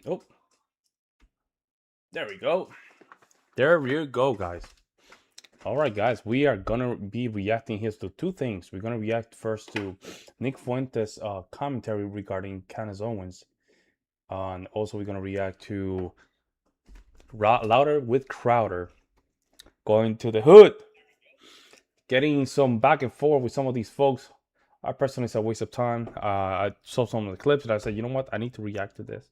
Oh, there we go. There you go, guys. All right, guys, we are gonna be reacting here to two things. We're gonna react first to Nick Fuentes' commentary regarding Candace Owens, and also we're gonna react to Louder with Crowder going to the hood, getting some back and forth with some of these folks. I personally said a waste of time. I saw some of the clips and I said, you know what? I need to react to this.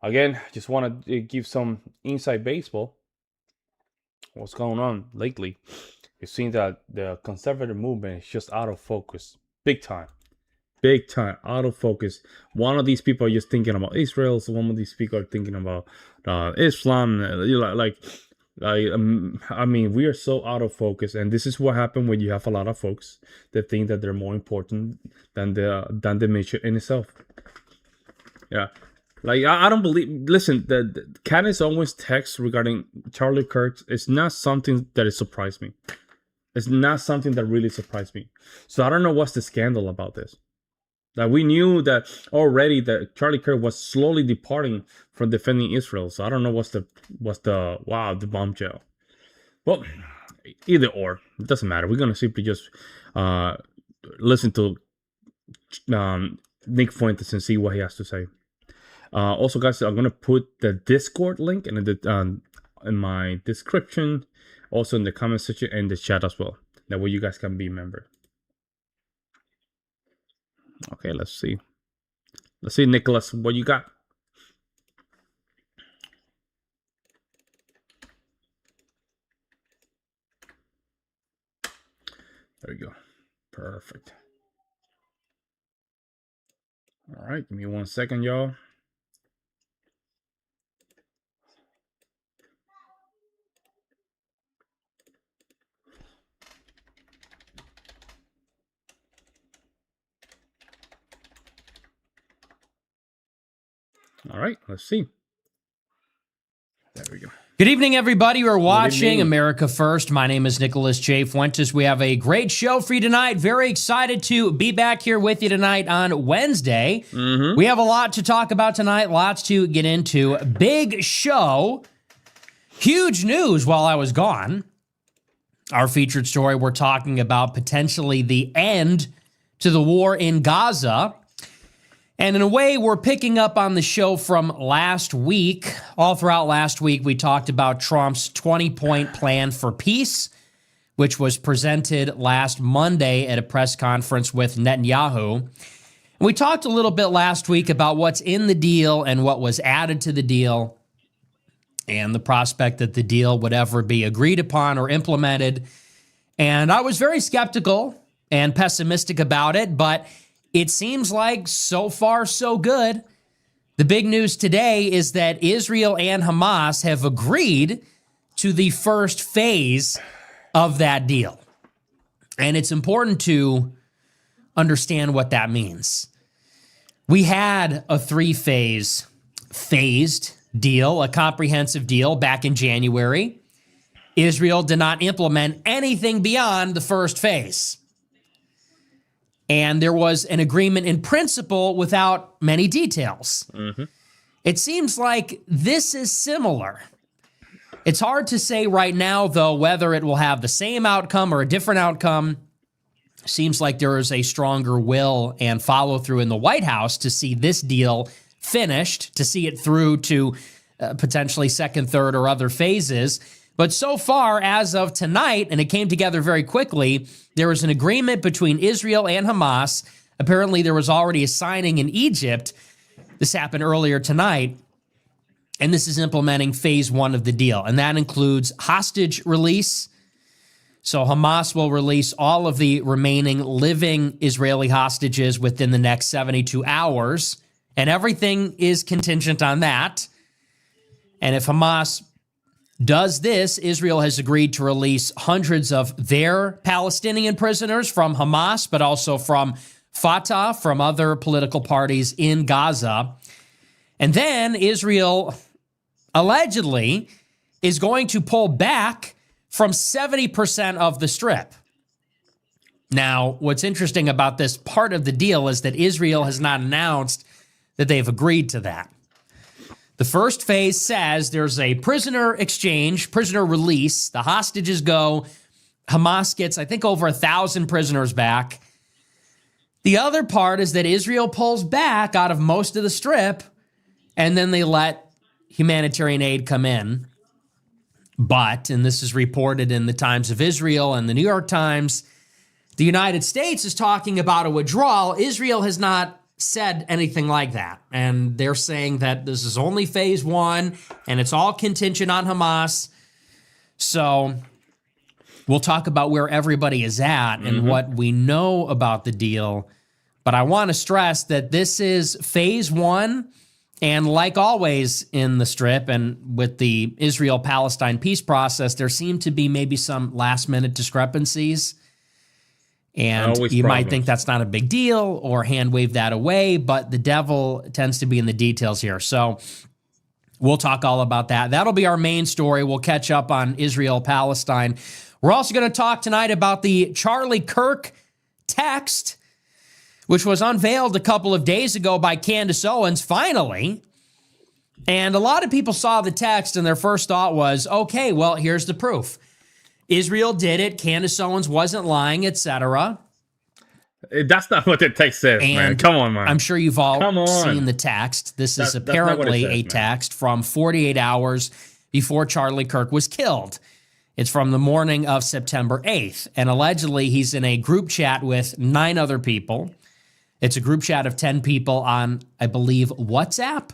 Again, just want to give some inside baseball. What's going on lately? It seems that the conservative movement is just out of focus. Big time out of focus. One of these people are just thinking about Israel. So one of these people are thinking about Islam. I mean, we are so out of focus, and this is what happened when you have a lot of folks that think that they're more important than the mission in itself. Yeah, like I don't believe. Listen, the Candace Owens text regarding Charlie Kirk is not something that has surprised me. It's not something that really surprised me. So I don't know what's the scandal about this. Like, we knew that already that Charlie Kirk was slowly departing from defending Israel. So I don't know what's the bombshell. Well, either or, it doesn't matter. We're gonna simply just listen to Nick Fuentes and see what he has to say. Also, guys, I'm gonna put the Discord link in my description, also in the comment section and the chat as well. That way you guys can be members. Okay, let's see. Nicholas, what you got? There you go. Perfect. All right, give me 1 second, y'all. All right, let's see. There we go. Good evening, everybody. We're watching America First. My name is Nicholas J. Fuentes. We have a great show for you tonight. Very excited to be back here with you tonight on Wednesday. We have a lot to talk about tonight, lots to get into. Big show. Huge news while I was gone. Our featured story, we're talking about potentially the end to the war in Gaza. And in a way, we're picking up on the show from last week. All throughout last week, we talked about Trump's 20-point plan for peace, which was presented last Monday at a press conference with Netanyahu. And we talked a little bit last week about what's in the deal and what was added to the deal and the prospect that the deal would ever be agreed upon or implemented. And I was very skeptical and pessimistic about it, but it seems like so far, so good. The big news today is that Israel and Hamas have agreed to the first phase of that deal. And it's important to understand what that means. We had a phased deal, a comprehensive deal back in January. Israel did not implement anything beyond the first phase. And there was an agreement in principle without many details. It seems like this is similar. It's hard to say right now, though, whether it will have the same outcome or a different outcome. Seems like there is a stronger will and follow-through in the White House to see this deal finished, to see it through to potentially second, third, or other phases. But so far, as of tonight, and it came together very quickly, there was an agreement between Israel and Hamas. Apparently, there was already a signing in Egypt. This happened earlier tonight. And this is implementing phase one of the deal. And that includes hostage release. So Hamas will release all of the remaining living Israeli hostages within the next 72 hours. And everything is contingent on that. And if Hamas does this, Israel has agreed to release hundreds of their Palestinian prisoners from Hamas, but also from Fatah, from other political parties in Gaza. And then Israel allegedly is going to pull back from 70% of the Strip. Now, what's interesting about this part of the deal is that Israel has not announced that they've agreed to that. The first phase says there's a prisoner exchange, prisoner release. The hostages go. Hamas gets, I think, over 1,000 prisoners back. The other part is that Israel pulls back out of most of the Strip, and then they let humanitarian aid come in. But, and this is reported in the Times of Israel and the New York Times, the United States is talking about a withdrawal. Israel has not said anything like that. And they're saying that this is only phase one, and it's all contingent on Hamas. So we'll talk about where everybody is at and what we know about the deal. But I want to stress that this is phase one. And like always in the Strip and with the Israel-Palestine peace process, there seem to be maybe some last-minute discrepancies. And you might think that's not a big deal or hand wave that away, but the devil tends to be in the details here. So we'll talk all about that. That'll be our main story. We'll catch up on Israel-Palestine. We're also going to talk tonight about the Charlie Kirk text, which was unveiled a couple of days ago by Candace Owens, finally. And a lot of people saw the text and their first thought was, okay, well, here's the proof. Israel did it. Candace Owens wasn't lying, etc. That's not what the text says, man. Come on, man. I'm sure you've all seen the text. This is apparently a text from 48 hours before Charlie Kirk was killed. It's from the morning of September 8th. And allegedly, he's in a group chat with 9 other people. It's a group chat of 10 people on, I believe, WhatsApp.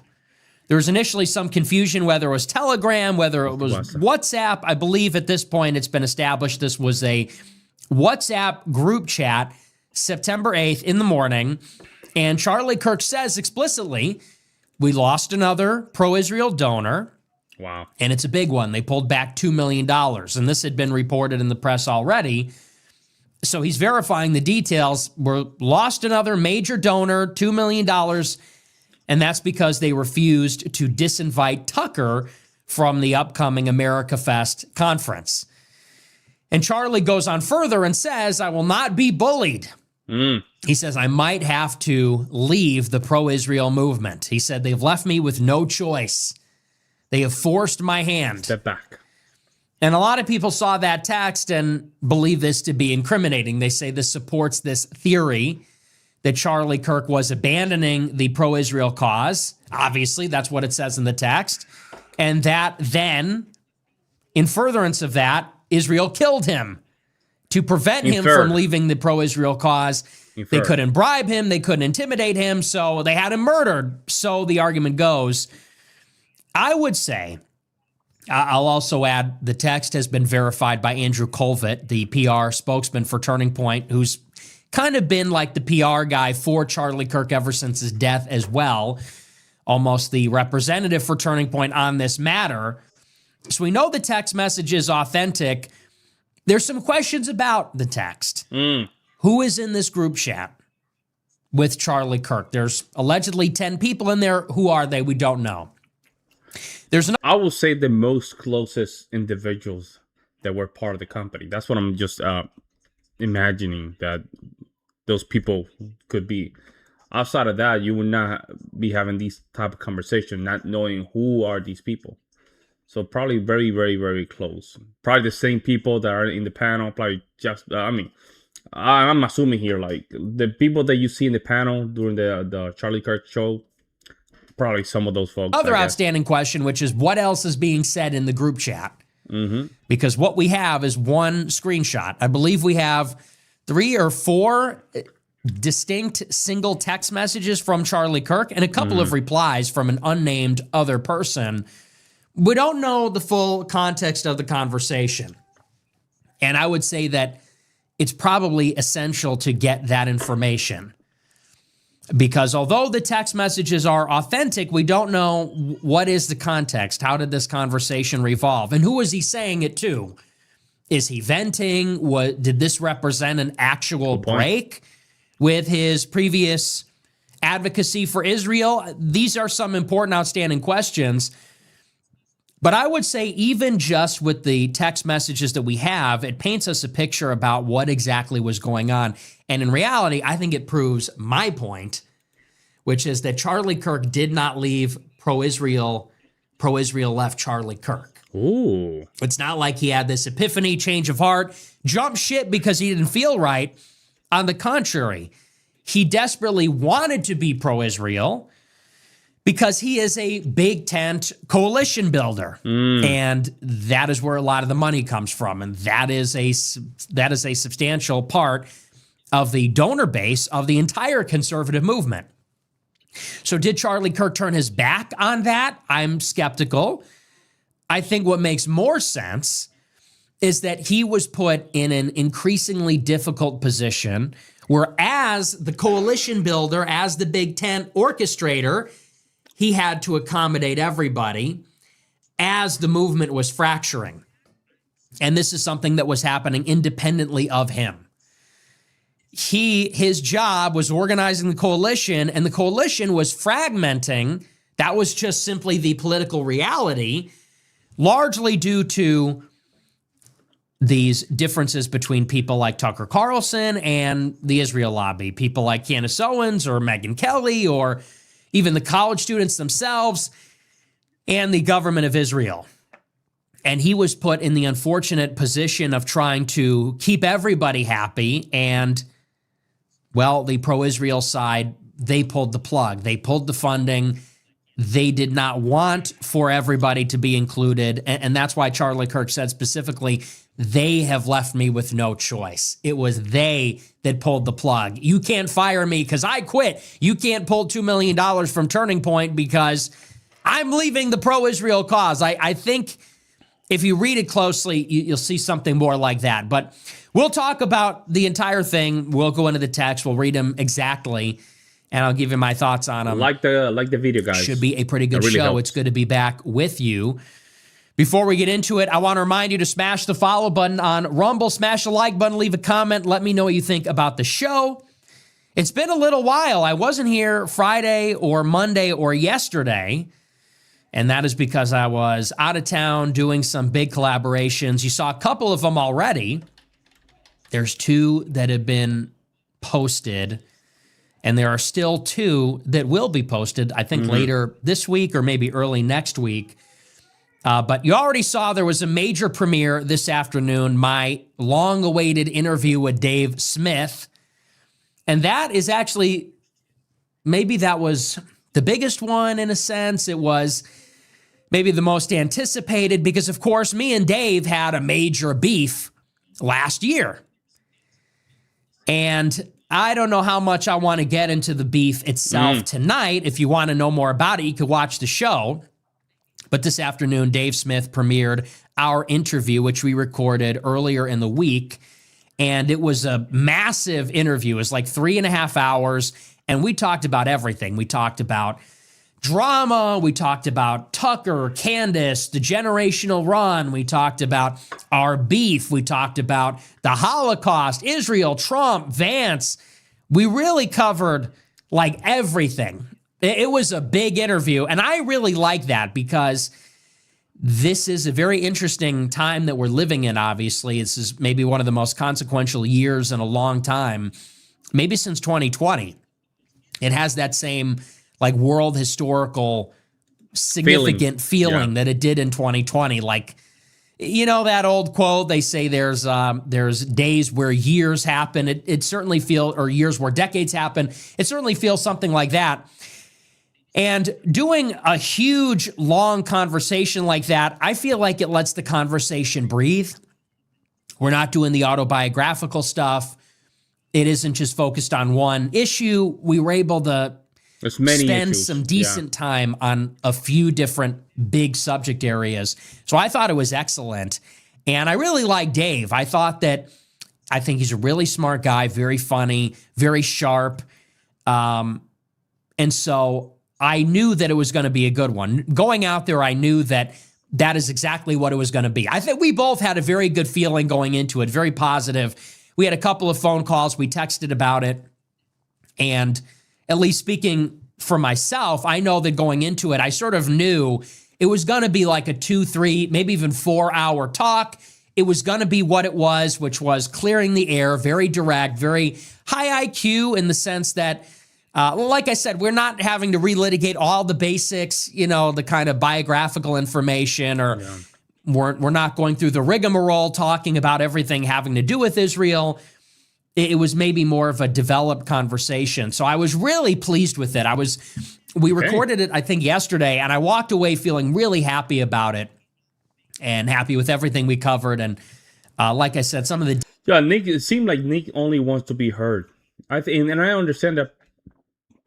There was initially some confusion whether it was Telegram, whether it was WhatsApp. I believe at this point it's been established this was a WhatsApp group chat, September 8th in the morning. And Charlie Kirk says explicitly, we lost another pro-Israel donor. Wow. And it's a big one. They pulled back $2 million. And this had been reported in the press already. So he's verifying the details. We lost another major donor, $2 million. And that's because they refused to disinvite Tucker from the upcoming America Fest conference. And Charlie goes on further and says, I will not be bullied. He says, I might have to leave the pro-Israel movement. He said, they've left me with no choice. They have forced my hand. Step back. And a lot of people saw that text and believe this to be incriminating. They say this supports this theory that Charlie Kirk was abandoning the pro-Israel cause. Obviously, that's what it says in the text. And that then, in furtherance of that, Israel killed him to prevent him from leaving the pro-Israel cause. They couldn't bribe him. They couldn't intimidate him. So they had him murdered. So the argument goes. I would say, I'll also add, the text has been verified by Andrew Colvett, the PR spokesman for Turning Point, who's kind of been like the PR guy for Charlie Kirk ever since his death as well, almost the representative for Turning Point on this matter. So we know the text message is authentic. There's some questions about the text. Who is in this group chat with Charlie Kirk? There's allegedly 10 people in there. Who are they? We don't know. I will say the most closest individuals that were part of the company. That's what I'm just imagining that those people could be. Outside of that, you would not be having these type of conversation, not knowing who are these people. So probably very, very, very close. Probably the same people that are in the panel. Probably just, I'm assuming here, like the people that you see in the panel during the Charlie Kirk show, probably some of those folks. Other outstanding question, which is what else is being said in the group chat? Because what we have is one screenshot. I believe we have 3 or 4 distinct single text messages from Charlie Kirk and a couple of replies from an unnamed other person. We don't know the full context of the conversation. And I would say that it's probably essential to get that information. Because although the text messages are authentic, we don't know what is the context. How did this conversation revolve? And who is he saying it to? Is he venting? Did this represent an actual break with his previous advocacy for Israel? These are some important, outstanding questions. But I would say even just with the text messages that we have, it paints us a picture about what exactly was going on. And in reality, I think it proves my point, which is that Charlie Kirk did not leave pro-Israel left Charlie Kirk. Ooh. It's not like he had this epiphany, change of heart, jump ship because he didn't feel right. On the contrary, he desperately wanted to be pro-Israel because he is a big tent coalition builder. And that is where a lot of the money comes from. And that is a substantial part of the donor base of the entire conservative movement. So did Charlie Kirk turn his back on that? I'm skeptical. I think what makes more sense is that he was put in an increasingly difficult position where, as the coalition builder, as the big tent orchestrator, he had to accommodate everybody as the movement was fracturing. And this is something that was happening independently of him. His job was organizing the coalition, and the coalition was fragmenting. That was just simply the political reality, largely due to these differences between people like Tucker Carlson and the Israel lobby, people like Candace Owens or Megyn Kelly, or even the college students themselves, and the government of Israel. And he was put in the unfortunate position of trying to keep everybody happy. And, well, the pro-Israel side, they pulled the plug. They pulled the funding. They did not want for everybody to be included. And that's why Charlie Kirk said specifically, they have left me with no choice. It was they that pulled the plug. You can't fire me because I quit. You can't pull $2 million from Turning Point because I'm leaving the pro-Israel cause. I think if you read it closely, you'll see something more like that. But we'll talk about the entire thing. We'll go into the text. We'll read them exactly, and I'll give you my thoughts on them. Like the video, guys. Should be a pretty good really show. helps. It's good to be back with you. Before we get into it, I want to remind you to smash the follow button on Rumble, smash the like button, leave a comment. Let me know what you think about the show. It's been a little while. I wasn't here Friday or Monday or yesterday, and that is because I was out of town doing some big collaborations. You saw a couple of them already. There's 2 that have been posted, and there are still 2 that will be posted, I think, later this week or maybe early next week. But you already saw there was a major premiere this afternoon, my long-awaited interview with Dave Smith. And that is actually, maybe that was the biggest one in a sense. It was maybe the most anticipated because, of course, me and Dave had a major beef last year. And I don't know how much I want to get into the beef itself tonight. If you want to know more about it, you could watch the show. But this afternoon, Dave Smith premiered our interview, which we recorded earlier in the week. And it was a massive interview. It was like 3.5 hours. And we talked about everything. We talked about drama. We talked about Tucker, Candace, the generational run. We talked about our beef. We talked about the Holocaust, Israel, Trump, Vance. We really covered like everything. It was a big interview, and I really like that because this is a very interesting time that we're living in, obviously. This is maybe one of the most consequential years in a long time, maybe since 2020. It has that same like world historical significant feeling that it did in 2020. Like, you know that old quote, they say there's days where years happen. It certainly feels, or years where decades happen. It certainly feels something like that. And doing a huge, long conversation like that, I feel like it lets the conversation breathe. We're not doing the autobiographical stuff. It isn't just focused on one issue. We were able to spend some decent time on a few different big subject areas. So I thought it was excellent. And I really like Dave. I think he's a really smart guy, very funny, very sharp. And so I knew that it was going to be a good one. Going out there, I knew that is exactly what it was going to be. I think we both had a very good feeling going into it, very positive. We had a couple of phone calls. We texted about it. And at least speaking for myself, I know that going into it, I sort of knew it was going to be like a 2, 3, maybe even 4-hour talk. It was going to be what it was, which was clearing the air, very direct, very high IQ in the sense that Like I said, we're not having to relitigate all the basics, the kind of biographical information, or we're not going through the rigmarole talking about everything having to do with Israel. It was maybe more of a developed conversation. So I was really pleased with it. We recorded it, I think, yesterday, and I walked away feeling really happy about it and happy with everything we covered. And like I said, some of the... Yeah, Nick, it seemed like Nick only wants to be heard. And I understand that.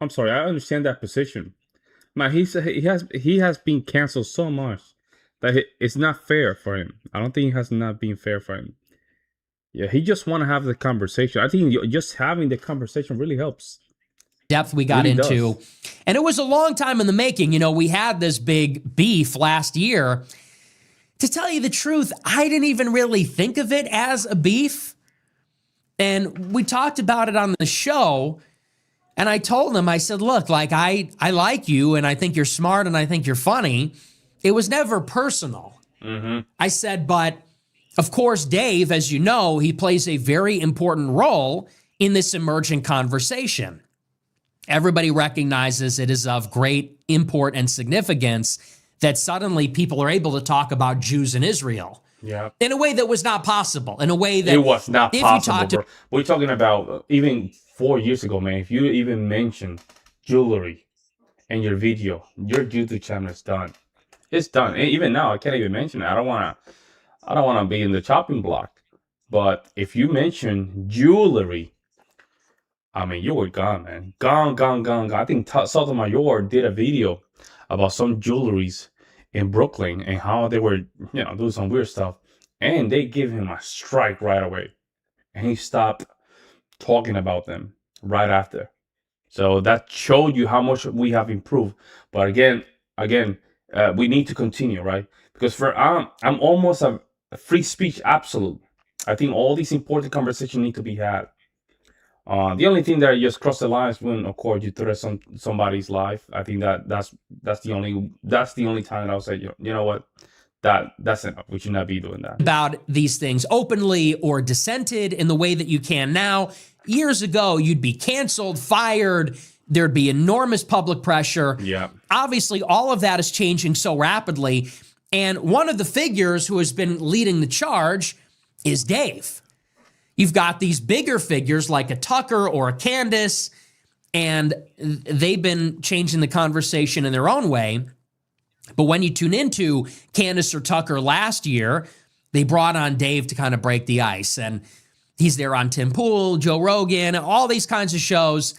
I'm sorry, I understand that position. Man, he has been canceled so much that it's not fair for him. I don't think it has not been fair for him. Yeah, he just want to have the conversation. I think just having the conversation really helps. Depth we got really into. Does. And it was a long time in the making. We had this big beef last year. To tell you the truth, I didn't even really think of it as a beef. And we talked about it on the show. And I told him, I said, look, like I like you and I think you're smart and I think you're funny. It was never personal. Mm-hmm. I said, but of course, Dave, as you know, he plays a very important role in this emerging conversation. Everybody recognizes it is of great import and significance that suddenly people are able to talk about Jews in Israel. Yeah. In a way that was not possible. In a way that... It was not possible, we're talking about even 4 years ago, man. If you even mention jewelry in your video, your YouTube channel is done. It's done. And even now, I can't even mention it. I don't want to be in the chopping block. But if you mention jewelry, I mean, you were gone, man. Gone. I think Sotomayor did a video about some jewelries in Brooklyn and how they were, doing some weird stuff. And they gave him a strike right away. And he stopped talking about them right after. So that showed you how much we have improved. But again, we need to continue, right? Because I'm almost a free speech absolute. I think all these important conversations need to be had. The only thing that just crossed the lines when, of course, you threaten somebody's life. I think that's the only time I'll say, you know what, that's enough. We should not be doing that. About these things openly or dissented in the way that you can now. Years ago, you'd be canceled, fired. There'd be enormous public pressure. Yeah. Obviously, all of that is changing so rapidly. And one of the figures who has been leading the charge is Dave. You've got these bigger figures like a Tucker or a Candace, and they've been changing the conversation in their own way. But when you tune into Candace or Tucker last year, they brought on Dave to kind of break the ice. And he's there on Tim Pool, Joe Rogan, all these kinds of shows.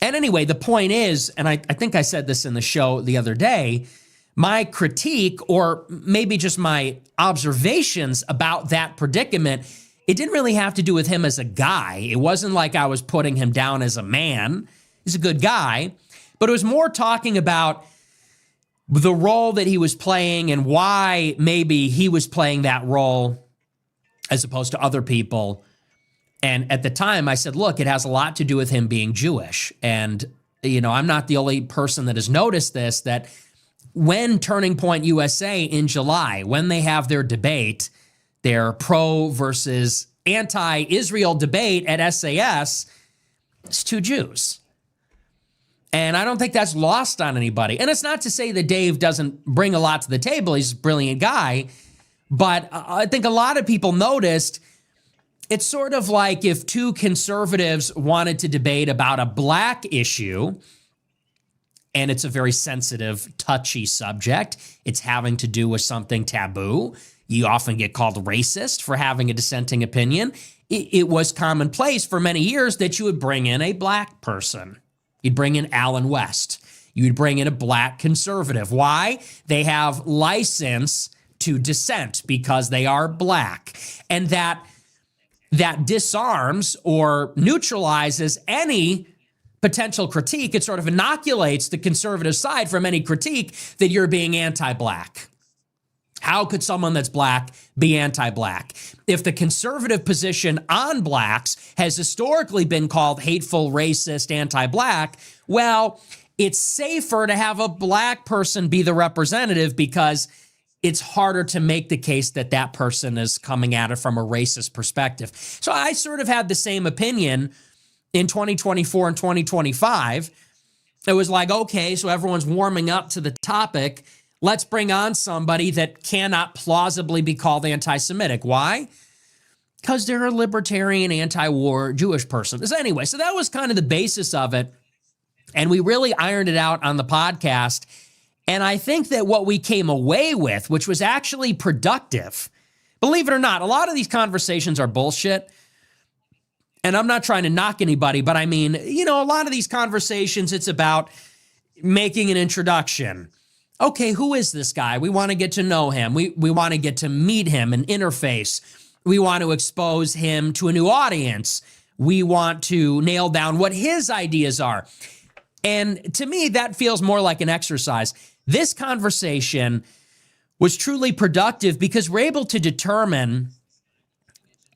And anyway, the point is, and I think I said this in the show the other day, my critique, or maybe just my observations about that predicament, it didn't really have to do with him as a guy. It wasn't like I was putting him down as a man. He's a good guy. But it was more talking about the role that he was playing and why maybe he was playing that role as opposed to other people. And at the time, I said, look, it has a lot to do with him being Jewish. And, I'm not the only person that has noticed this, that when Turning Point USA in July, when they have their debate, their pro versus anti-Israel debate at SAS, it's two Jews. And I don't think that's lost on anybody. And it's not to say that Dave doesn't bring a lot to the table. He's a brilliant guy. But I think a lot of people noticed it's sort of like if two conservatives wanted to debate about a black issue, and it's a very sensitive, touchy subject. It's having to do with something taboo. You often get called racist for having a dissenting opinion. It was commonplace for many years that you would bring in a black person. You'd bring in Alan West. You'd bring in a black conservative. Why? They have license to dissent because they are black. And that disarms or neutralizes any potential critique. It sort of inoculates the conservative side from any critique that you're being anti-black. How could someone that's black be anti-black? If the conservative position on blacks has historically been called hateful, racist, anti-black, well, it's safer to have a black person be the representative because it's harder to make the case that that person is coming at it from a racist perspective. So I sort of had the same opinion in 2024 and 2025, it was like, okay, so everyone's warming up to the topic. Let's bring on somebody that cannot plausibly be called anti-Semitic. Why? Because they're a libertarian, anti-war Jewish person. So anyway, so that was kind of the basis of it. And we really ironed it out on the podcast. And I think that what we came away with, which was actually productive, believe it or not, a lot of these conversations are bullshit. And I'm not trying to knock anybody, but I mean, a lot of these conversations, it's about making an introduction. Okay, who is this guy? We want to get to know him. We want to get to meet him and interface. We want to expose him to a new audience. We want to nail down what his ideas are. And to me, that feels more like an exercise. This conversation was truly productive because we're able to determine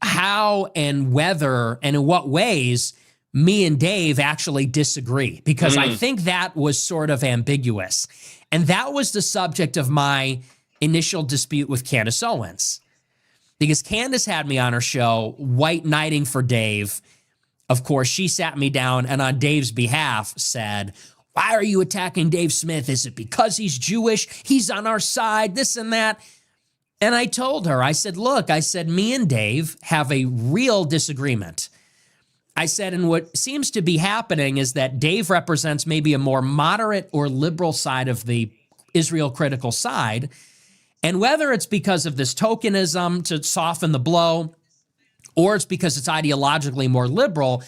how and whether and in what ways me and Dave actually disagree, because I think that was sort of ambiguous. And that was the subject of my initial dispute with Candace Owens. Because Candace had me on her show, white knighting for Dave. Of course, she sat me down and on Dave's behalf said, why are you attacking Dave Smith? Is it because he's Jewish? He's on our side, this and that. And I told her, I said, look, me and Dave have a real disagreement. I said, and what seems to be happening is that Dave represents maybe a more moderate or liberal side of the Israel critical side. And whether it's because of this tokenism to soften the blow, or it's because it's ideologically more liberal,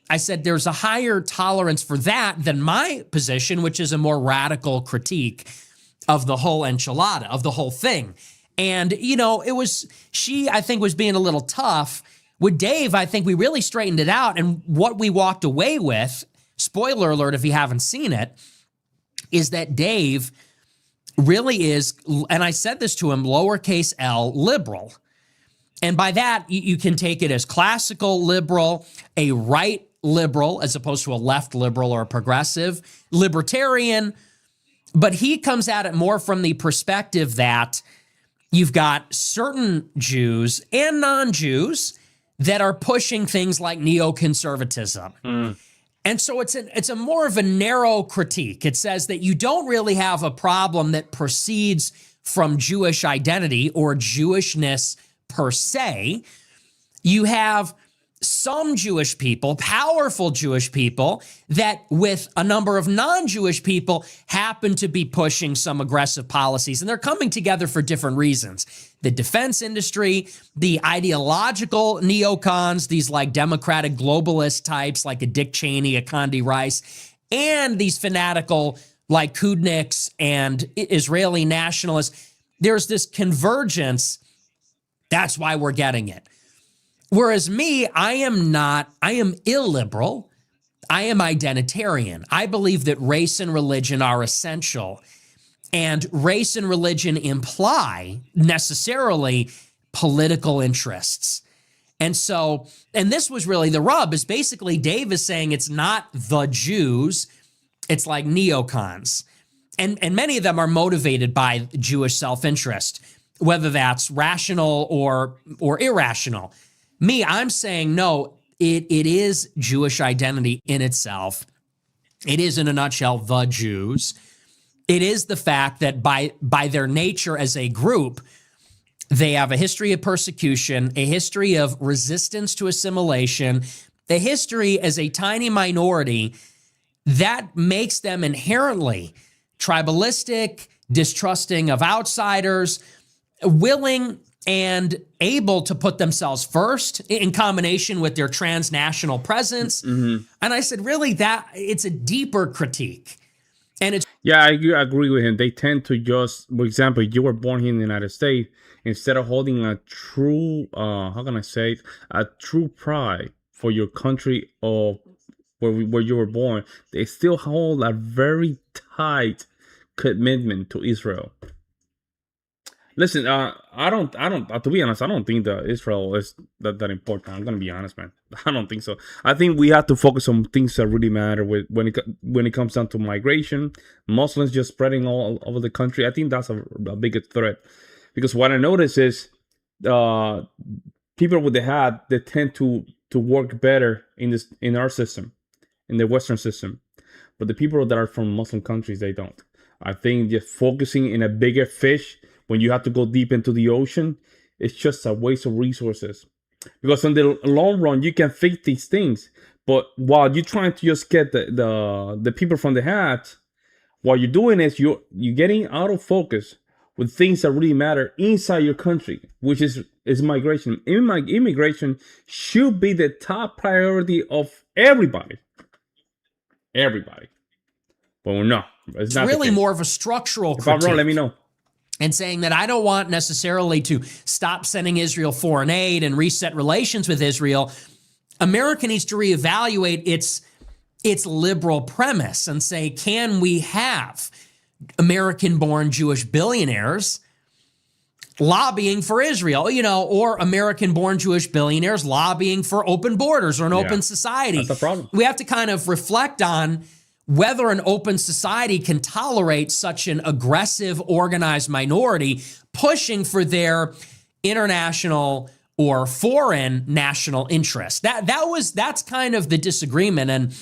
I said there's a higher tolerance for that than my position, which is a more radical critique of the whole enchilada, of the whole thing. And, she, I think, was being a little tough. With Dave, I think we really straightened it out. And what we walked away with, spoiler alert if you haven't seen it, is that Dave really is, and I said this to him, lowercase l, liberal. And by that, you can take it as classical liberal, a right liberal, as opposed to a left liberal or a progressive, libertarian. But he comes at it more from the perspective that you've got certain Jews and non-Jews that are pushing things like neoconservatism. And so it's a more of a narrow critique. It says that you don't really have a problem that proceeds from Jewish identity or Jewishness per se. You have some Jewish people, powerful Jewish people, that with a number of non-Jewish people happen to be pushing some aggressive policies, and they're coming together for different reasons. The defense industry, the ideological neocons, these like democratic globalist types like a Dick Cheney, a Condi Rice, and these fanatical like Kudniks and Israeli nationalists. There's this convergence. That's why we're getting it. Whereas me, I am illiberal. I am identitarian. I believe that race and religion are essential. And race and religion imply necessarily political interests. And so, and this was really the rub, is basically Dave is saying it's not the Jews, it's like neocons. And many of them are motivated by Jewish self-interest, whether that's rational or irrational. Me, I'm saying, no, it is Jewish identity in itself. It is, in a nutshell, the Jews. It is the fact that by their nature as a group, they have a history of persecution, a history of resistance to assimilation, a history as a tiny minority that makes them inherently tribalistic, distrusting of outsiders, willing and able to put themselves first in combination with their transnational presence. And I said, really, that it's a deeper critique. And it's I agree with him. They tend to just, for example, you were born here in the United States, instead of holding a true, a true pride for your country or where you were born, they still hold a very tight commitment to Israel. Listen, I don't, to be honest, I don't think that Israel is that important. I'm going to be honest, man. I don't think so. I think we have to focus on things that really matter when it comes down to migration, Muslims just spreading all over the country. I think that's a bigger threat, because what I notice is people with the hat, they tend to to work better in our system, in the Western system. But the people that are from Muslim countries, they don't. I think just focusing in a bigger fish when you have to go deep into the ocean, it's just a waste of resources. Because in the long run, you can fix these things. But while you're trying to just get the people from the hat, what you're doing is you're getting out of focus with things that really matter inside your country, which is migration. Immigration should be the top priority of everybody. Everybody. But no, it's not really more of a structural critique. If I'm wrong, let me know. And saying that I don't want necessarily to stop sending Israel foreign aid and reset relations with Israel. America needs to reevaluate its liberal premise and say, can we have American-born Jewish billionaires lobbying for Israel, or American-born Jewish billionaires lobbying for open borders or an open society? That's the problem. We have to kind of reflect on whether an open society can tolerate such an aggressive, organized minority pushing for their international or foreign national interest. That's kind of the disagreement. And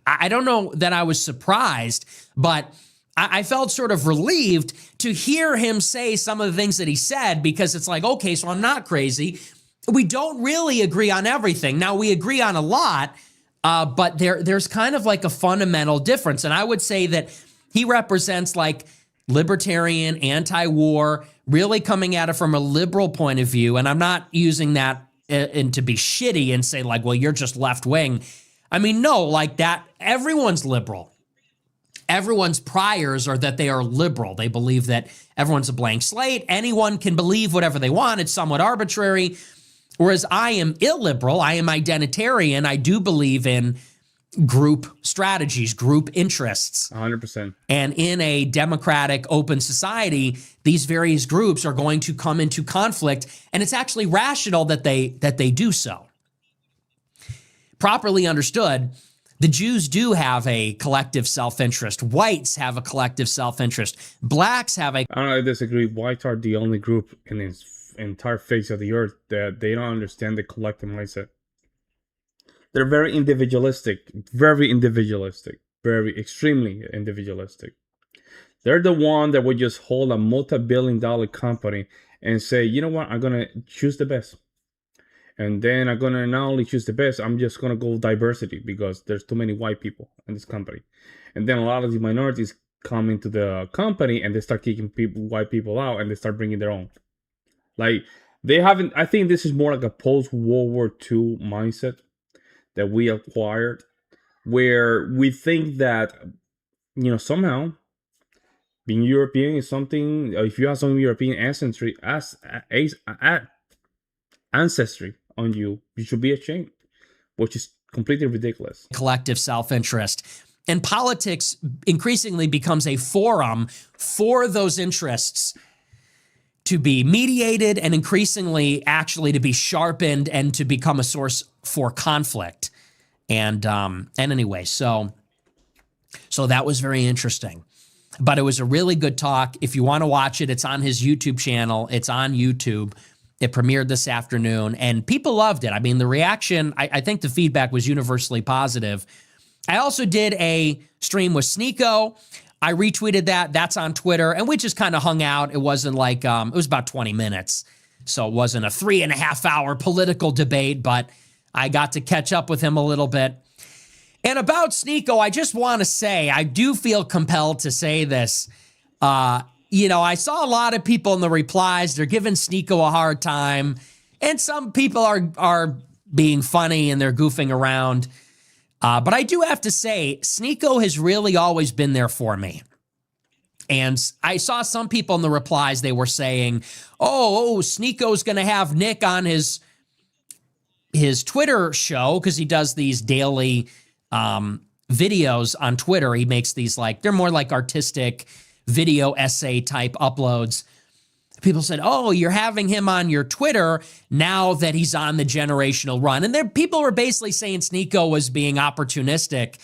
I don't know that I was surprised, but I felt sort of relieved to hear him say some of the things that he said, because it's like, okay, so I'm not crazy. We don't really agree on everything. Now, we agree on a lot, but there's kind of like a fundamental difference. And I would say that he represents like libertarian, anti-war, really coming at it from a liberal point of view. And I'm not using that and to be shitty and say like, well, you're just left wing. I mean, no, like that, everyone's liberal. Everyone's priors are that they are liberal. They believe that everyone's a blank slate. Anyone can believe whatever they want. It's somewhat arbitrary. Whereas I am illiberal. I am identitarian. I do believe in group strategies, group interests. 100%. And in a democratic, open society, these various groups are going to come into conflict, and it's actually rational that they do so. Properly understood, the Jews do have a collective self-interest. Whites have a collective self-interest. Blacks have a... I disagree. Whites are the only group in this entire face of the earth that they don't understand the collective mindset. They're very individualistic, very extremely individualistic. They're the one that would just hold a multi-billion-dollar company and say, you know what, I'm going to choose the best. And then I'm going to not only choose the best, I'm just going to go diversity because there's too many white people in this company. And then a lot of the minorities come into the company and they start kicking white people out and they start bringing their own. Like, they haven't, I think this is more like a post-World War II mindset that we acquired, where we think that, somehow being European is something, if you have some European ancestry on you, you should be ashamed, which is completely ridiculous. Collective self-interest. And politics increasingly becomes a forum for those interests to be mediated and increasingly actually to be sharpened and to become a source for conflict. And anyway, so that was very interesting. But it was a really good talk. If you want to watch it, it's on his YouTube channel. It's on YouTube. It premiered this afternoon, and people loved it. I mean, the reaction, I think the feedback was universally positive. I also did a stream with Sneeko. I retweeted that. That's on Twitter, and we just kind of hung out. It wasn't like, it was about 20 minutes, so it wasn't a 3.5-hour political debate, but I got to catch up with him a little bit. And about Sneeko, I just want to say, I do feel compelled to say this. I saw a lot of people in the replies. They're giving Sneeko a hard time. And some people are being funny and they're goofing around. But I do have to say, Sneeko has really always been there for me. And I saw some people in the replies, they were saying, Sneeko's going to have Nick on his Twitter show because he does these daily videos on Twitter. He makes these they're more like artistic video essay type uploads. People said, you're having him on your Twitter now that he's on the generational run. And people were basically saying Sneeko was being opportunistic.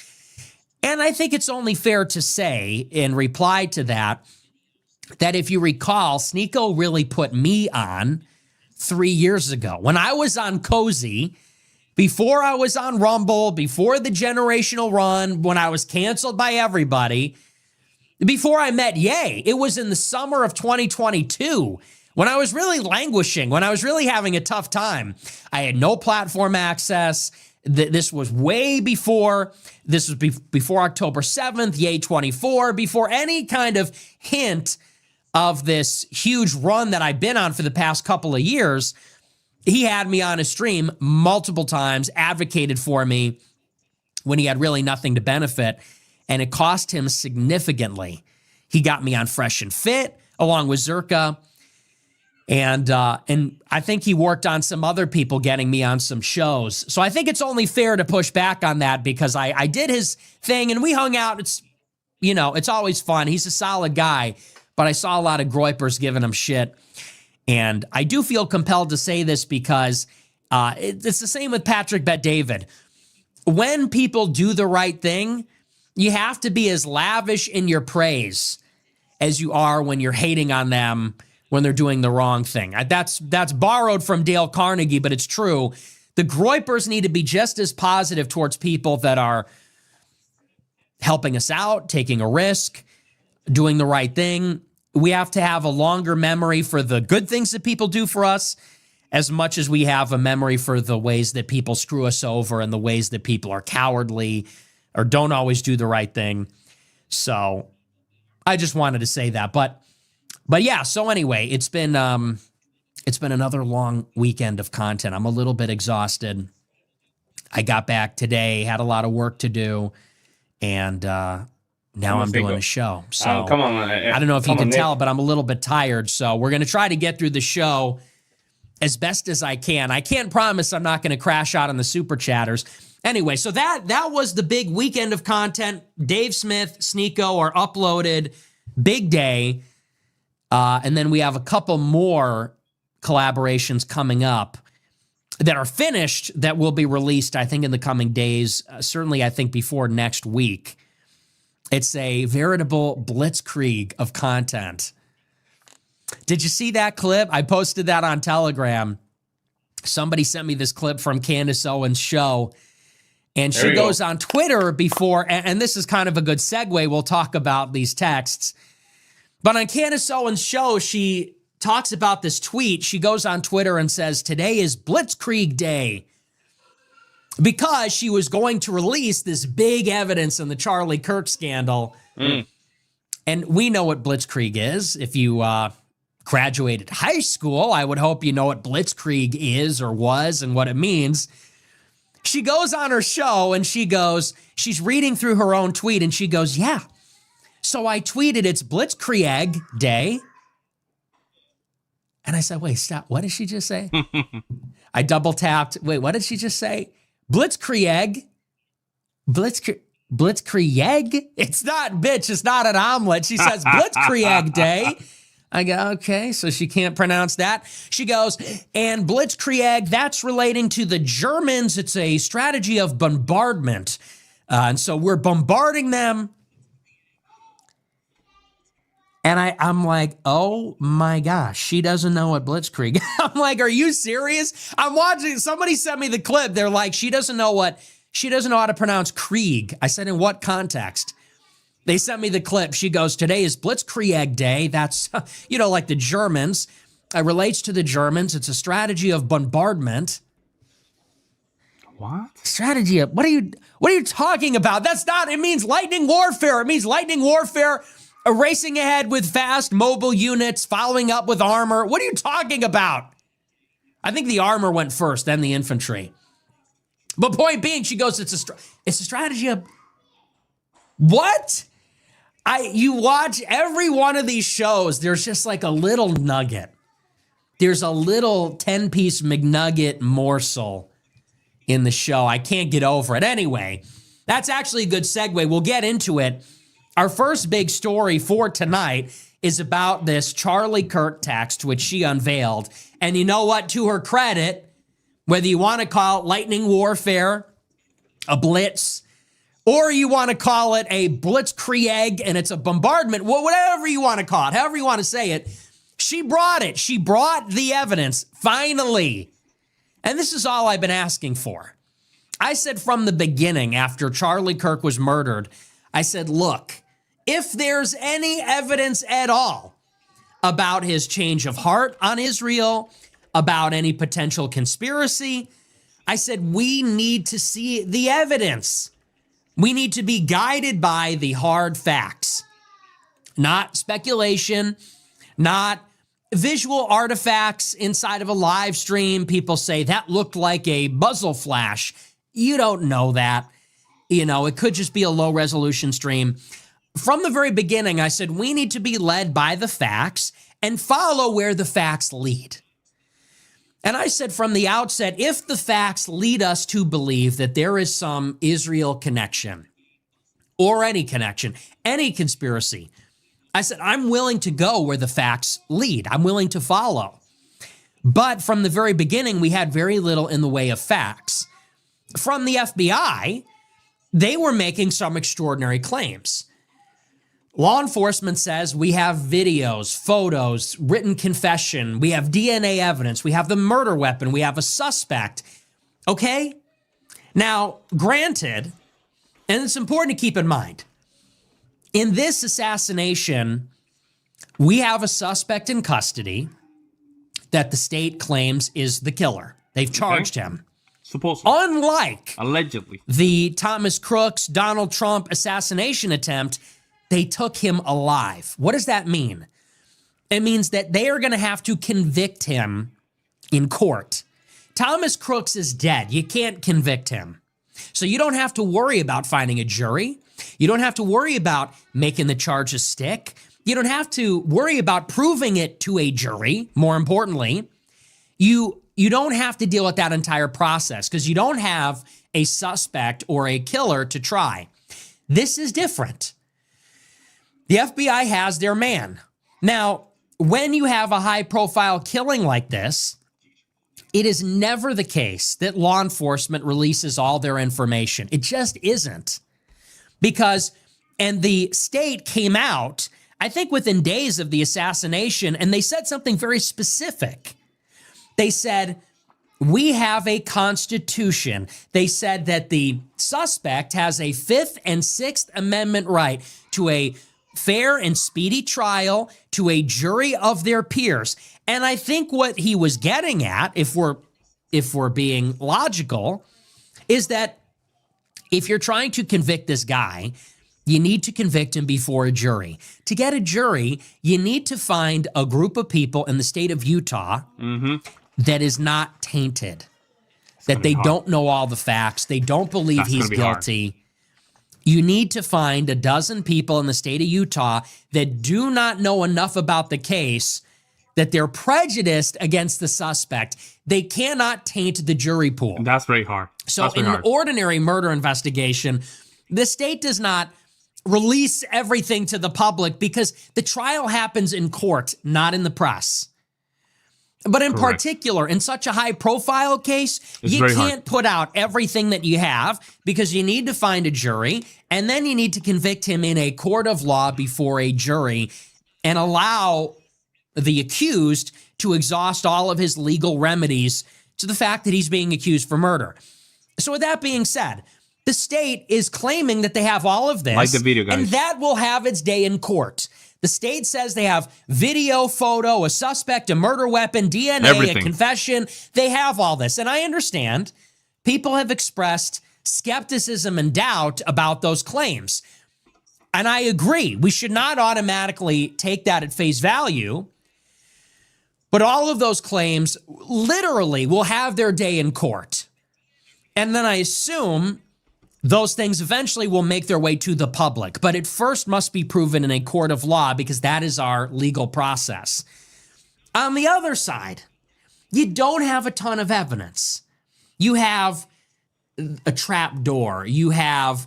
And I think it's only fair to say in reply to that if you recall, Sneeko really put me on 3 years ago. When I was on Cozy, before I was on Rumble, before the generational run, when I was canceled by everybody, before I met Ye. It was in the summer of 2022 when I was really languishing, when I was really having a tough time. I had no platform access. This was way before, this was before October 7th, Ye 24, before any kind of hint of this huge run that I've been on for the past couple of years. He had me on his stream multiple times, advocated for me when he had really nothing to benefit, and it cost him significantly. He got me on Fresh and Fit along with Zerka, and I think he worked on some other people getting me on some shows. So I think it's only fair to push back on that because I did his thing and we hung out. It's, it's always fun. He's a solid guy, but I saw a lot of groypers giving him shit. And I do feel compelled to say this because it's the same with Patrick Bet-David. When people do the right thing, you have to be as lavish in your praise as you are when you're hating on them when they're doing the wrong thing. That's borrowed from Dale Carnegie, but it's true. The groypers need to be just as positive towards people that are helping us out, taking a risk, doing the right thing. We have to have a longer memory for the good things that people do for us as much as we have a memory for the ways that people screw us over and the ways that people are cowardly or don't always do the right thing. So I just wanted to say that. But yeah, so anyway, it's been another long weekend of content. I'm a little bit exhausted. I got back today, had a lot of work to do, and now I'm doing a show. So come on, I don't know if you can tell, but I'm a little bit tired. So we're going to try to get through the show as best as I can. I can't promise I'm not going to crash out on the super chatters. Anyway, so that was the big weekend of content. Dave Smith, Sneeko are uploaded. Big day. And then we have a couple more collaborations coming up that are finished that will be released, I think, in the coming days. Certainly, I think, before next week. It's a veritable blitzkrieg of content. Did you see that clip? I posted that on Telegram. Somebody sent me this clip from Candace Owens' show, and she goes on Twitter before, and this is kind of a good segue. We'll talk about these texts. But on Candace Owens' show, she talks about this tweet. She goes on Twitter and says, "Today is Blitzkrieg Day," because she was going to release this big evidence in the Charlie Kirk scandal. And we know what Blitzkrieg is. If you graduated high school, I would hope you know what Blitzkrieg is or was and what it means. She goes on her show and she's reading through her own tweet and she goes, "Yeah, so I tweeted it's Blitzkrieg Day." And I said, "Wait, stop. What did she just say?" I double tapped. Wait, what did she just say? Blitzkrieg? Blitzkrieg? It's not, bitch. It's not an omelet. She says Blitzkrieg Day. I go, okay, so she can't pronounce that. She goes, and Blitzkrieg, that's relating to the Germans. It's a strategy of bombardment. And so we're bombarding them. And I'm like, oh my gosh, she doesn't know what Blitzkrieg. I'm like, are you serious? I'm watching, somebody sent me the clip. They're like, she doesn't know how to pronounce Krieg. I said, in what context? They sent me the clip. She goes, today is Blitzkrieg Day. That's, like the Germans. It relates to the Germans. It's a strategy of bombardment. What? Strategy of, what are you talking about? That's not, it means lightning warfare. It means lightning warfare. Racing ahead with fast mobile units, following up with armor. What are you talking about? I think the armor went first, then the infantry. But point being, she goes, it's a strategy of what? You watch every one of these shows, there's just like a little nugget. There's a little 10-piece McNugget morsel in the show. I can't get over it. Anyway, that's actually a good segue. We'll get into it. Our first big story for tonight is about this Charlie Kirk text, which she unveiled. And you know what? To her credit, whether you want to call it lightning warfare, a blitz, or you want to call it a blitzkrieg and it's a bombardment, whatever you want to call it, however you want to say it, she brought it. She brought the evidence, finally. And this is all I've been asking for. I said from the beginning, after Charlie Kirk was murdered, I said, look, if there's any evidence at all about his change of heart on Israel, about any potential conspiracy, I said, we need to see the evidence. We need to be guided by the hard facts, not speculation, not visual artifacts inside of a live stream. People say that looked like a muzzle flash. You don't know that. It could just be a low resolution stream. From the very beginning, I said, we need to be led by the facts and follow where the facts lead. And I said from the outset, if the facts lead us to believe that there is some Israel connection or any connection, any conspiracy, I said, I'm willing to go where the facts lead. I'm willing to follow. But from the very beginning, we had very little in the way of facts. From the FBI, they were making some extraordinary claims. Law enforcement says we have videos, photos, written confession, we have DNA evidence, we have the murder weapon, we have a suspect. Okay? Now, granted, and it's important to keep in mind, in this assassination, we have a suspect in custody that the state claims is the killer. They've charged him. Supposedly. Unlike allegedly the Thomas Crooks, Donald Trump assassination attempt, they took him alive. What does that mean? It means that they are going to have to convict him in court. Thomas Crooks is dead. You can't convict him. So you don't have to worry about finding a jury. You don't have to worry about making the charges stick. You don't have to worry about proving it to a jury. More importantly, you don't have to deal with that entire process because you don't have a suspect or a killer to try. This is different. The FBI has their man. Now, when you have a high-profile killing like this, it is never the case that law enforcement releases all their information. It just isn't. And the state came out, I think within days of the assassination, and they said something very specific. They said, we have a constitution. They said that the suspect has a 5th and 6th Amendment right to a fair and speedy trial, to a jury of their peers. And I think what he was getting at, if we're being logical, is that if you're trying to convict this guy, you need to convict him before a jury. To get a jury, you need to find a group of people in the state of Utah that is not tainted, that they don't know all the facts, they don't believe he's guilty. Hard. You need to find a dozen people in the state of Utah that do not know enough about the case, that they're prejudiced against the suspect. They cannot taint the jury pool. And that's very hard. So in an ordinary murder investigation, the state does not release everything to the public because the trial happens in court, not in the press. But in particular, in such a high-profile case, you can't put out everything that you have because you need to find a jury, and then you need to convict him in a court of law before a jury and allow the accused to exhaust all of his legal remedies to the fact that he's being accused for murder. So with that being said, the state is claiming that they have all of this, like the video, guys, and that will have its day in court. The state says they have video, photo, a suspect, a murder weapon, DNA, a confession. They have all this. And I understand people have expressed skepticism and doubt about those claims. And I agree. We should not automatically take that at face value. But all of those claims literally will have their day in court. And then I assume those things eventually will make their way to the public, but it first must be proven in a court of law because that is our legal process. On the other side, you don't have a ton of evidence. You have a trap door. You have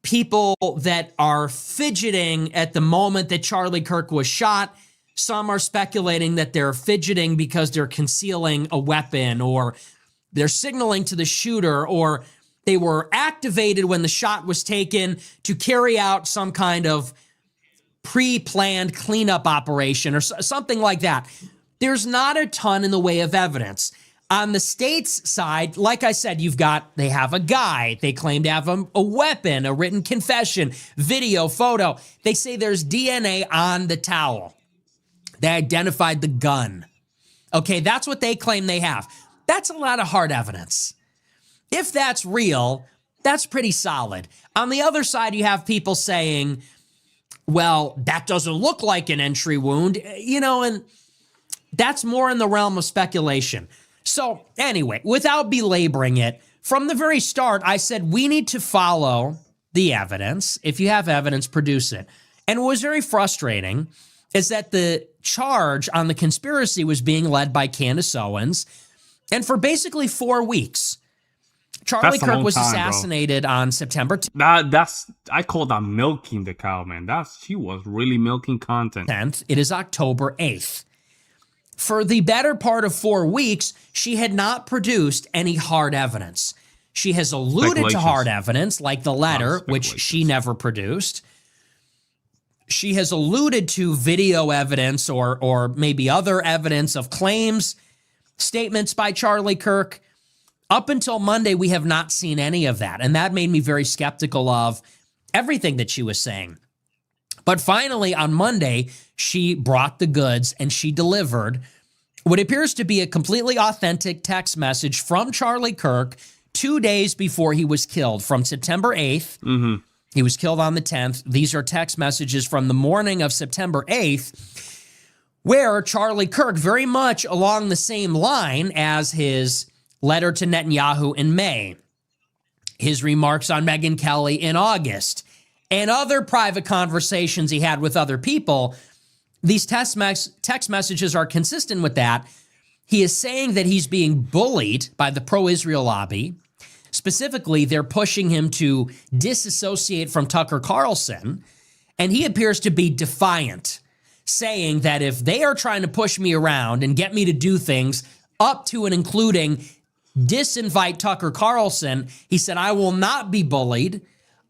people that are fidgeting at the moment that Charlie Kirk was shot. Some are speculating that they're fidgeting because they're concealing a weapon, or they're signaling to the shooter, or they were activated when the shot was taken to carry out some kind of pre-planned cleanup operation or something like that. There's not a ton in the way of evidence. On the state's side, like I said, they have a guy. They claim to have a weapon, a written confession, video, photo. They say there's DNA on the towel. They identified the gun. Okay, that's what they claim they have. That's a lot of hard evidence. If that's real, that's pretty solid. On the other side, you have people saying, well, that doesn't look like an entry wound, and that's more in the realm of speculation. So anyway, without belaboring it, from the very start, I said we need to follow the evidence. If you have evidence, produce it. And what was very frustrating is that the charge on the conspiracy was being led by Candace Owens. And for basically 4 weeks, Charlie Kirk was assassinated on September 10th. I call that milking the cow, man. She was really milking content. It is October 8th. For the better part of 4 weeks, she had not produced any hard evidence. She has alluded to hard evidence, like the letter, which she never produced. She has alluded to video evidence or maybe other evidence of claims, statements by Charlie Kirk. Up until Monday, we have not seen any of that, and that made me very skeptical of everything that she was saying. But finally, on Monday, she brought the goods and she delivered what appears to be a completely authentic text message from Charlie Kirk 2 days before he was killed, from September 8th. Mm-hmm. He was killed on the 10th. These are text messages from the morning of September 8th, where Charlie Kirk, very much along the same line as his letter to Netanyahu in May, his remarks on Megyn Kelly in August, and other private conversations he had with other people, these text messages are consistent with that. He is saying that he's being bullied by the pro-Israel lobby. Specifically, they're pushing him to disassociate from Tucker Carlson, and he appears to be defiant, saying that if they are trying to push me around and get me to do things up to and including disinvite Tucker Carlson, he said, I will not be bullied.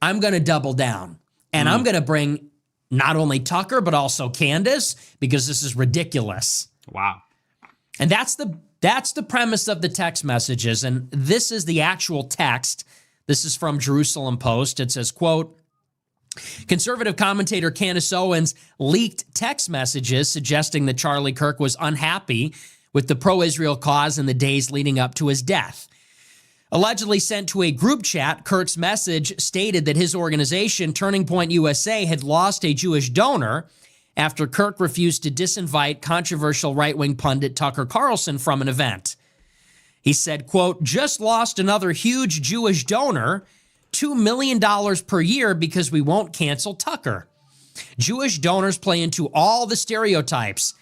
I'm going to double down, and I'm going to bring not only Tucker, but also Candace, because this is ridiculous. Wow. And that's the premise of the text messages, and this is the actual text. This is from Jerusalem Post. It says, quote, conservative commentator Candace Owens leaked text messages suggesting that Charlie Kirk was unhappy with the pro-Israel cause in the days leading up to his death. Allegedly sent to a group chat, Kirk's message stated that his organization, Turning Point USA, had lost a Jewish donor after Kirk refused to disinvite controversial right-wing pundit Tucker Carlson from an event. He said, quote, just lost another huge Jewish donor, $2 million per year because we won't cancel Tucker. Jewish donors play into all the stereotypes.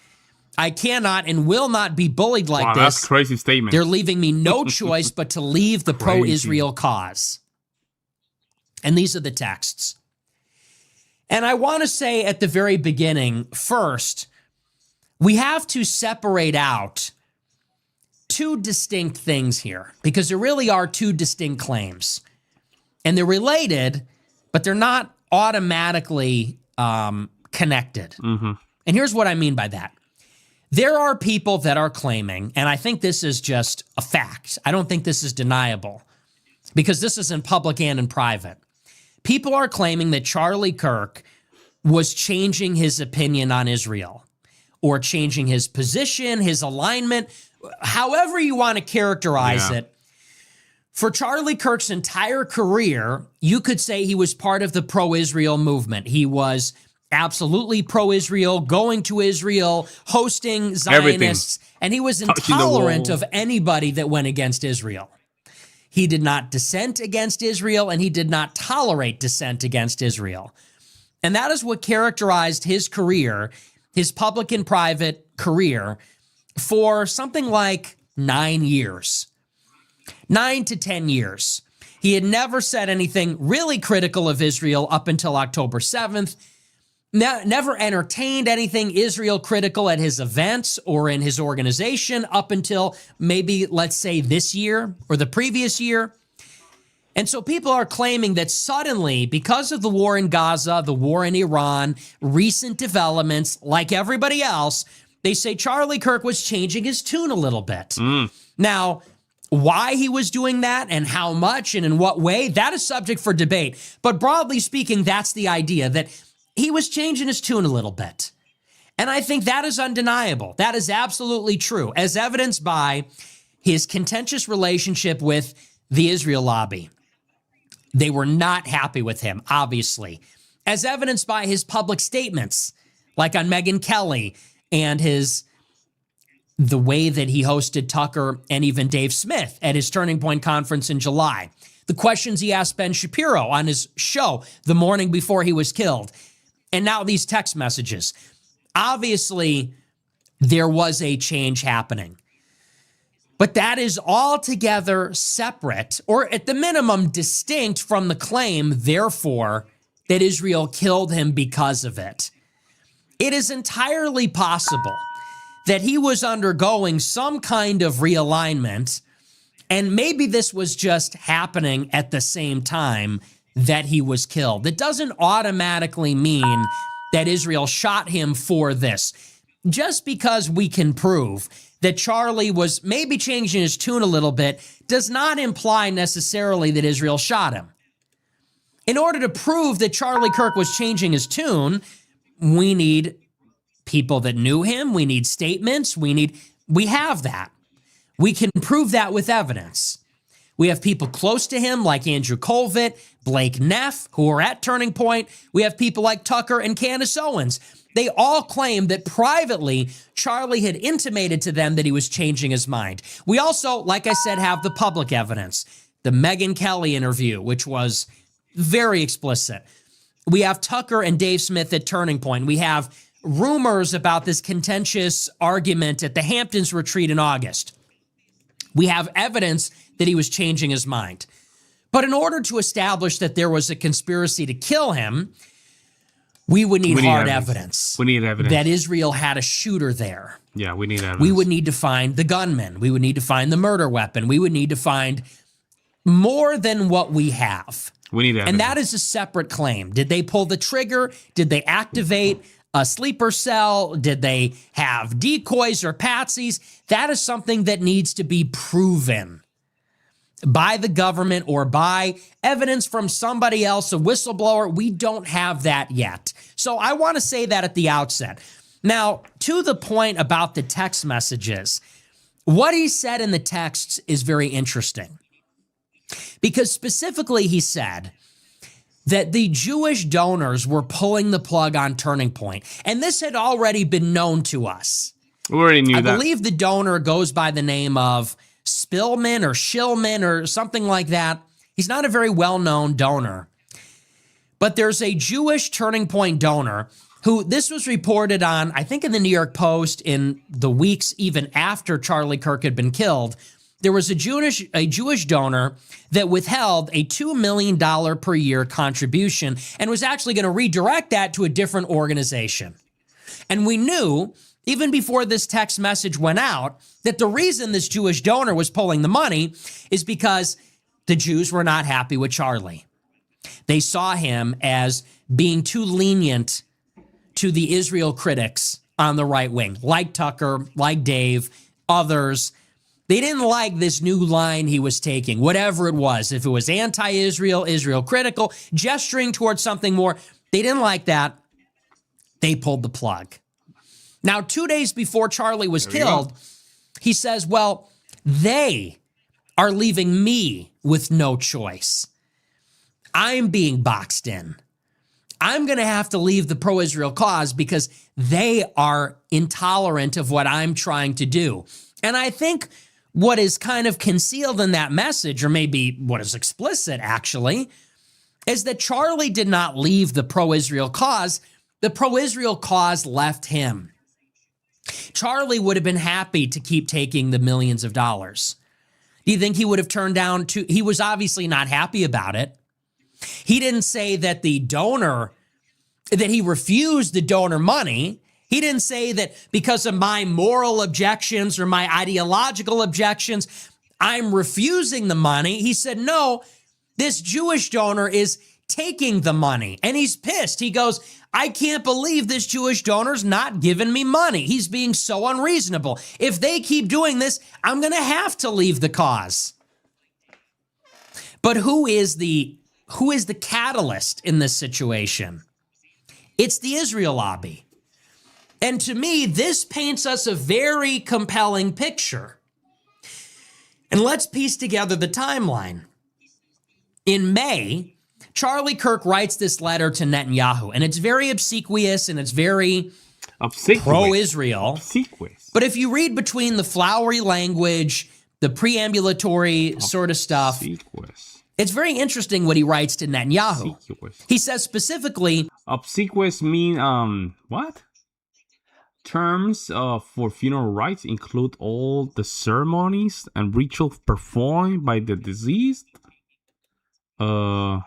I cannot and will not be bullied like this. That's a crazy statement. They're leaving me no choice but to leave the pro-Israel cause. And these are the texts. And I want to say at the very beginning, first, we have to separate out two distinct things here, because there really are two distinct claims. And they're related, but they're not automatically connected. Mm-hmm. And here's what I mean by that. There are people that are claiming, and I think this is just a fact. I don't think this is deniable, because this is in public and in private. People are claiming that Charlie Kirk was changing his opinion on Israel, or changing his position, his alignment, however you want to characterize it. For Charlie Kirk's entire career, you could say he was part of the pro-Israel movement. He was absolutely pro-Israel, going to Israel, hosting Zionists, and he was intolerant of anybody that went against Israel. He did not dissent against Israel, and he did not tolerate dissent against Israel. And that is what characterized his career, his public and private career, for something like 9 years. 9 to 10 years. He had never said anything really critical of Israel up until October 7th. Never entertained anything Israel critical at his events or in his organization up until maybe, let's say, this year or the previous year. And so people are claiming that suddenly, because of the war in Gaza, the war in Iran, recent developments, like everybody else, They say Charlie Kirk was changing his tune a little bit. Now, why he was doing that and how much and in what way, that is subject for debate. But broadly speaking, that's the idea, that he was changing his tune a little bit. And I think that is undeniable. That is absolutely true, as evidenced by his contentious relationship with the Israel lobby. They were not happy with him, obviously, as evidenced by his public statements, like on Megyn Kelly and the way that he hosted Tucker and even Dave Smith at his Turning Point conference in July. The questions he asked Ben Shapiro on his show the morning before he was killed. And now these text messages. Obviously, there was a change happening. But that is altogether separate, or at the minimum distinct from the claim, therefore, that Israel killed him because of it. It is entirely possible that he was undergoing some kind of realignment, and maybe this was just happening at the same time that he was killed. It doesn't automatically mean that Israel shot him for this. Just because we can prove that Charlie was maybe changing his tune a little bit does not imply necessarily that Israel shot him. In order to prove that Charlie Kirk was changing his tune, we need people that knew him. We need statements. We have that. We can prove that with evidence. We have people close to him like Andrew Colvett, Blake Neff, who are at Turning Point. We have people like Tucker and Candace Owens. They all claim that privately, Charlie had intimated to them that he was changing his mind. We also, like I said, have the public evidence. The Megyn Kelly interview, which was very explicit. We have Tucker and Dave Smith at Turning Point. We have rumors about this contentious argument at the Hamptons retreat in August. We have evidence that he was changing his mind. But in order to establish that there was a conspiracy to kill him, we would need hard evidence. We need evidence that Israel had a shooter there. Yeah, we need evidence. We would need to find the gunman. We would need to find the murder weapon. We would need to find more than what we have. We need evidence. And that is a separate claim. Did they pull the trigger? Did they activate a sleeper cell? Did they have decoys or patsies? That is something that needs to be proven by the government or by evidence from somebody else, a whistleblower. We don't have that yet. So I want to say that at the outset. Now, to the point about the text messages, what he said in the texts is very interesting. Because specifically he said that the Jewish donors were pulling the plug on Turning Point. And this had already been known to us. We already knew that. I believe the donor goes by the name of Spillman or Shillman or something like that. He's not a very well-known donor. But there's a Jewish Turning Point donor who this was reported on, I think in the New York Post in the weeks even after Charlie Kirk had been killed. There was a Jewish donor that withheld a $2 million per year contribution and was actually going to redirect that to a different organization. And we knew, even before this text message went out, that the reason this Jewish donor was pulling the money is because the Jews were not happy with Charlie. They saw him as being too lenient to the Israel critics on the right wing, like Tucker, like Dave, others. They didn't like this new line he was taking, whatever it was. If it was anti-Israel, Israel critical, gesturing towards something more, they didn't like that. They pulled the plug. Now, 2 days before Charlie was killed, he says, well, they are leaving me with no choice. I'm being boxed in. I'm going to have to leave the pro-Israel cause because they are intolerant of what I'm trying to do. And I think what is kind of concealed in that message, or maybe what is explicit actually, is that Charlie did not leave the pro-Israel cause. The pro-Israel cause left him. Charlie would have been happy to keep taking the millions of dollars. Do you think he would have turned down he was obviously not happy about it. He didn't say that that he refused the donor money. He didn't say that because of my moral objections or my ideological objections, I'm refusing the money. He said, no, this Jewish donor is taking the money. And he's pissed. He goes, I can't believe this Jewish donor's not giving me money. He's being so unreasonable. If they keep doing this, I'm going to have to leave the cause. But who is the catalyst in this situation? It's the Israel lobby. And to me, this paints us a very compelling picture. And let's piece together the timeline. In May, Charlie Kirk writes this letter to Netanyahu, and it's very obsequious and it's very pro-Israel. Obsequious. But if you read between the flowery language, the preambulatory sort of stuff, it's very interesting what he writes to Netanyahu. Obsequious. He says specifically, obsequious mean, what? Terms for funeral rites include all the ceremonies and rituals performed by the deceased. I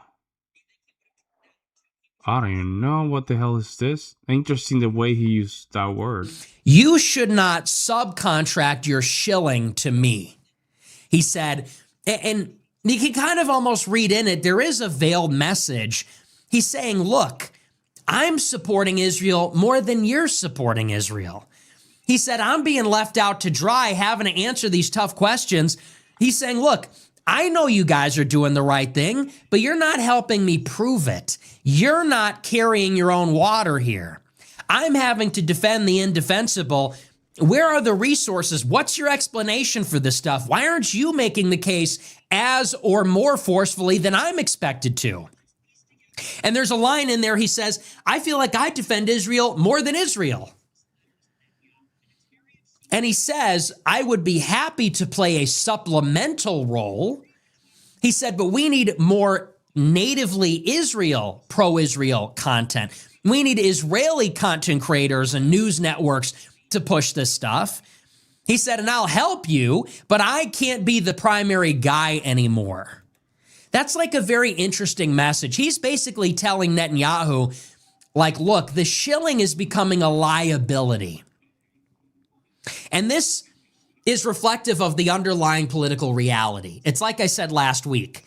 don't even know what the hell is this. Interesting the way he used that word. You should not subcontract your shilling to me. He said, and you can kind of almost read in it, there is a veiled message. He's saying, look, I'm supporting Israel more than you're supporting Israel. He said, I'm being left out to dry, having to answer these tough questions. He's saying, look, I know you guys are doing the right thing, but you're not helping me prove it. You're not carrying your own water here. I'm having to defend the indefensible. Where are the resources? What's your explanation for this stuff? Why aren't you making the case as or more forcefully than I'm expected to? And there's a line in there, he says, I feel like I defend Israel more than Israel. And he says, I would be happy to play a supplemental role. He said, but we need more natively pro-Israel content. We need Israeli content creators and news networks to push this stuff. He said, and I'll help you, but I can't be the primary guy anymore. That's like a very interesting message. He's basically telling Netanyahu, like, look, the shilling is becoming a liability. And this is reflective of the underlying political reality. It's like I said last week.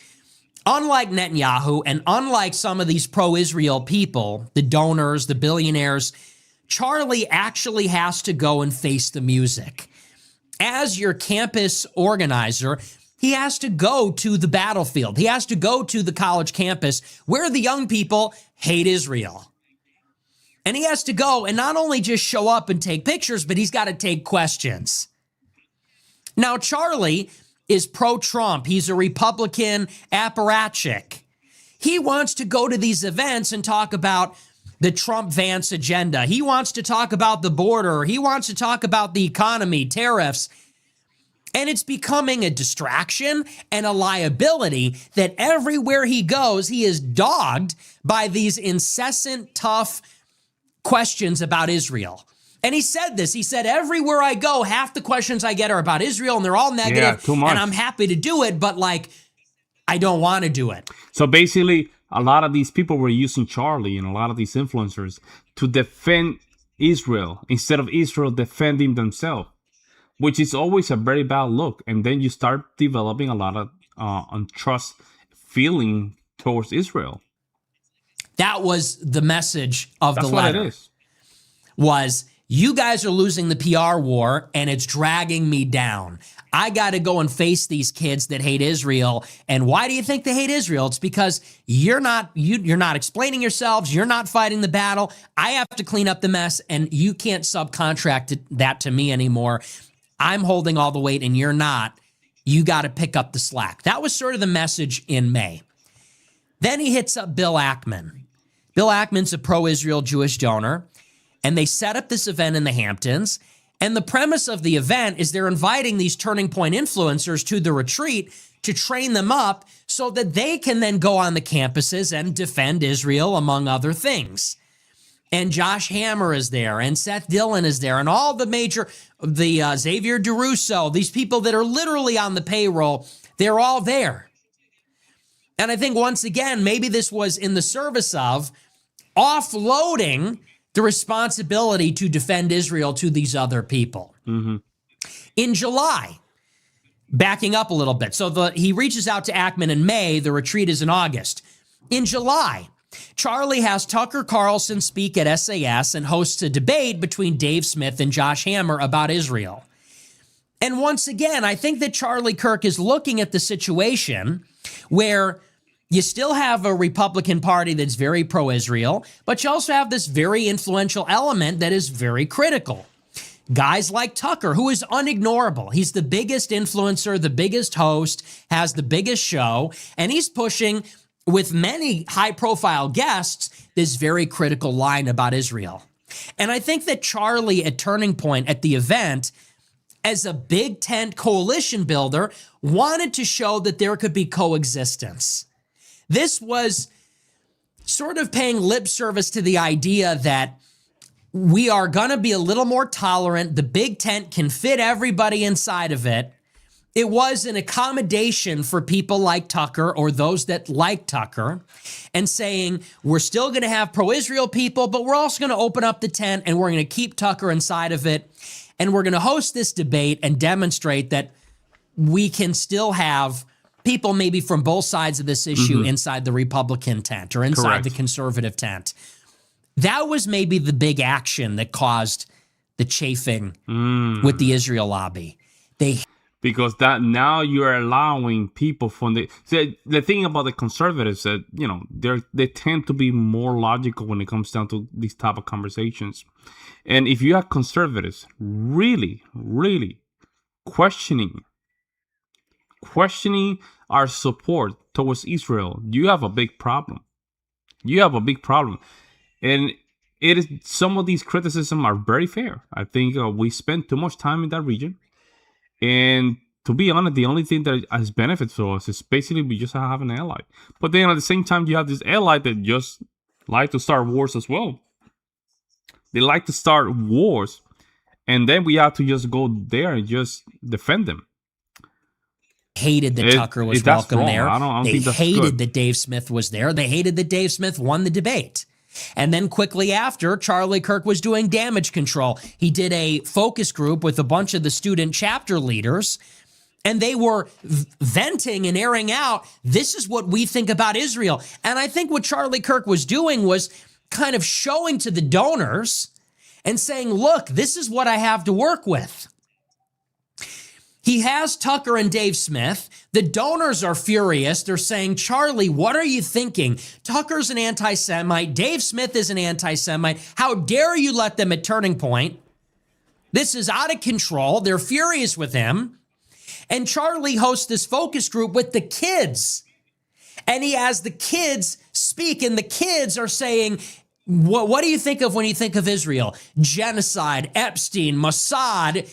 Unlike Netanyahu and unlike some of these pro-Israel people, the donors, the billionaires, Charlie actually has to go and face the music. As your campus organizer, he has to go to the battlefield. He has to go to the college campus where the young people hate Israel. And he has to go and not only just show up and take pictures, but he's got to take questions. Now, Charlie is pro-Trump. He's a Republican apparatchik. He wants to go to these events and talk about the Trump-Vance agenda. He wants to talk about the border. He wants to talk about the economy, tariffs. And it's becoming a distraction and a liability that everywhere he goes, he is dogged by these incessant, tough questions about Israel. And he said this. He said, everywhere I go, half the questions I get are about Israel, and they're all negative. Yeah, too much. And I'm happy to do it, but like, I don't want to do it. So basically, a lot of these people were using Charlie and a lot of these influencers to defend Israel instead of Israel defending themselves, which is always a very bad look. And then you start developing a lot of untrust feeling towards Israel. That was the message of That's the letter. what it is. Was, you guys are losing the PR war and it's dragging me down. I got to go and face these kids that hate Israel. And why do you think they hate Israel? It's because you're not explaining yourselves. You're not fighting the battle. I have to clean up the mess, and you can't subcontract that to me anymore. I'm holding all the weight and you're not. You got to pick up the slack. That was sort of the message in May. Then he hits up Bill Ackman. Bill Ackman's a pro-Israel Jewish donor, and they set up this event in the Hamptons. And the premise of the event is they're inviting these Turning Point influencers to the retreat to train them up so that they can then go on the campuses and defend Israel, among other things. And Josh Hammer is there, and Seth Dillon is there, and all the major, Xavier DeRusso, these people that are literally on the payroll, they're all there. And I think once again, maybe this was in the service of offloading the responsibility to defend Israel to these other people. Mm-hmm. In July, backing up a little bit. So he reaches out to Ackman in May. The retreat is in August. In July, Charlie has Tucker Carlson speak at SAS and hosts a debate between Dave Smith and Josh Hammer about Israel. And once again, I think that Charlie Kirk is looking at the situation where you still have a Republican Party that's very pro-Israel, but you also have this very influential element that is very critical. Guys like Tucker, who is unignorable. He's the biggest influencer, the biggest host, has the biggest show, and he's pushing, with many high-profile guests, this very critical line about Israel. And I think that Charlie, at Turning Point at the event, as a big tent coalition builder, wanted to show that there could be coexistence. This was sort of paying lip service to the idea that we are going to be a little more tolerant. The big tent can fit everybody inside of it. It was an accommodation for people like Tucker or those that like Tucker, and saying we're still going to have pro-Israel people, but we're also going to open up the tent and we're going to keep Tucker inside of it. And we're going to host this debate and demonstrate that we can still have people maybe from both sides of this issue inside the Republican tent or inside the conservative tent. That was maybe the big action that caused the chafing with the Israel lobby. Because that now you're allowing people from the thing about the conservatives that, you know, they tend to be more logical when it comes down to these type of conversations. And if you have conservatives really, really questioning our support towards Israel, you have a big problem. You have a big problem. And it is, some of these criticisms are very fair. I think we spend too much time in that region. And to be honest, the only thing that has benefits for us is basically we just have an ally. But then at the same time, you have this ally that just like to start wars as well. They like to start wars. And then we have to just go there and just defend them. Hated that Tucker was welcome there. I don't they think that's hated good. that Dave Smith was there. They hated that Dave Smith won the debate. And then quickly after, Charlie Kirk was doing damage control. He did a focus group with a bunch of the student chapter leaders, and they were venting and airing out, this is what we think about Israel. And I think what Charlie Kirk was doing was kind of showing to the donors and saying, look, this is what I have to work with. He has Tucker and Dave Smith. The donors are furious. They're saying, Charlie, what are you thinking? Tucker's an anti-Semite. Dave Smith is an anti-Semite. How dare you let them at Turning Point? This is out of control. They're furious with him. And Charlie hosts this focus group with the kids. And he has the kids speak, and the kids are saying, what do you think of when you think of Israel? Genocide, Epstein, Mossad.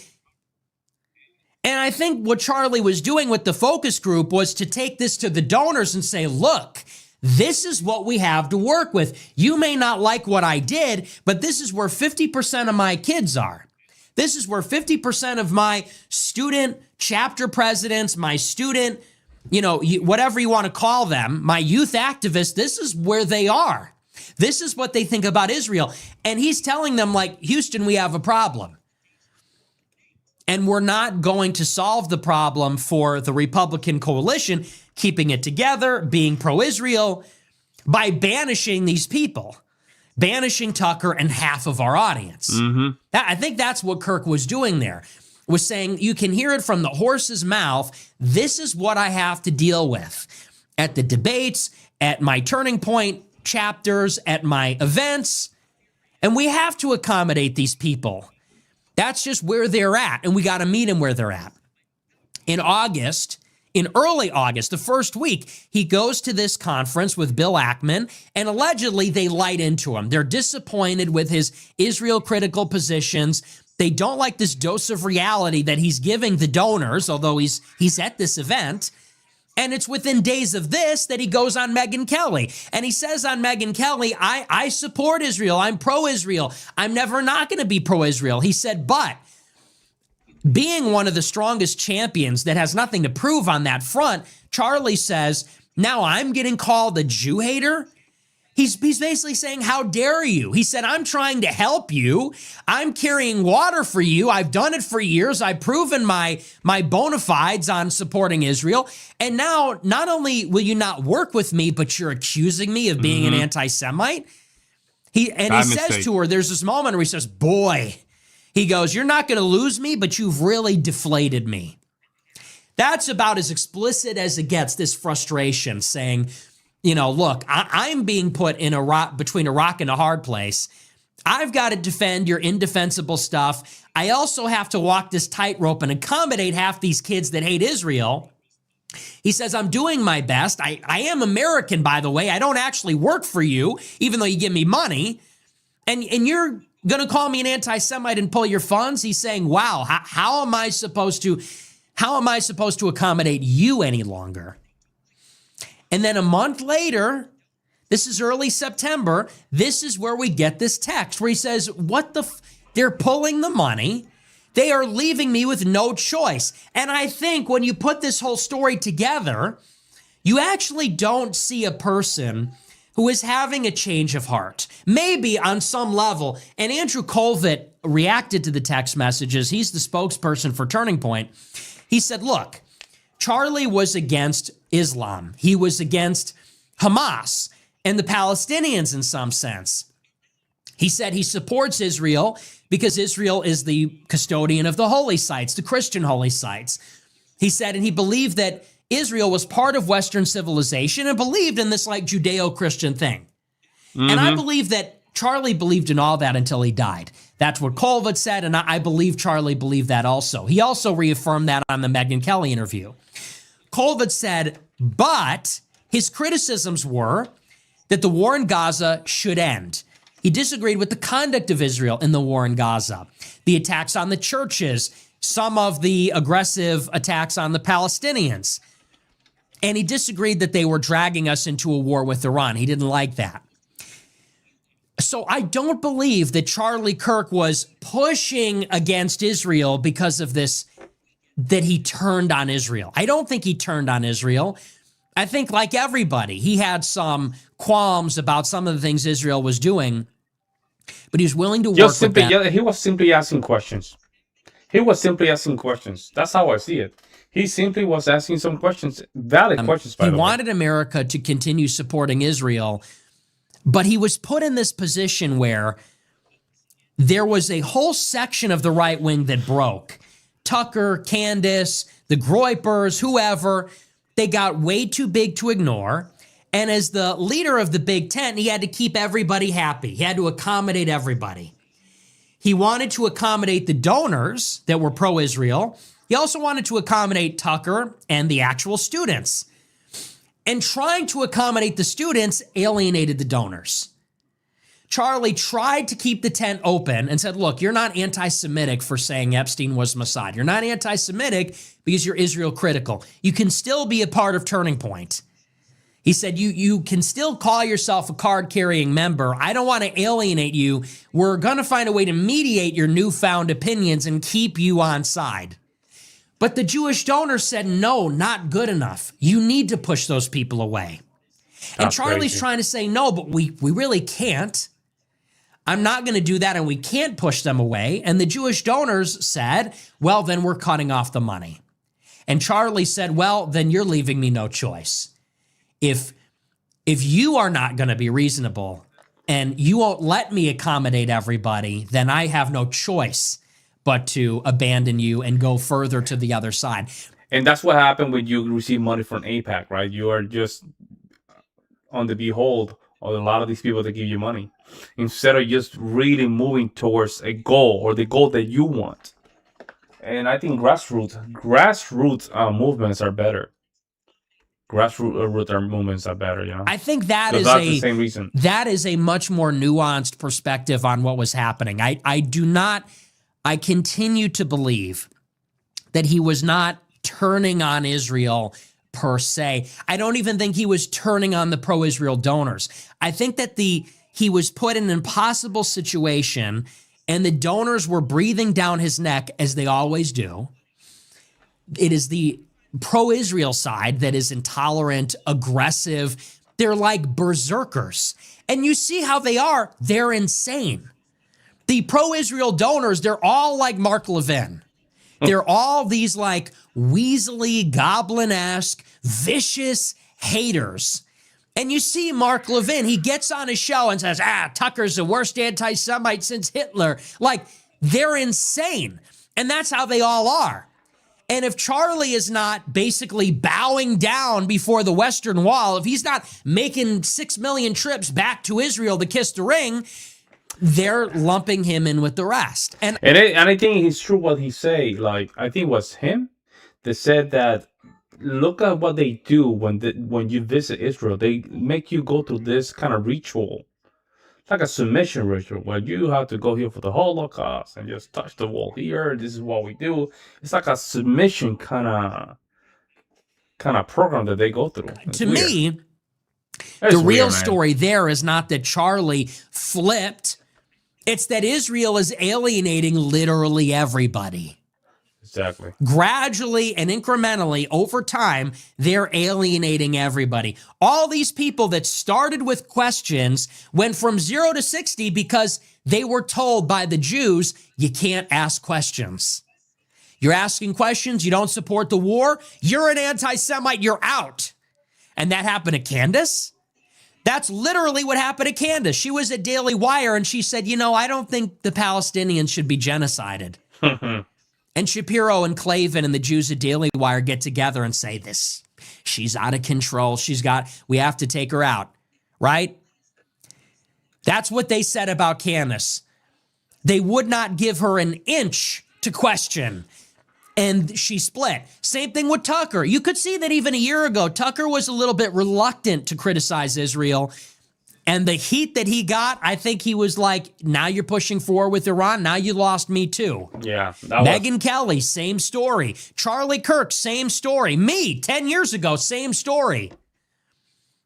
And I think what Charlie was doing with the focus group was to take this to the donors and say, look, this is what we have to work with. You may not like what I did, but this is where 50% of my kids are. This is where 50% of my student chapter presidents, my student, whatever you want to call them, my youth activists, this is where they are. This is what they think about Israel. And he's telling them, like, Houston, we have a problem. And we're not going to solve the problem for the Republican coalition, keeping it together, being pro-Israel, by banishing these people, banishing Tucker and half of our audience. I think that's what Kirk was doing there, was saying, you can hear it from the horse's mouth. This is what I have to deal with at the debates, at my Turning Point chapters, at my events. And we have to accommodate these people. That's just where they're at, and we got to meet them where they're at. In early August, the first week, he goes to this conference with Bill Ackman, and allegedly they light into him. They're disappointed with his Israel-critical positions. They don't like this dose of reality that he's giving the donors, although he's at this event. And it's within days of this that he goes on Megyn Kelly. And he says on Megyn Kelly, I support Israel. I'm pro-Israel. I'm never not going to be pro-Israel. He said, but being one of the strongest champions that has nothing to prove on that front, Charlie says, now I'm getting called a Jew hater. He's basically saying, how dare you? He said, I'm trying to help you. I'm carrying water for you. I've done it for years. I've proven my bona fides on supporting Israel. And now, not only will you not work with me, but you're accusing me of being an anti-Semite. He says to her, there's this moment where he says, boy, he goes, you're not going to lose me, but you've really deflated me. That's about as explicit as it gets, this frustration, saying, you know, look, I'm being put in between a rock and a hard place. I've got to defend your indefensible stuff. I also have to walk this tightrope and accommodate half these kids that hate Israel. He says, I'm doing my best. I am American, by the way. I don't actually work for you, even though you give me money. And you're going to call me an anti-Semite and pull your funds? He's saying, wow, how am I supposed to accommodate you any longer? And then a month later, this is early September, this is where we get this text where he says, they're pulling the money. They are leaving me with no choice. And I think when you put this whole story together, you actually don't see a person who is having a change of heart. Maybe on some level, and Andrew Colvett reacted to the text messages. He's the spokesperson for Turning Point. He said, look, Charlie was against Islam. He was against Hamas and the Palestinians in some sense. He said he supports Israel because Israel is the custodian of the holy sites, the Christian holy sites. He said, and he believed that Israel was part of Western civilization and believed in this like Judeo-Christian thing. And I believe that Charlie believed in all that until he died. That's what Colvett said, and I believe Charlie believed that also. He also reaffirmed that on the Megyn Kelly interview. Colvett said, but his criticisms were that the war in Gaza should end. He disagreed with the conduct of Israel in the war in Gaza, the attacks on the churches, some of the aggressive attacks on the Palestinians. And he disagreed that they were dragging us into a war with Iran. He didn't like that. So I don't believe that Charlie Kirk was pushing against Israel because of this, that he turned on Israel. I don't think he turned on Israel. I think, like everybody, he had some qualms about some of the things Israel was doing, but he was willing to work with them. Yeah, he was simply asking questions. That's how I see it. He simply was asking some questions, valid questions, by the way. He wanted America to continue supporting Israel, but he was put in this position where there was a whole section of the right wing that broke. Tucker, Candace, the Groypers, whoever, they got way too big to ignore. And as the leader of the Big Tent, he had to keep everybody happy. He had to accommodate everybody. He wanted to accommodate the donors that were pro-Israel. He also wanted to accommodate Tucker and the actual students. And trying to accommodate the students alienated the donors. Charlie tried to keep the tent open and said, look, you're not anti-Semitic for saying Epstein was Mossad. You're not anti-Semitic because you're Israel critical. You can still be a part of Turning Point. He said, you can still call yourself a card-carrying member. I don't want to alienate you. We're going to find a way to mediate your newfound opinions and keep you on side. But the Jewish donors said, no, not good enough. You need to push those people away. And Charlie's trying to say, no, but we really can't. I'm not going to do that, and we can't push them away. And the Jewish donors said, well, then we're cutting off the money. And Charlie said, well, then you're leaving me no choice. If you are not going to be reasonable and you won't let me accommodate everybody, then I have no choice but to abandon you and go further to the other side. And that's what happened when you receive money from AIPAC, right? You are just on the behold of a lot of these people that give you money, instead of just really moving towards a goal or the goal that you want. And I think grassroots movements are better. Grassroots movements are better, you know. I think that's the same reason. That is a much more nuanced perspective on what was happening. I continue to believe that he was not turning on Israel per se. I don't even think he was turning on the pro-Israel donors. I think that he was put in an impossible situation, and the donors were breathing down his neck, as they always do. It is the pro-Israel side that is intolerant, aggressive, They're like berserkers. And you see how they are. They're insane. The pro-Israel donors, they're all like Mark Levin. They're all these like weaselly, goblin-esque, vicious haters. And you see Mark Levin, he gets on his show and says, Tucker's the worst anti-Semite since Hitler. Like, they're insane. And that's how they all are. And if Charlie is not basically bowing down before the Western Wall, if he's not making 6 million trips back to Israel to kiss the ring, they're lumping him in with the rest. And I think it's true what he say. Like, I think it was him that said that, look at what they do when you visit Israel. They make you go through this kind of ritual. It's like a submission ritual where you have to go here for the Holocaust and just touch the wall here. This is what we do. It's like a submission kind of program that they go through. It's to weird. me, That's the real weird, man. story there is not that Charlie flipped. It's that Israel is alienating literally everybody. Exactly. Gradually and incrementally over time, they're alienating everybody. All these people that started with questions went from 0 to 60 because they were told by the Jews, you can't ask questions. You're asking questions, you don't support the war, you're an anti-Semite, you're out. And that happened to Candace. That's literally what happened to Candace. She was at Daily Wire and she said, I don't think the Palestinians should be genocided. And Shapiro and Clavin and the Jews at Daily Wire get together and say this. She's out of control. We have to take her out, right? That's what they said about Candace. They would not give her an inch to question. And she split. Same thing with Tucker. You could see that even a year ago, Tucker was a little bit reluctant to criticize Israel. And the heat that he got, I think he was like, now you're pushing forward with Iran. Now you lost me too. Yeah. Megyn Kelly, same story. Charlie Kirk, same story. Me, 10 years ago, same story.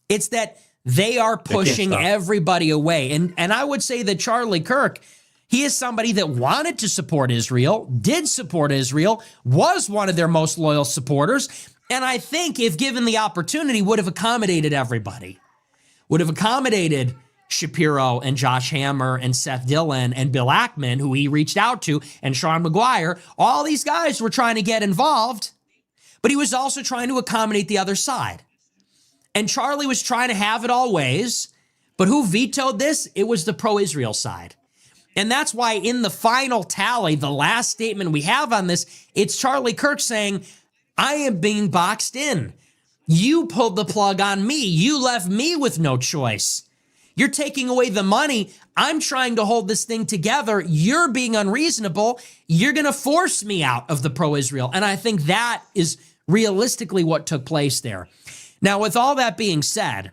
It's that they are pushing everybody away. And I would say that Charlie Kirk, he is somebody that wanted to support Israel, did support Israel, was one of their most loyal supporters. And I think if given the opportunity, would have accommodated everybody. Would have accommodated Shapiro and Josh Hammer and Seth Dillon and Bill Ackman, who he reached out to, and Sean McGuire. All these guys were trying to get involved, but he was also trying to accommodate the other side. And Charlie was trying to have it all ways, but who vetoed this? It was the pro-Israel side. And that's why in the final tally, the last statement we have on this, it's Charlie Kirk saying, I am being boxed in. You pulled the plug on me. You left me with no choice. You're taking away the money. I'm trying to hold this thing together. You're being unreasonable. You're going to force me out of the pro-Israel. And I think that is realistically what took place there. Now, with all that being said,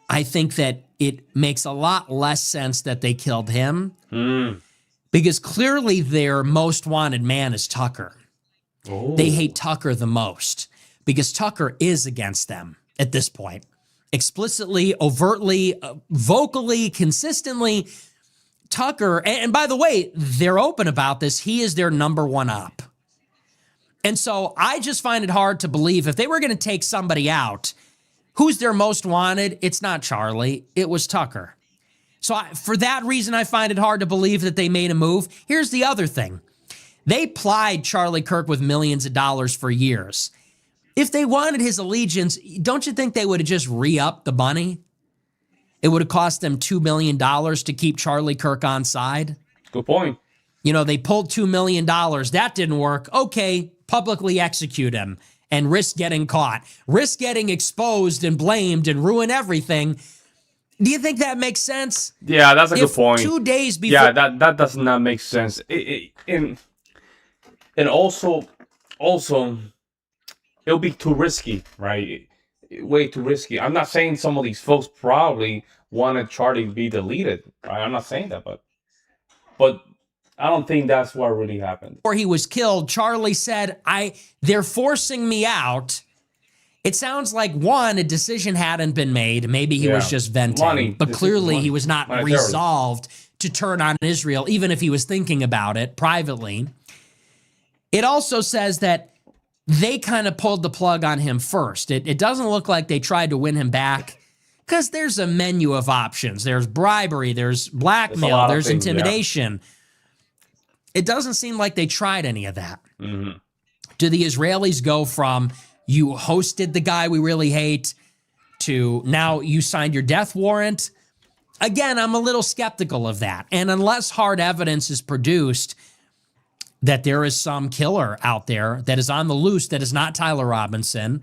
I think that it makes a lot less sense that they killed him because clearly their most wanted man is Tucker. Oh. They hate Tucker the most. Because Tucker is against them at this point. Explicitly, overtly, vocally, consistently, Tucker, and by the way, they're open about this, he is their number one op. And so I just find it hard to believe if they were going to take somebody out, who's their most wanted? It's not Charlie, it was Tucker. So for that reason, I find it hard to believe that they made a move. Here's the other thing. They plied Charlie Kirk with millions of dollars for years. If they wanted his allegiance, don't you think they would have just re-upped the money? It would have cost them $2 million to keep Charlie Kirk on side. Good point. They pulled $2 million. That didn't work. Okay, publicly execute him and risk getting caught. Risk getting exposed and blamed and ruin everything. Do you think that makes sense? Yeah, that's a good point. 2 days before... Yeah, that does not make sense. And also... It'll be too risky, right? Way too risky. I'm not saying some of these folks probably wanted Charlie to be deleted, right? I'm not saying that, but I don't think that's what really happened. Before he was killed, Charlie said, they're forcing me out. It sounds like, one, a decision hadn't been made. Maybe he was just venting. But clearly he was not resolved to turn on Israel, even if he was thinking about it privately. It also says that they kind of pulled the plug on him first. It doesn't look like they tried to win him back because there's a menu of options. There's bribery, there's blackmail, there's intimidation. It doesn't seem like they tried any of that. Mm-hmm. Do the Israelis go from you hosted the guy we really hate to now you signed your death warrant? Again, I'm a little skeptical of that. And unless hard evidence is produced that there is some killer out there that is on the loose that is not Tyler Robinson,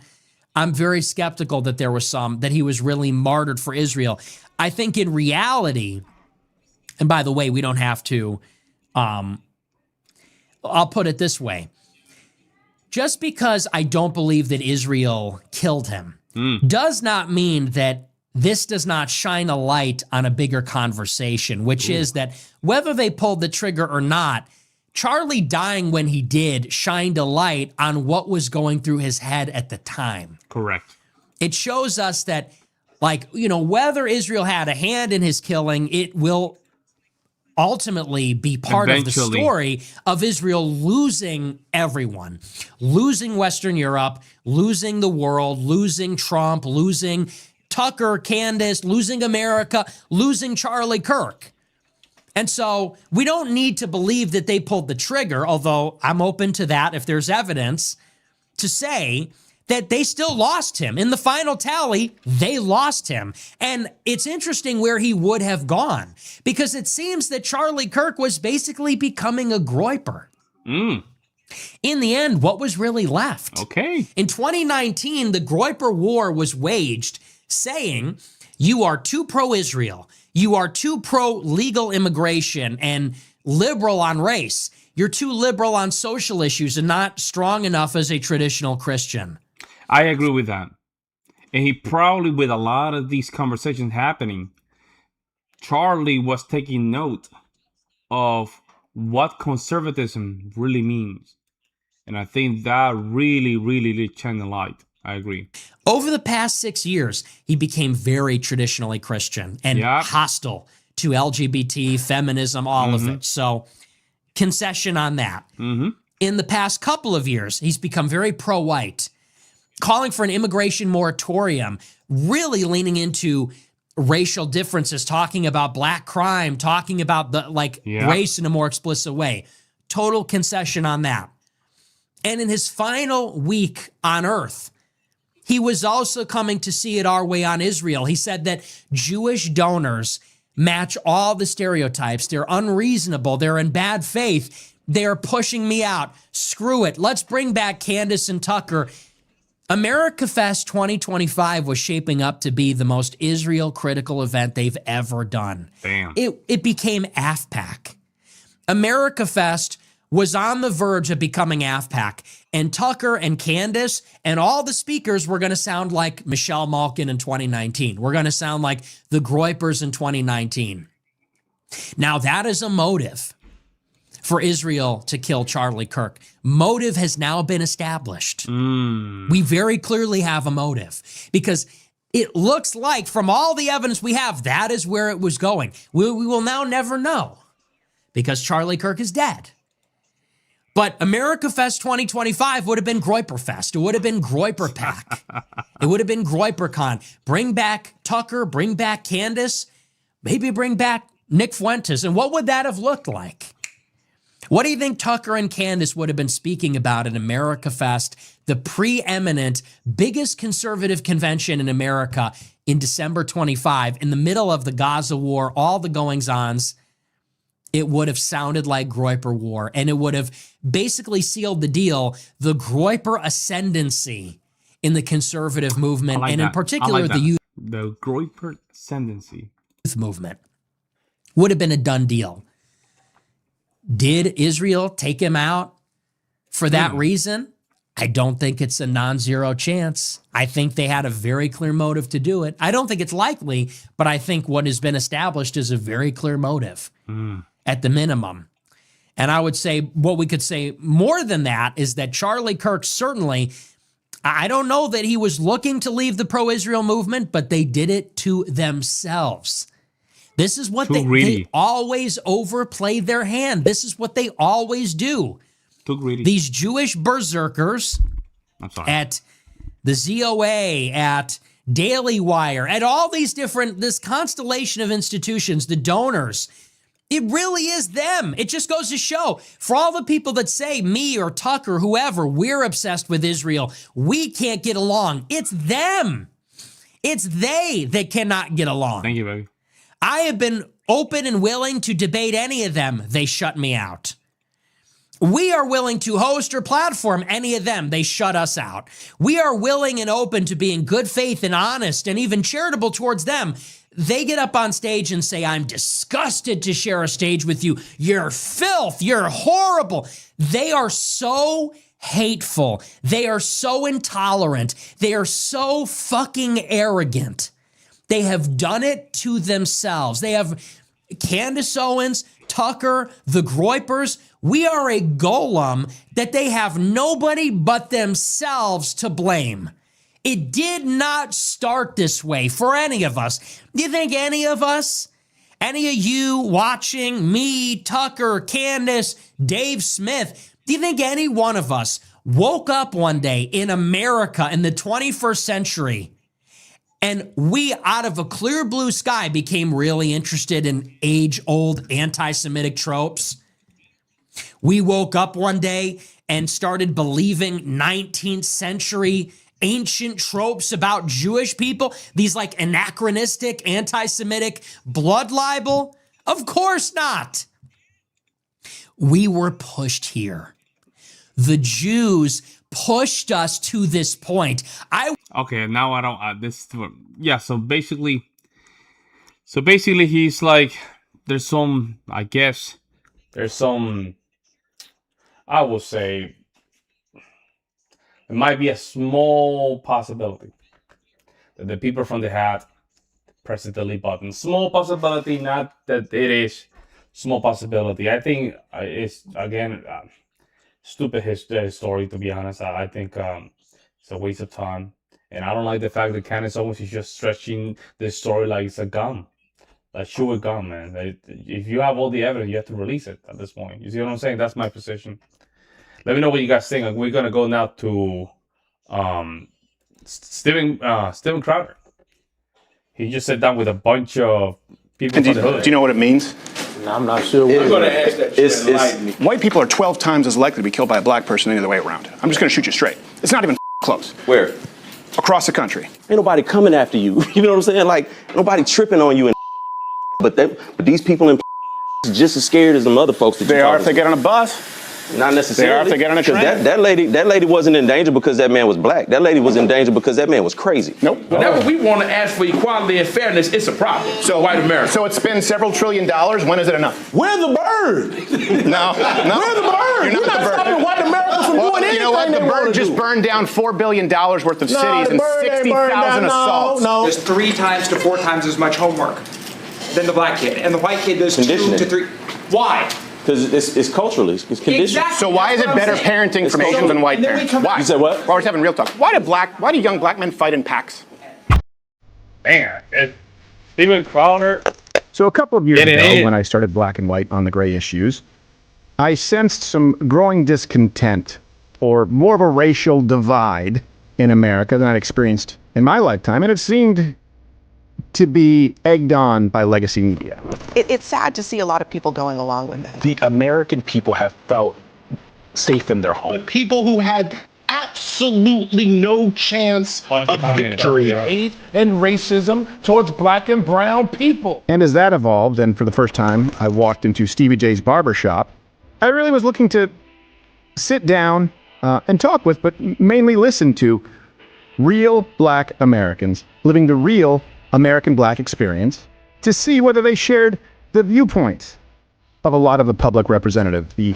I'm very skeptical that there was that he was really martyred for Israel. I think in reality, and by the way, we don't have to, I'll put it this way. Just because I don't believe that Israel killed him does not mean that this does not shine a light on a bigger conversation, which is that whether they pulled the trigger or not, Charlie dying when he did shined a light on what was going through his head at the time. Correct. It shows us that, whether Israel had a hand in his killing, it will ultimately be part of the story of Israel losing everyone, losing Western Europe, losing the world, losing Trump, losing Tucker, Candace, losing America, losing Charlie Kirk. And so we don't need to believe that they pulled the trigger, although I'm open to that if there's evidence to say that they still lost him. In the final tally, they lost him. And it's interesting where he would have gone, because it seems that Charlie Kirk was basically becoming a groyper. In the end, what was really left? Okay. In 2019, the groyper war was waged, saying, you are too pro-Israel, you are too pro-legal immigration and liberal on race, you're too liberal on social issues and not strong enough as a traditional Christian. I agree with that. And he probably, with a lot of these conversations happening, Charlie was taking note of what conservatism really means. And I think that really shined a light. I agree. Over the past 6 years, he became very traditionally Christian and hostile to LGBT, feminism, all of it. So concession on that. In the past couple of years, he's become very pro-white, calling for an immigration moratorium, really leaning into racial differences, talking about black crime, talking about race in a more explicit way. Total concession on that. And in his final week on earth, he was also coming to see it our way on Israel. He said that Jewish donors match all the stereotypes. They're unreasonable. They're in bad faith. They're pushing me out. Screw it. Let's bring back Candace and Tucker. America Fest 2025 was shaping up to be the most Israel-critical event they've ever done. Damn. It became AFPAC. America Fest was on the verge of becoming AFPAC, and Tucker and Candace and all the speakers were going to sound like Michelle Malkin in 2019. We're going to sound like the Groypers in 2019. Now, that is a motive for Israel to kill Charlie Kirk. Motive has now been established. We very clearly have a motive, because it looks like from all the evidence we have, that is where it was going. We will now never know, because Charlie Kirk is dead. But America Fest 2025 would have been Groyper Fest. It would have been Groyper Pack. It would have been GroyperCon. Bring back Tucker, bring back Candace, maybe bring back Nick Fuentes. And what would that have looked like? What do you think Tucker and Candace would have been speaking about at America Fest, the preeminent, biggest conservative convention in America in December 25, in the middle of the Gaza war, all the goings-ons? It would have sounded like Groyper War, and it would have basically sealed the deal, the Groyper ascendancy in the conservative movement, and in particular the youth. The Groyper ascendancy movement would have been a done deal. Did Israel take him out for that reason? I don't think it's a non-zero chance. I think they had a very clear motive to do it. I don't think it's likely, but I think what has been established is a very clear motive. At the minimum. And I would say what we could say more than that is that Charlie Kirk certainly, I don't know that he was looking to leave the pro-Israel movement, but they did it to themselves. This is what they always overplay their hand. This is what they always do. Too greedy. These Jewish berserkers at the ZOA, at Daily Wire, at all these different, this constellation of institutions, the donors, it really is them. It just goes to show, for all the people that say, me or Tucker, whoever, we're obsessed with Israel, we can't get along. It's them. It's they that cannot get along. Thank you, baby. I have been open and willing to debate any of them. They shut me out. We are willing to host or platform any of them. They shut us out. We are willing and open to be in good faith and honest and even charitable towards them. They get up on stage and say, I'm disgusted to share a stage with you. You're filth. You're horrible. They are so hateful. They are so intolerant. They are so fucking arrogant. They have done it to themselves. They have Candace Owens, Tucker, the Groypers. We are a golem that they have nobody but themselves to blame. It did not start this way for any of us. Do you think any of us, any of you watching, me, Tucker, Candace, Dave Smith, do you think any one of us woke up one day in America in the 21st century and we, out of a clear blue sky, became really interested in age-old anti-Semitic tropes? We woke up one day and started believing 19th century ancient tropes about Jewish people, these like anachronistic anti-Semitic blood libel? Of course not. We were pushed here. The Jews pushed us to this point. Okay, now I don't. Yeah. So basically, he's like, there's some. I guess there's some. I will say, it might be a small possibility that the people from the hat press the delete button. Small possibility, not that it is small possibility. I think it's again. Stupid story, to be honest. I think it's a waste of time. And I don't like the fact that Candace Owens is just stretching this story like it's a gum. Like chew gum, man. If you have all the evidence, you have to release it at this point. You see what I'm saying? That's my position. Let me know what you guys think. Like, we're going to go now to Steven Crowder. He just sat down with a bunch of people. Do you know what it means? I'm not sure. I'm going to ask that. White people are 12 times as likely to be killed by a black person than the other way around. I'm just going to shoot you straight. It's not even close. Where? Across the country. Ain't nobody coming after you. You know what I'm saying? Like, nobody tripping on you. But these people in just as scared as the other folks. They are if they get on a bus. Not necessarily. They are if they get on a train. That lady wasn't in danger because that man was black. That lady was in danger because that man was crazy. Nope. Whenever we want to ask for equality and fairness, it's a problem. So white America. So it spends several $1 trillion. When is it enough? Where's the bird? No. Where's the bird? You're not stopping white America from doing anything. You know what? The bird just burned down $4 billion worth of cities and 60,000 assaults. No. There's 3 times to 4 times as much homework than the black kid, and the white kid does 2 to 3. Why? Because it's culturally, it's conditioned. Exactly. So why is it better parenting from Asians than white parents? Why? You said what? Well, we're having real talk. Why do young black men fight in packs? Man, Steven Crowder. So a couple of years ago, when I started Black and White on the gray issues, I sensed some growing discontent, or more of a racial divide in America than I'd experienced in my lifetime, and it seemed to be egged on by legacy media. It's sad to see a lot of people going along with that. The American people have felt safe in their home. People who had absolutely no chance of victory. Hate and racism towards black and brown people. And as that evolved, and for the first time I walked into Stevie J's barbershop, I really was looking to sit down and talk with, but mainly listen to, real black Americans living the real American black experience, to see whether they shared the viewpoints of a lot of the public representatives, the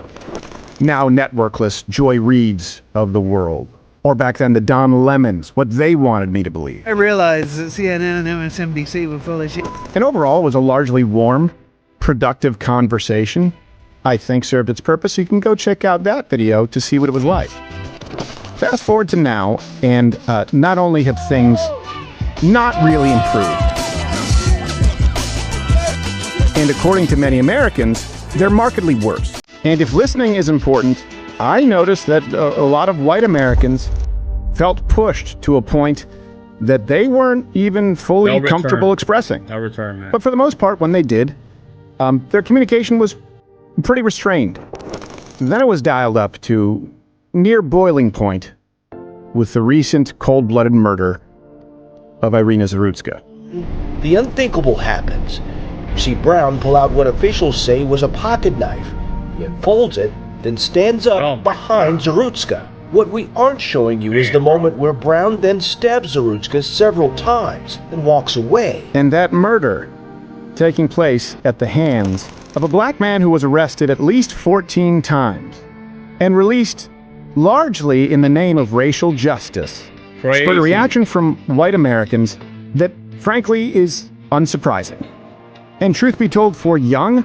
now networkless Joy Reids of the world, or back then the Don Lemons, what they wanted me to believe. I realized that CNN and MSNBC were full of shit. And overall, it was a largely warm, productive conversation. I think served its purpose. You can go check out that video to see what it was like. Fast forward to now, and not only have things not really improved, and according to many Americans, they're markedly worse. And if listening is important, I noticed that a lot of white Americans felt pushed to a point that they weren't even fully comfortable expressing. They'll return, man. But for the most part, when they did, their communication was pretty restrained. Then it was dialed up to near boiling point with the recent cold-blooded murder of Irina Zarutska. The unthinkable happens. You see Brown pull out what officials say was a pocket knife. He unfolds it, then stands up behind Zarutska. What we aren't showing you is the moment where Brown then stabs Zarutska several times and walks away. And that murder taking place at the hands of a black man who was arrested at least 14 times and released largely in the name of racial justice. Crazy. Spurred a reaction from white Americans that, frankly, is unsurprising. And truth be told, for young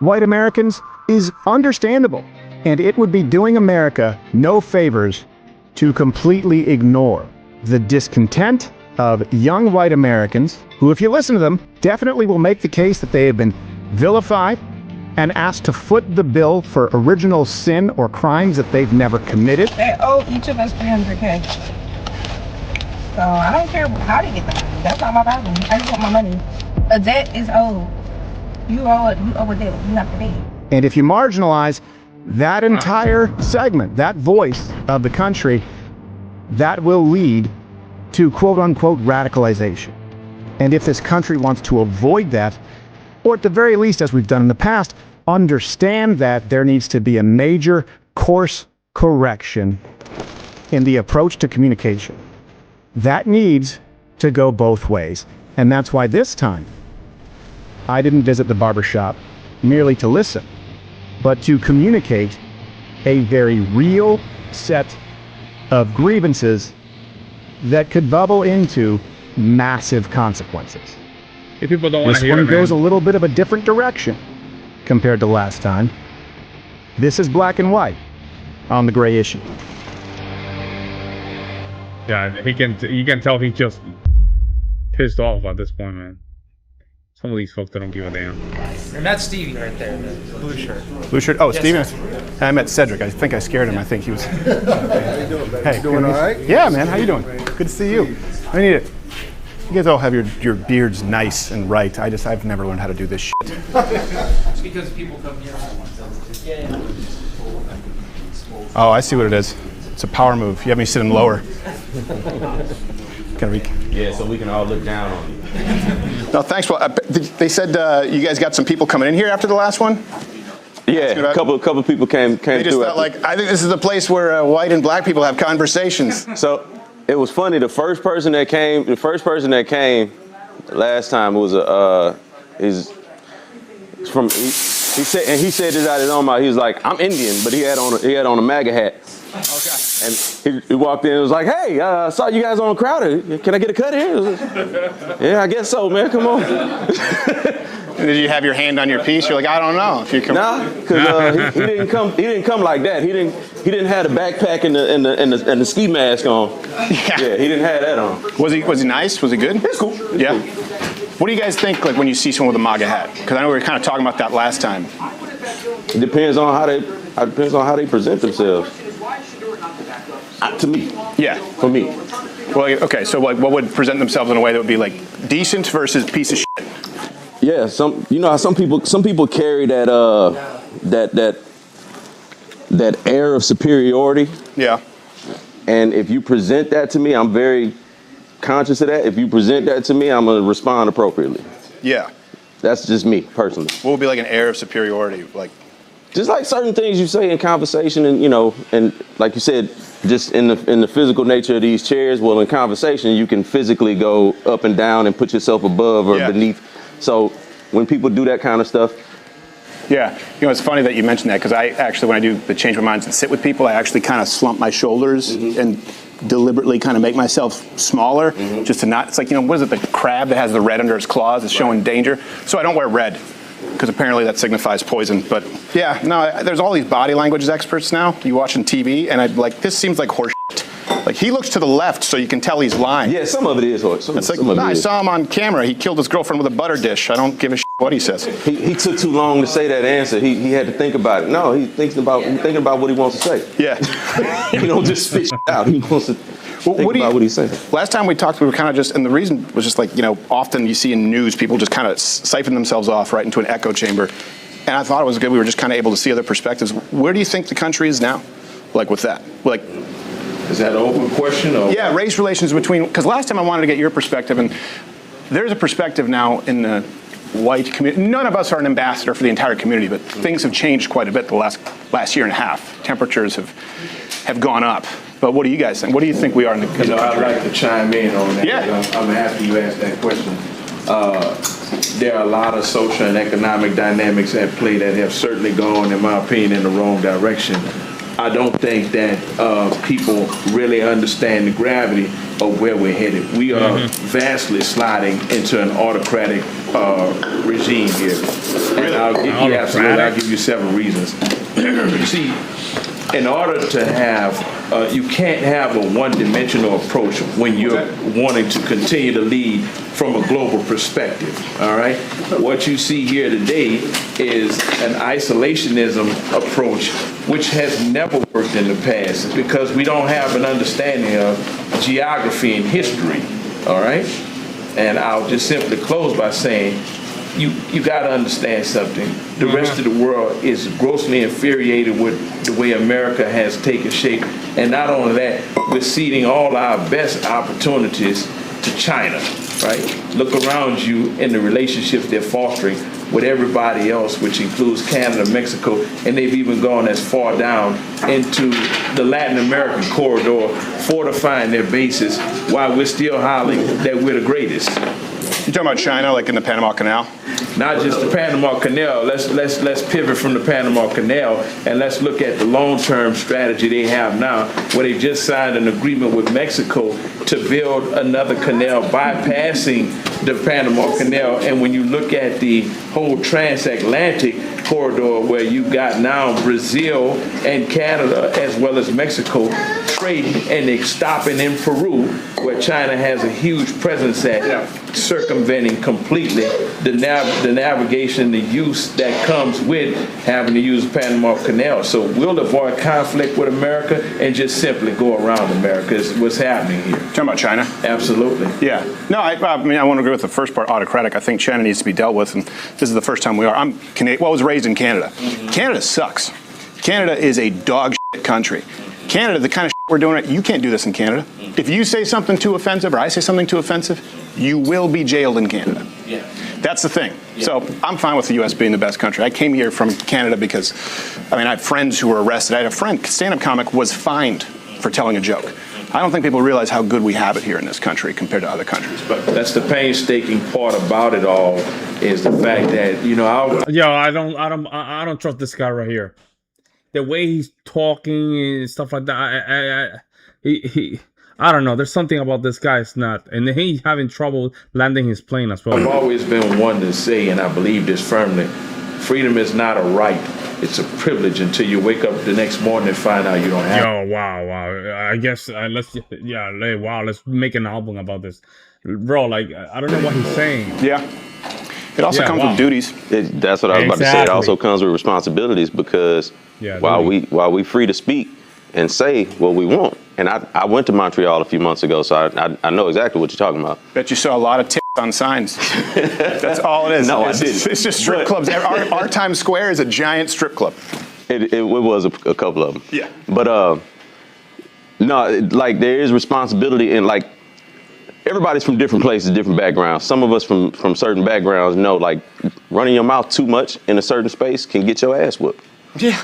white Americans, is understandable. And it would be doing America no favors to completely ignore the discontent of young white Americans who, if you listen to them, definitely will make the case that they have been vilified and asked to foot the bill for original sin or crimes that they've never committed. They owe each of us $300K. So I don't care how they get the money. That's not my problem. I just want my money. A debt is owed. You owe it. You owe a debt. You have to pay. And if you marginalize that entire segment, that voice of the country, that will lead to quote-unquote radicalization. And if this country wants to avoid that, or at the very least, as we've done in the past, understand that there needs to be a major course correction in the approach to communication. That needs to go both ways. And that's why this time, I didn't visit the barbershop merely to listen, but to communicate a very real set of grievances that could bubble into massive consequences. If people don't want to This hear one it, goes a man. little bit of a different direction compared to last time. This is black and white on the gray issue. Yeah, you can tell he's just pissed off at this point, man. Some of these folks that don't give a damn. And that's Stevie right there, the blue shirt. Blue shirt? Oh, Yes, Steven. sir. I met Cedric. I think I scared him. I think he was... How you doing, man? Hey, You doing all right? Yeah, man. How you doing? Good to see you. I need it. You guys all have your beards nice and right. I've never learned how to do this shit. It's because people come here. Oh, I see what it is. It's a power move. You have me sitting lower. Yeah, so we can all look down on you. No, thanks. Well, they said you guys got some people coming in here after the last one? Yeah, a couple people came They just through. felt like, I think this is the place where white and black people have conversations. So it was funny. The first person that came last time was he said this out of his own mouth. He was like, I'm Indian, but he had on a MAGA hat. Okay. And he walked in and was like, hey, I saw you guys on Crowder. Can I get a cut here? Yeah, I guess so, man. Come on. Did you have your hand on your piece? You're like, I don't know if you come. Nah, because he didn't come. He didn't come like that. He didn't have the backpack and the ski mask on. Yeah, he didn't have that on. Was he nice? Was he good? It's cool. Yeah. What do you guys think like when you see someone with a MAGA hat? Because I know we were kind of talking about that last time. It depends on how they present themselves. To me. Yeah. For me. Well, okay. So like, what would present themselves in a way that would be like decent versus piece of shit? Yeah. You know how some people carry that air of superiority. Yeah. And if you present that to me, I'm very conscious of that. If you present that to me, I'm gonna respond appropriately. Yeah. That's just me personally. What would be like an air of superiority? Like, just like certain things you say in conversation, and like you said, just in the physical nature of these chairs. Well, in conversation, you can physically go up and down and put yourself above or beneath. So when people do that kind of stuff. Yeah, it's funny that you mentioned that because I actually, when I do the change my minds and sit with people, I actually kind of slump my shoulders and deliberately kind of make myself smaller just to not, it's like, what is it, the crab that has the red under its claws is showing danger. So I don't wear red because apparently that signifies poison. But yeah, no, there's all these body language experts now. You watching TV and I'm like, this seems like horse shit. Like he looks to the left so you can tell he's lying. Yeah, some of it is horse. It's like, I saw him on camera. He killed his girlfriend with a butter dish. I don't give a shit what he says. He took too long to say that answer. He had to think about it. No, he's thinking about what he wants to say. Yeah. He don't just spit shit out. He wants to Well, Think about what he's saying. Last time we talked, we were kind of just, and the reason was just like, often you see in news, people just kind of siphon themselves off right into an echo chamber. And I thought it was good. We were just kind of able to see other perspectives. Where do you think the country is now? Like with that? Like, is that an open question? Or? Yeah, race relations between, because last time I wanted to get your perspective, and there's a perspective now in the white community. None of us are an ambassador for the entire community, but things have changed quite a bit the last year and a half. Temperatures have gone up. But what do you guys think? What do you think we are in the country? I'd like to chime in on that. Yeah. I'm happy you asked that question. There are a lot of social and economic dynamics at play that have certainly gone, in my opinion, in the wrong direction. I don't think that people really understand the gravity of where we're headed. We are vastly sliding into an autocratic regime here. And I'll give you several reasons. You see, in order to have, you can't have a one-dimensional approach when you're wanting to continue to lead from a global perspective, all right? What you see here today is an isolationism approach which has never worked in the past because we don't have an understanding of geography and history, all right? And I'll just simply close by saying, you got to understand something. The rest of the world is grossly infuriated with the way America has taken shape. And not only that, we're ceding all our best opportunities to China, right? Look around you in the relationships they're fostering with everybody else, which includes Canada, Mexico, and they've even gone as far down into the Latin American corridor, fortifying their bases while we're still hollering that we're the greatest. You talking about China, like in the Panama Canal? Not just the Panama Canal. Let's pivot from the Panama Canal and let's look at the long-term strategy they have now, where they just signed an agreement with Mexico to build another canal bypassing the Panama Canal. And when you look at the whole transatlantic corridor, where you got now Brazil and Canada as well as Mexico trading, and they're stopping in Peru, where China has a huge presence at, circumventing completely the navigation, the use that comes with having to use the Panama Canal. So we'll avoid conflict with America and just simply go around America is what's happening here. Talking about China? Absolutely. Yeah. No, I mean, I want to agree with the first part, autocratic. I think China needs to be dealt with, and this is the first time we are. I'm Canadian. Well, I was raised in Canada. Canada sucks. Canada is a dog shit country. Canada, the kind of shit we're doing, you can't do this in Canada. If you say something too offensive or I say something too offensive, you will be jailed in Canada. Yeah. That's the thing. Yeah. So I'm fine with the U.S. being the best country. I came here from Canada because, I have friends who were arrested. I had a friend, stand-up comic, was fined for telling a joke. I don't think people realize how good we have it here in this country compared to other countries. But that's the painstaking part about it all is the fact that, I don't trust this guy right here. The way he's talking and stuff like that, I don't know. There's something about this guy. It's not, and he's having trouble landing his plane as well. I've always been one to say, and I believe this firmly: freedom is not a right; it's a privilege until you wake up the next morning and find out you don't have it. Wow. I guess let's make an album about this, bro. Like I don't know what he's saying. Yeah. It also comes with duties. That's what I was about to say. It also comes with responsibilities because while we free to speak and say what we want, and I went to Montreal a few months ago, so I know exactly what you're talking about. Bet you saw a lot of tits on signs. That's all it is. No, I didn't. It's just strip clubs. Our Times Square is a giant strip club. It was a couple of them. Yeah. But no, like there is responsibility in like. Everybody's from different places, different backgrounds. Some of us from certain backgrounds know, like, running your mouth too much in a certain space can get your ass whooped. Yeah.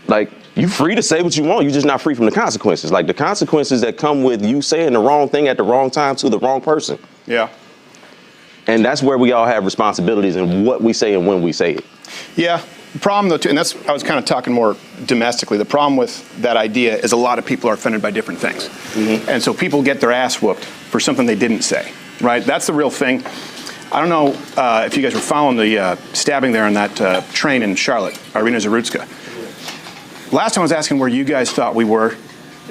Like, you free to say what you want, you're just not free from the consequences. Like, the consequences that come with you saying the wrong thing at the wrong time to the wrong person. Yeah. And that's where we all have responsibilities in what we say and when we say it. Yeah. The problem, though, too, and I was kind of talking more domestically, the problem with that idea is a lot of people are offended by different things. Mm-hmm. And so people get their ass whooped for something they didn't say, right? That's the real thing. I don't know if you guys were following the stabbing there on that train in Charlotte, Irina Zarutska. Last time I was asking where you guys thought we were,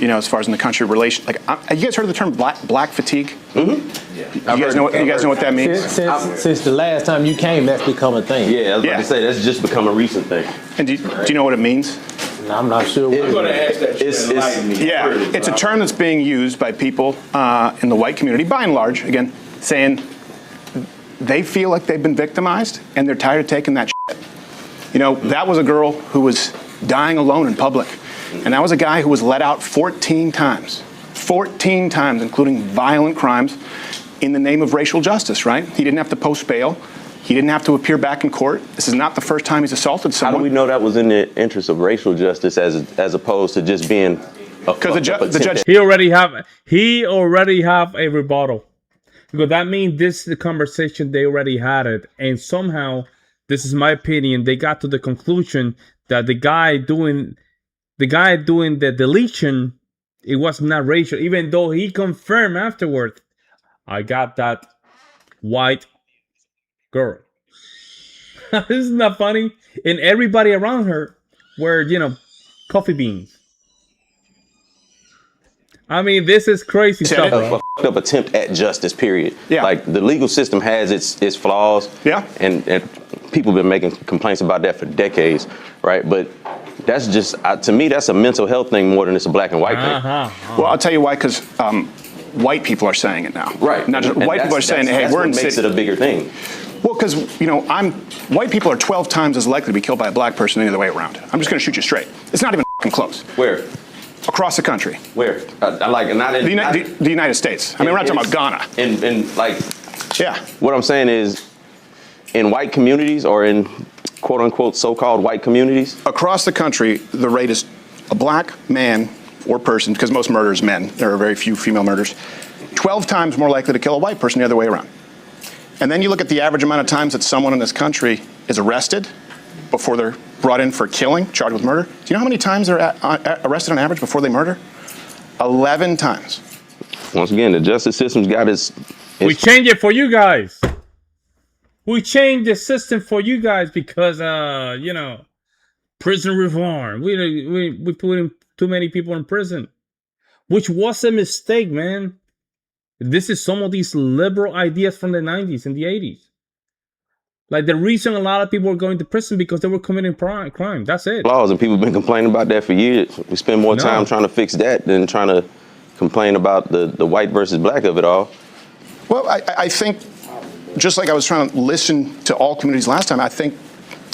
as far as in the country relation. Like, have you guys heard of the term black fatigue? Mm-hmm. Yeah. You guys know what that means? Since the last time you came, that's become a thing. Yeah, I was about to say that's just become a recent thing. And do you know what it means? No, I'm not sure. I'm going to ask that you enlighten me. Yeah, it's a term that's being used by people in the white community, by and large, again, saying they feel like they've been victimized and they're tired of taking that shit. You know, that was a girl who was dying alone in public. And that was a guy who was let out 14 times. 14 times, including violent crimes in the name of racial justice, right? He didn't have to post bail. He didn't have to appear back in court. This is not the first time he's assaulted someone. How do we know that was in the interest of racial justice as opposed to just being a because the judge he already have a rebuttal, because that means this is the conversation they already had it, and somehow, this is my opinion, they got to the conclusion that the guy doing the deletion, it was not racial, even though he confirmed afterward, I got that white girl. Isn't that funny? And everybody around her were, coffee beans. I mean, this is crazy stuff. A fucked up attempt at justice, period. Yeah. Like, the legal system has its flaws. Yeah. And people have been making complaints about that for decades, right? But that's just, to me, that's a mental health thing more than it's a black and white thing. Well, I'll tell you why, because white people are saying it now. Right. Not just white people are saying, hey, we're in makes it a bigger thing. Well, because, white people are 12 times as likely to be killed by a black person than the other way around. I'm just going to shoot you straight. It's not even close. Where? Across the country. Where? Not in the United States. I mean, we're not talking about Ghana. Yeah. What I'm saying is, in white communities or in quote unquote so-called white communities, across the country, the rate is a black man or person, because most murder is men. There are very few female murders. 12 times more likely to kill a white person the other way around. And then you look at the average amount of times that someone in this country is arrested before they're brought in for killing, charged with murder. Do you know how many times they're arrested on average before they murder? 11 times. Once again, the justice system's got its... We change it for you guys. We changed the system for you guys because, prison reform. We put in too many people in prison, which was a mistake, man. This is some of these liberal ideas from the 90s and the 80s. Like, the reason a lot of people were going to prison because they were committing crime. That's it. Laws, and people have been complaining about that for years. We spend more time trying to fix that than trying to complain about the white versus black of it all. Well, I think, just like I was trying to listen to all communities last time, I think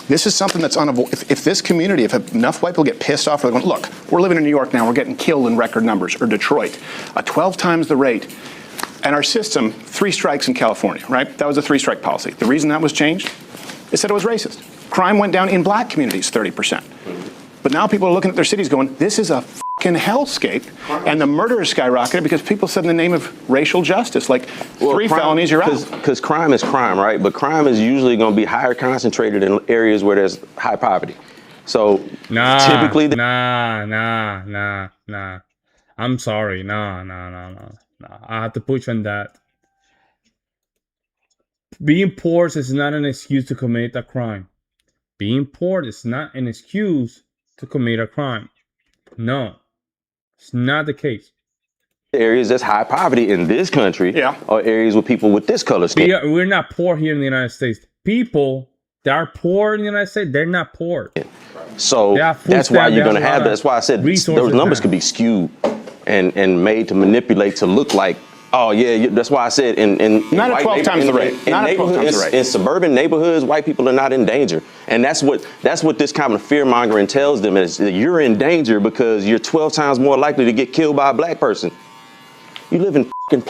this is something that's unavoidable. If this community, if enough white people get pissed off, they're going, look, we're living in New York now, we're getting killed in record numbers, or Detroit, 12 times the rate. And our system, 3 strikes in California, right? That was a 3-strike policy. The reason that was changed, they said it was racist. Crime went down in black communities 30%. But now people are looking at their cities going, this is a fucking hellscape. And the murder is skyrocketed because people said in the name of racial justice, like 3 felonies, you're out. Because crime is crime, right? But crime is usually going to be higher concentrated in areas where there's high poverty. So typically... Nah. I'm sorry. No. I have to push on that. Being poor is not an excuse to commit a crime. Being poor is not an excuse to commit a crime. No, it's not the case. Areas that's high poverty in this country are areas with people with this color skin. We're not poor here in the United States. People that are poor in the United States, they're not poor. So that's why you're going to have that. That's why I said those numbers could be skewed and made to manipulate to look like, oh yeah, that's why I said in not at 12 times the rate. In suburban neighborhoods, white people are not in danger, and that's what this kind of fear mongering tells them, is that you're in danger because you're 12 times more likely to get killed by a black person. You live in ain't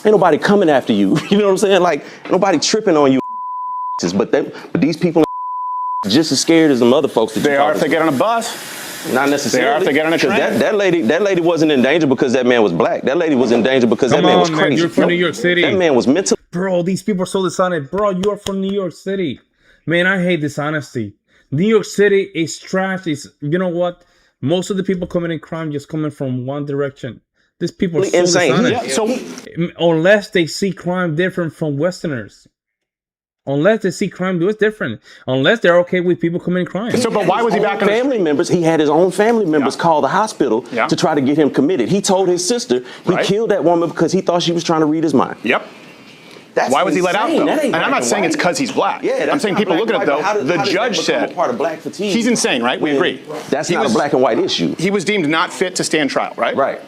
nobody coming after you. You know what I'm saying? Like, nobody tripping on you. But these people are just as scared as the other folks. They are if they get on a bus. Not necessarily. They are if they get on a train. That lady wasn't in danger because that man was black. That lady was in danger because that man was crazy. Man, you're from New York City. That man was mental. Bro, these people are so dishonest. Bro, you're from New York City. Man, I hate dishonesty. New York City is trash. You know what? Most of the people committing crime just coming from one direction. These people are so dishonest. Yeah, unless they see crime different from Westerners. Unless they see crime do it different. Unless they're okay with people committing crime. So, but why was he back on family members? He had his own family members call the hospital to try to get him committed. He told his sister he killed that woman because he thought she was trying to read his mind. Yep. Why was he let out, though? That ain't And I'm not saying it's because he's black. Yeah, I'm saying people look at it, though. The judge said, part of black fatigue? he's insane, right? We agree. That's not a black and white issue. He was deemed not fit to stand trial, right? Right.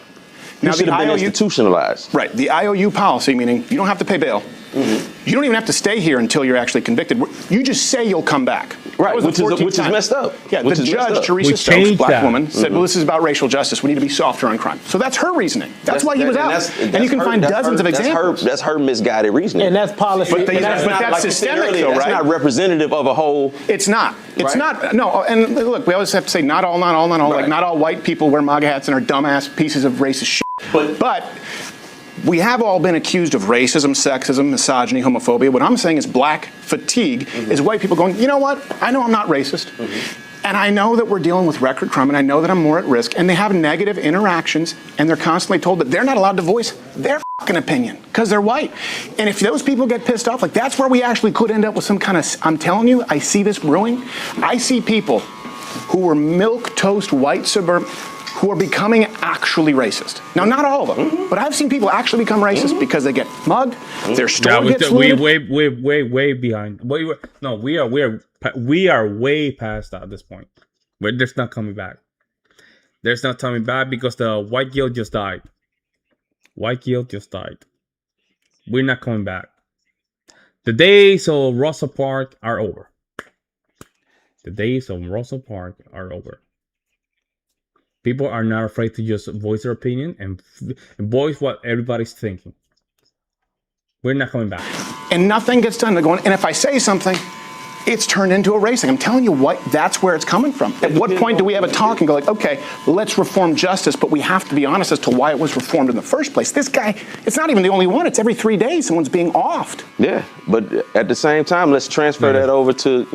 Now, He should have been institutionalized. Right. The IOU policy, meaning you don't have to pay bail. You don't even have to stay here until you're actually convicted. You just say you'll come back. Right, which is messed up. Yeah, Which the is messed judge, up. Teresa We Stokes, changed black that. woman, said, well, this is about racial justice. We need to be softer on crime. So that's her reasoning. That's why he was out. And you can find dozens of examples. That's her misguided reasoning. And that's policy. But that's systemic, though, right? That's not representative of a whole. It's not. It's Right? not. No, and look, we always have to say not all. Right. Like, not all white people wear MAGA hats and are dumbass pieces of racist shit. But we have all been accused of racism, sexism, misogyny, homophobia. What I'm saying is black fatigue is white people going, you know what? I know I'm not racist. And I know that we're dealing with record crime, and I know that I'm more at risk. And they have negative interactions, and they're constantly told that they're not allowed to voice their fucking opinion because they're white. And if those people get pissed off, like, that's where we actually could end up with some kind of, I'm telling you, I see this brewing. I see people who were milquetoast white suburban who are becoming actually racist. Now, not all of them, but I've seen people actually become racist because they get mugged, their store gets looted. way behind. We are way past that at this point. There's not coming back. There's not coming back because the white guilt just died. White guilt just died. We're not coming back. The days of Rosa Parks are over. The days of Rosa Parks are over. People are not afraid to just voice their opinion and voice what everybody's thinking. We're not coming back. And nothing gets done. They're going, and if I say something, it's turned into a racing. I'm telling you what, that's where it's coming from. At what point do we have a talk and go like, okay, let's reform justice, but we have to be honest as to why it was reformed in the first place. This guy, it's not even the only one. It's every 3 days someone's being offed. Yeah, but at the same time, let's transfer that over to,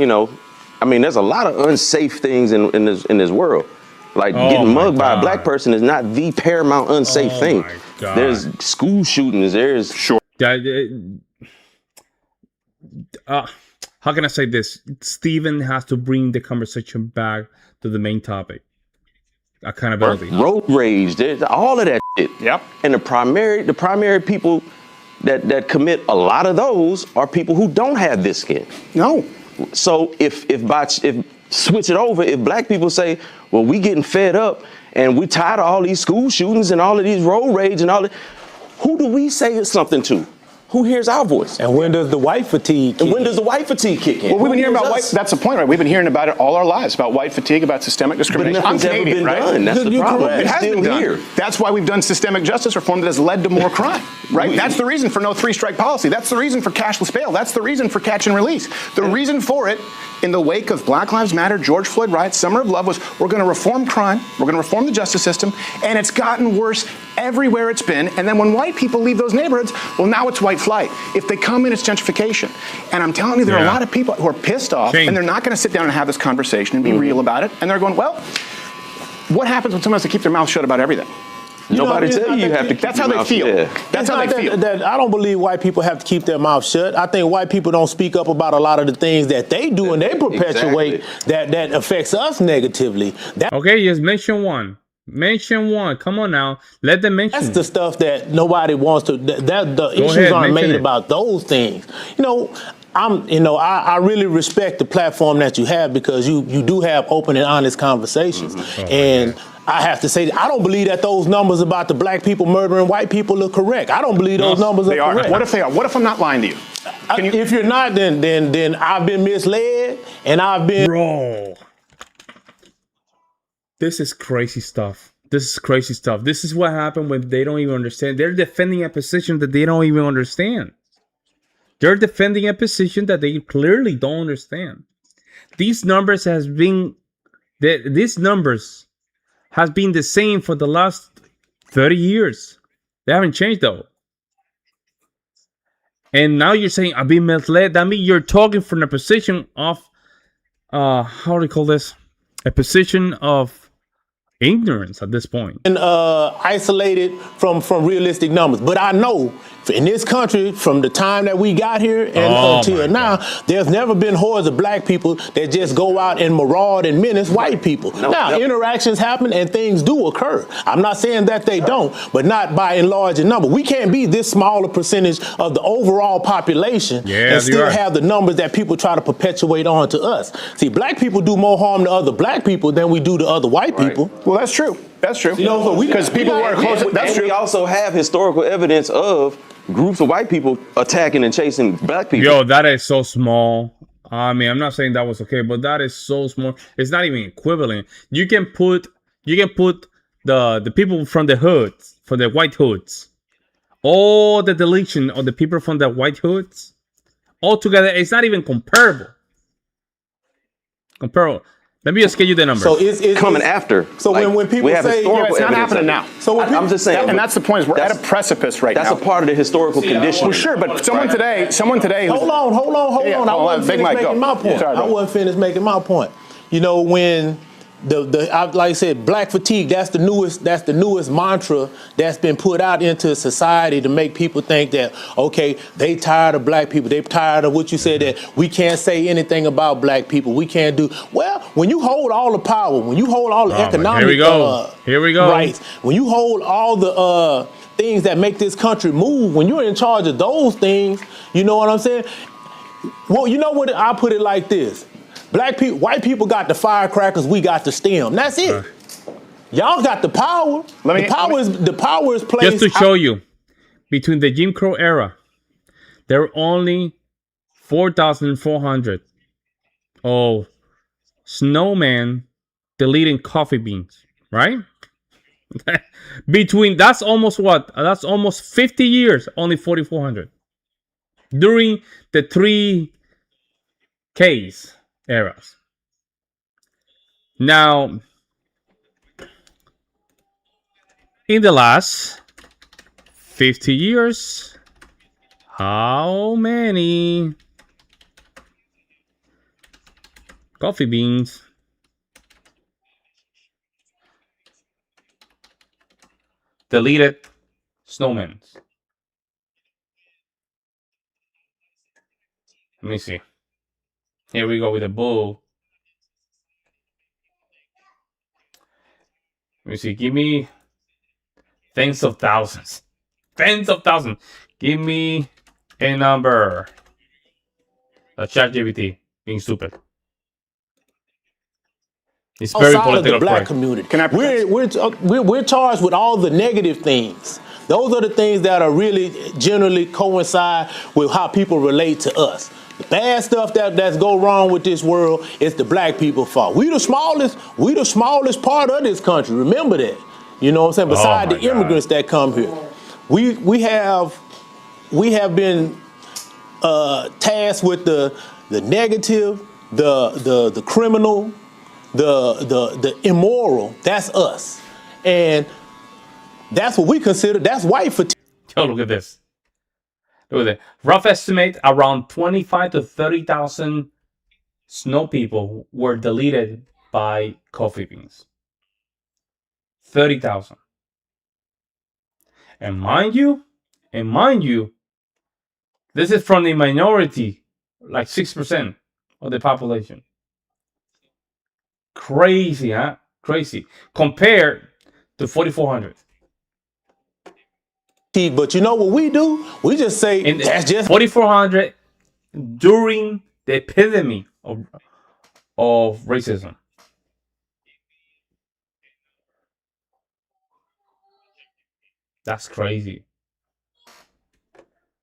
I mean, there's a lot of unsafe things in this world. Like getting mugged by a black person is not the paramount unsafe thing. There's school shootings. There's how can I say this? Stephen has to bring the conversation back to the main topic. Accountability. Road rage. There's all of that shit. Yep. And the primary people that commit a lot of those are people who don't have this skin. No. So if switch it over, if black people say, well, we getting fed up and we tired of all these school shootings and all of these road rage and all that, who do we say something to? Who hears our voice? And when does the white fatigue kick in? And when does the white fatigue kick in? Well, we've been hearing about white, that's the point, right? We've been hearing about it all our lives, about white fatigue, about systemic discrimination. But nothing's ever been done. That's the problem. It has been done. Here. That's why we've done systemic justice reform that has led to more crime, right? That's the reason for no 3-strike policy. That's the reason for cashless bail. That's the reason for catch and release. The reason for it, in the wake of Black Lives Matter, George Floyd riots, Summer of Love, was we're going to reform crime, we're going to reform the justice system, and it's gotten worse everywhere it's been. And then when white people leave those neighborhoods, well, now it's white flight. If they come in, it's gentrification. And I'm telling you, there are a lot of people who are pissed off, and they're not going to sit down and have this conversation and be real about it. And they're going, well, what happens when someone has to keep their mouth shut about everything? Nobody tell you have to keep That's how they feel. That's how they feel. I don't believe white people have to keep their mouth shut. I think white people don't speak up about a lot of the things that they do and they perpetuate that affects us negatively. Okay, just mention one. Mention one. Come on now. Let them mention. That's the stuff that nobody wants to. The issues aren't made about those things. I really respect the platform that you have because you do have open and honest conversations. I have to say, I don't believe that those numbers about the black people murdering white people are correct. I don't believe those numbers are correct. What if they are? What if I'm not lying to you? If you're not, then I've been misled and I've been. Bro, this is crazy stuff. This is crazy stuff. This is what happened when they don't even understand. They're defending a position that they don't even understand. They're defending a position that they clearly don't understand. These numbers has been the same for the last 30 years. They haven't changed though. And now you're saying I've been misled. That means you're talking from a position of how do you call this? A position of ignorance at this point. And isolated from realistic numbers. But I know in this country, from the time that we got here and until now, there's never been hordes of black people that just go out and maraud and menace white people. Interactions happen and things do occur. I'm not saying that they don't, but not by and large in number. We can't be this smaller percentage of the overall population and still have the numbers that people try to perpetuate on to us. See, black people do more harm to other black people than we do to other white people. Well, that's true. That's true. You know, because people weren't close. That's true. We also have historical evidence of groups of white people attacking and chasing black people. Yo, that is so small. I mean, I'm not saying that was okay, but that is so small. It's not even equivalent. You can put the people from the hoods, from the white hoods, all the deletion of the people from the white hoods, all together. It's not even comparable. Let me just give you the numbers. So it's coming after. So like, when people say it's not happening now. So I'm just saying, and that's the point. Is we're at a precipice right now. That's a part of the historical condition. Well, sure, but someone today. Hold on. I wasn't finished making my point. I wasn't finished making my point. You know, when like I said, black fatigue, that's the newest mantra that's been put out into society to make people think that, okay, they tired of black people. They tired of what you said, that we can't say anything about black people. We can't do, well, when you hold all the power, when you hold all the economic Here we go. rights, when you hold all the things that make this country move, when you're in charge of those things, you know what I'm saying? Well, you know what, I put it like this. Black people, white people got the firecrackers, we got the stem. That's it. Y'all got the power. The power is placed. Just to show you, between the Jim Crow era, there were only 4,400 of snowmen deleting coffee beans, right? That's almost 50 years, only 4,400. During the 3Ks eras. Now, in the last 50 years, how many coffee beans deleted snowmen? Let me see. Here we go with the bull. Let me see. Give me tens of thousands. Tens of thousands. Give me a number. ChatGPT being stupid. It's very political. The black community. We're charged with all the negative things. Those are the things that are really generally coincide with how people relate to us. The bad stuff that's go wrong with this world is the black people's fault. We the smallest part of this country. Remember that. You know what I'm saying? Besides the immigrants that come here. We have been tasked with the negative, the criminal, the immoral. That's us. And that's what we consider, that's white fatigue. Oh, look at this. Look at that. Rough estimate, around 25 to 30,000 snow people were deleted by coffee beans. 30,000. And mind you, this is from the minority, like 6% of the population. Crazy, huh? Crazy. Compared to 4,400. But you know what we do? We just say that's just 4,400 during the epidemic of racism. That's crazy.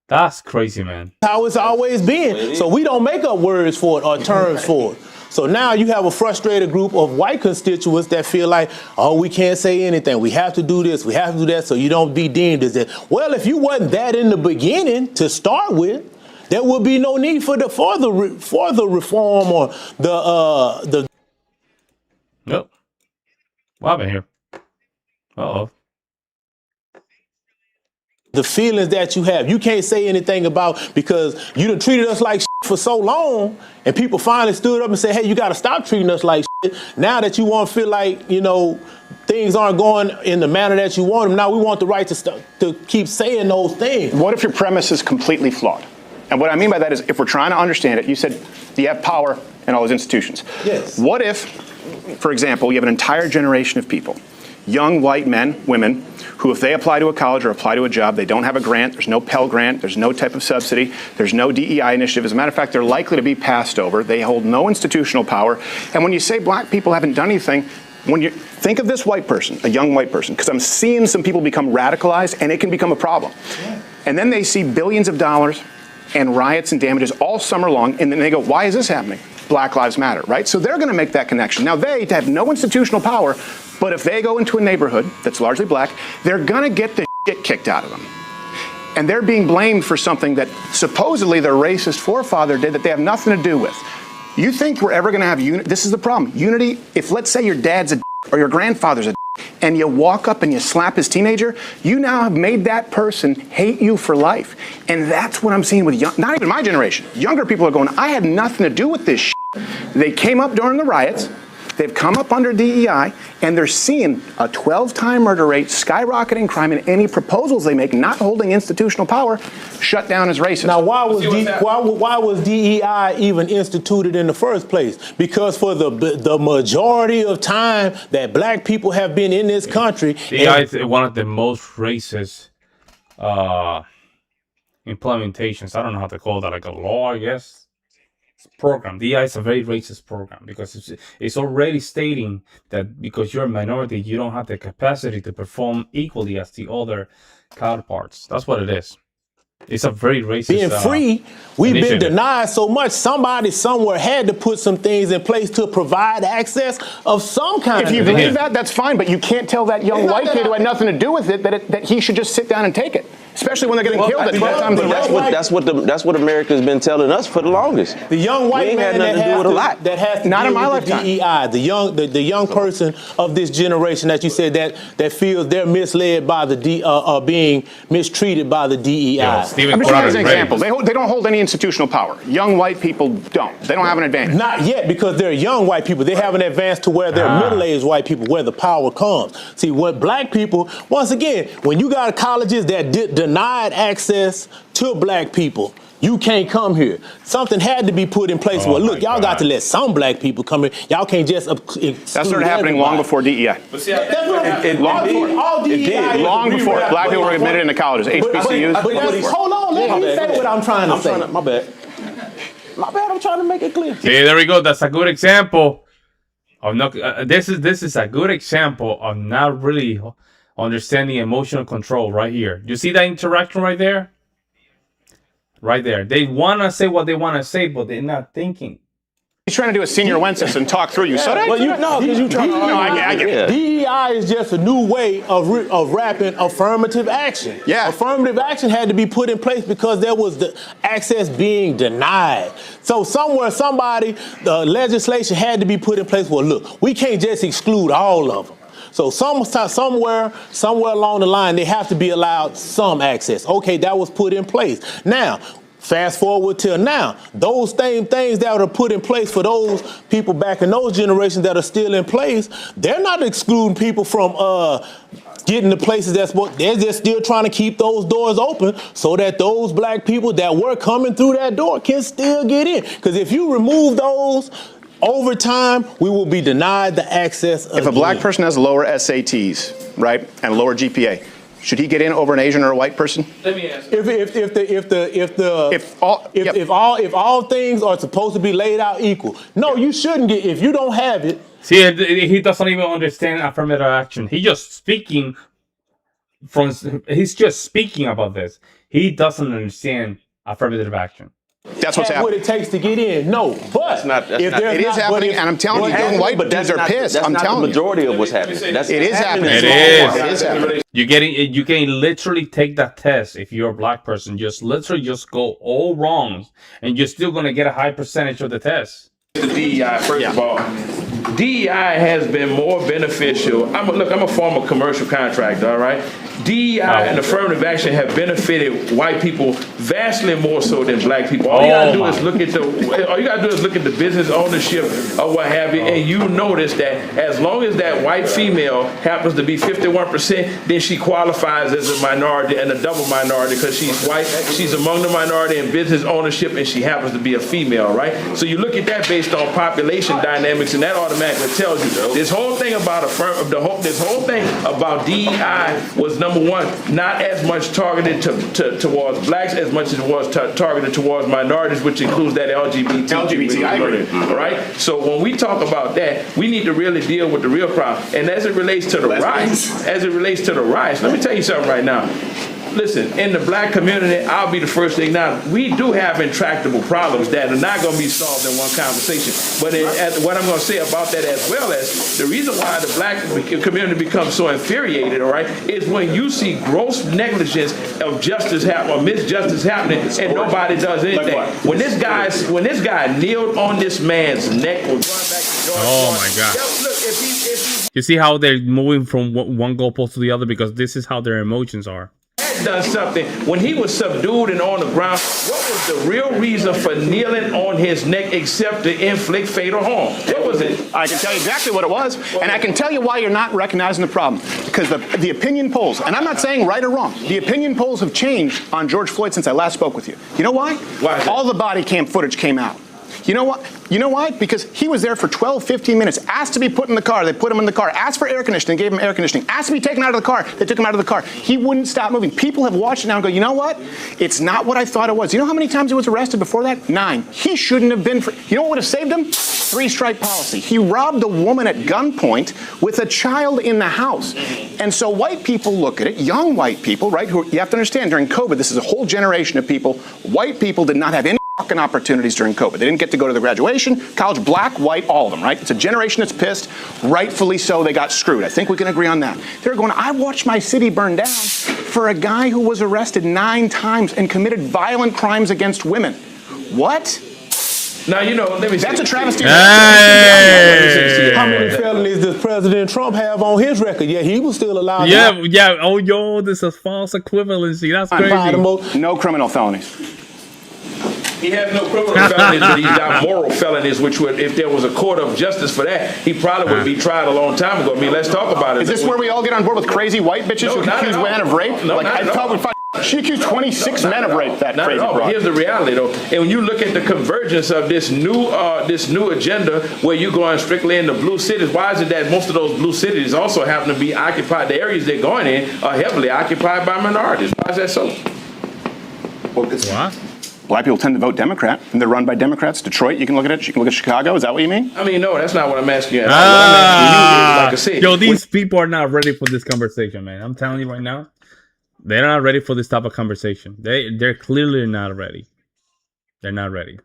That's crazy, man. How it's always been. So we don't make up words for it or terms for it. So now you have a frustrated group of white constituents that feel like, oh, we can't say anything. We have to do this. We have to do that so you don't be deemed as that. Well, if you wasn't that in the beginning to start with, there would be no need for the reform or the. Nope. What happened here? Uh-oh. The feelings that you have, you can't say anything about because you done treated us like shit for so long, and people finally stood up and said, hey, you got to stop treating us like shit. Now that you want to feel like, you know, things aren't going in the manner that you want them, now we want the right to keep saying those things. What if your premise is completely flawed? And what I mean by that is, if we're trying to understand it, you said you have power in all those institutions. Yes. What if, for example, you have an entire generation of people, young white men, women, who if they apply to a college or apply to a job, they don't have a grant, there's no Pell Grant, there's no type of subsidy, there's no DEI initiative. As a matter of fact, they're likely to be passed over. They hold no institutional power. And when you say black people haven't done anything, when you think of this white person, a young white person, because I'm seeing some people become radicalized and it can become a problem. Yeah. And then they see billions of dollars and riots and damages all summer long, and then they go, why is this happening? Black Lives Matter, right? So they're going to make that connection. Now they have no institutional power, but if they go into a neighborhood that's largely black, they're going to get the shit kicked out of them. And they're being blamed for something that supposedly their racist forefather did that they have nothing to do with. You think we're ever going to have unity? This is the problem. Unity, if let's say your dad's a or your grandfather's a and you walk up and you slap his teenager, you now have made that person hate you for life. And that's what I'm seeing with not even my generation. Younger people are going, I had nothing to do with this shit. They came up during the riots. They've come up under DEI, and they're seeing a 12-time murder rate, skyrocketing crime, and any proposals they make not holding institutional power shut down as racist. Now, why was DEI even instituted in the first place? Because for the majority of time that black people have been in this country, DEI is one of the most racist implementations. I don't know how to call that, like a law, I guess. Program. DEI is a very racist program because it's already stating that because you're a minority, you don't have the capacity to perform equally as the other counterparts. That's what it is. It's a very racist. Being free, we've initiative. been denied so much. Somebody somewhere had to put some things in place to provide access of some kind. If you believe that, that's fine. But you can't tell that young white kid who had nothing to do with it that he should just sit down and take it. Especially when they're getting killed at 12 times a day. That's what America's been telling us for the longest. The young white man that has to not in my deal with lifetime. DEI, the young person of this generation that you said that feels they're misled by the being mistreated by the DEI. I'm just giving you an example. They don't hold any institutional power. Young white people don't. They don't have an advantage. Not yet, because they're young white people. They haven't advanced to where they're middle-aged white people, where the power comes. See, what black people, once again, when you got colleges that denied access to black people, you can't come here. Something had to be put in place. Well, look, y'all got to let some black people come here. Y'all can't just that started happening long before DEI. Long before black people were admitted into colleges, HBCUs. Hold on, let me say what I'm trying to say. My bad, I'm trying to make it clear. See, there we go. That's a good example of not. This is a good example of not really understanding emotional control right here. You see that interaction right there? Right there. They want to say what they want to say, but they're not thinking. He's trying to do a senior Wences and talk through you. So I get it. DEI is just a new way of wrapping affirmative action. Yeah. Affirmative action had to be put in place because there was the access being denied. So the legislation had to be put in place. Well, look, we can't just exclude all of them. So somewhere along the line, they have to be allowed some access. Okay, that was put in place. Now, fast forward till now, those same things that are put in place for those people back in those generations that are still in place, they're not excluding people from getting to places they're just still trying to keep those doors open so that those black people that were coming through that door can still get in. Because if you remove those, over time, we will be denied the access again. If a black person has lower SATs, right, and lower GPA, should he get in over an Asian or a white person? Let me ask. If all things are supposed to be laid out equal, no, you shouldn't get. If you don't have it. See, he doesn't even understand affirmative action. He's just speaking about this. He doesn't understand affirmative action. That's what's happening. What it takes to get in. No, but it is happening, and I'm telling you, young white dudes are pissed. I'm telling you. The majority of what's happening. It is happening. It is happening. You can literally take that test if you're a black person. Just go all wrong, and you're still gonna get a high percentage of the test. The DEI, first of all, DEI has been more beneficial. I'm a former commercial contractor, all right? DEI and affirmative action have benefited white people vastly more so than black people. All you gotta do is look at the business ownership or what have you, and you notice that as long as that white female happens to be 51%, then she qualifies as a minority and a double minority because she's white, she's among the minority in business ownership, and she happens to be a female, right? So you look at that based on population dynamics, and that automatically tells you this whole thing about DEI was, number one, not as much targeted towards blacks as much as it was targeted towards minorities, which includes that LGBT, I agree. Right? So when we talk about that, we need to really deal with the real problem. And as it relates to the riots, let me tell you something right now. Listen, in the black community, I'll be the first to acknowledge, we do have intractable problems that are not going to be solved in one conversation. But what I'm going to say about that as well as the reason why the black community becomes so infuriated, all right, is when you see gross negligence of justice happen or misjustice happening and nobody does anything. When this guy kneeled on this man's neck, was going back to Georgia. Oh my God. Look, you see how they're moving from one goalpost to the other because this is how their emotions are. Done something when he was subdued and on the ground. What was the real reason for kneeling on his neck except to inflict fatal harm? What was it? I can tell you exactly what it was, and I can tell you why you're not recognizing the problem. Because the opinion polls, and I'm not saying right or wrong, the opinion polls have changed on George Floyd since I last spoke with you. You know why? Why? All the body cam footage came out. You know what? You know why? Because he was there for 12, 15 minutes, asked to be put in the car, they put him in the car, asked for air conditioning, gave him air conditioning, asked to be taken out of the car, they took him out of the car. He wouldn't stop moving. People have watched it now and go, you know what? It's not what I thought it was. You know how many times he was arrested before that? 9. He shouldn't have been. You know what would have saved him? 3-strike policy. He robbed a woman at gunpoint with a child in the house. And so white people look at it, young white people, right, who you have to understand during COVID, this is a whole generation of people. White people did not have any fucking opportunities during COVID. They didn't get to go to the graduation, college, black, white, all of them, right? It's a generation that's pissed. Rightfully so, they got screwed. I think we can agree on that. They're going, I watched my city burn down for a guy who was arrested 9 times and committed violent crimes against women. What? Now, you know, let me say. That's a travesty. Hey. How many felonies does President Trump have on his record? Yeah, he was still allowed. Yeah. Oh, yo, this is false equivalency. That's crazy. No criminal felonies. He has no criminal felonies, but he's got moral felonies, which would, if there was a court of justice for that, he probably would be tried a long time ago. I mean, let's talk about it. Is this where we all get on board with crazy white bitches who accuse women of rape? No, like, I thought we she accused 26 men of rape. That crazy broad. Here's the reality, though. And when you look at the convergence of this new agenda, where you're going strictly into blue cities, why is it that most of those blue cities also happen to be occupied? The areas they're going in are heavily occupied by minorities. Why is that so? What? Black people tend to vote Democrat, and they're run by Democrats. Detroit, you can look at it. You can look at Chicago. Is that what you mean? I mean, no, that's not what I'm asking you. What I'm asking you is, like I said, yo, these people are not ready for this conversation, man. I'm telling you right now, they're not ready for this type of conversation. They're clearly not ready. They're not ready.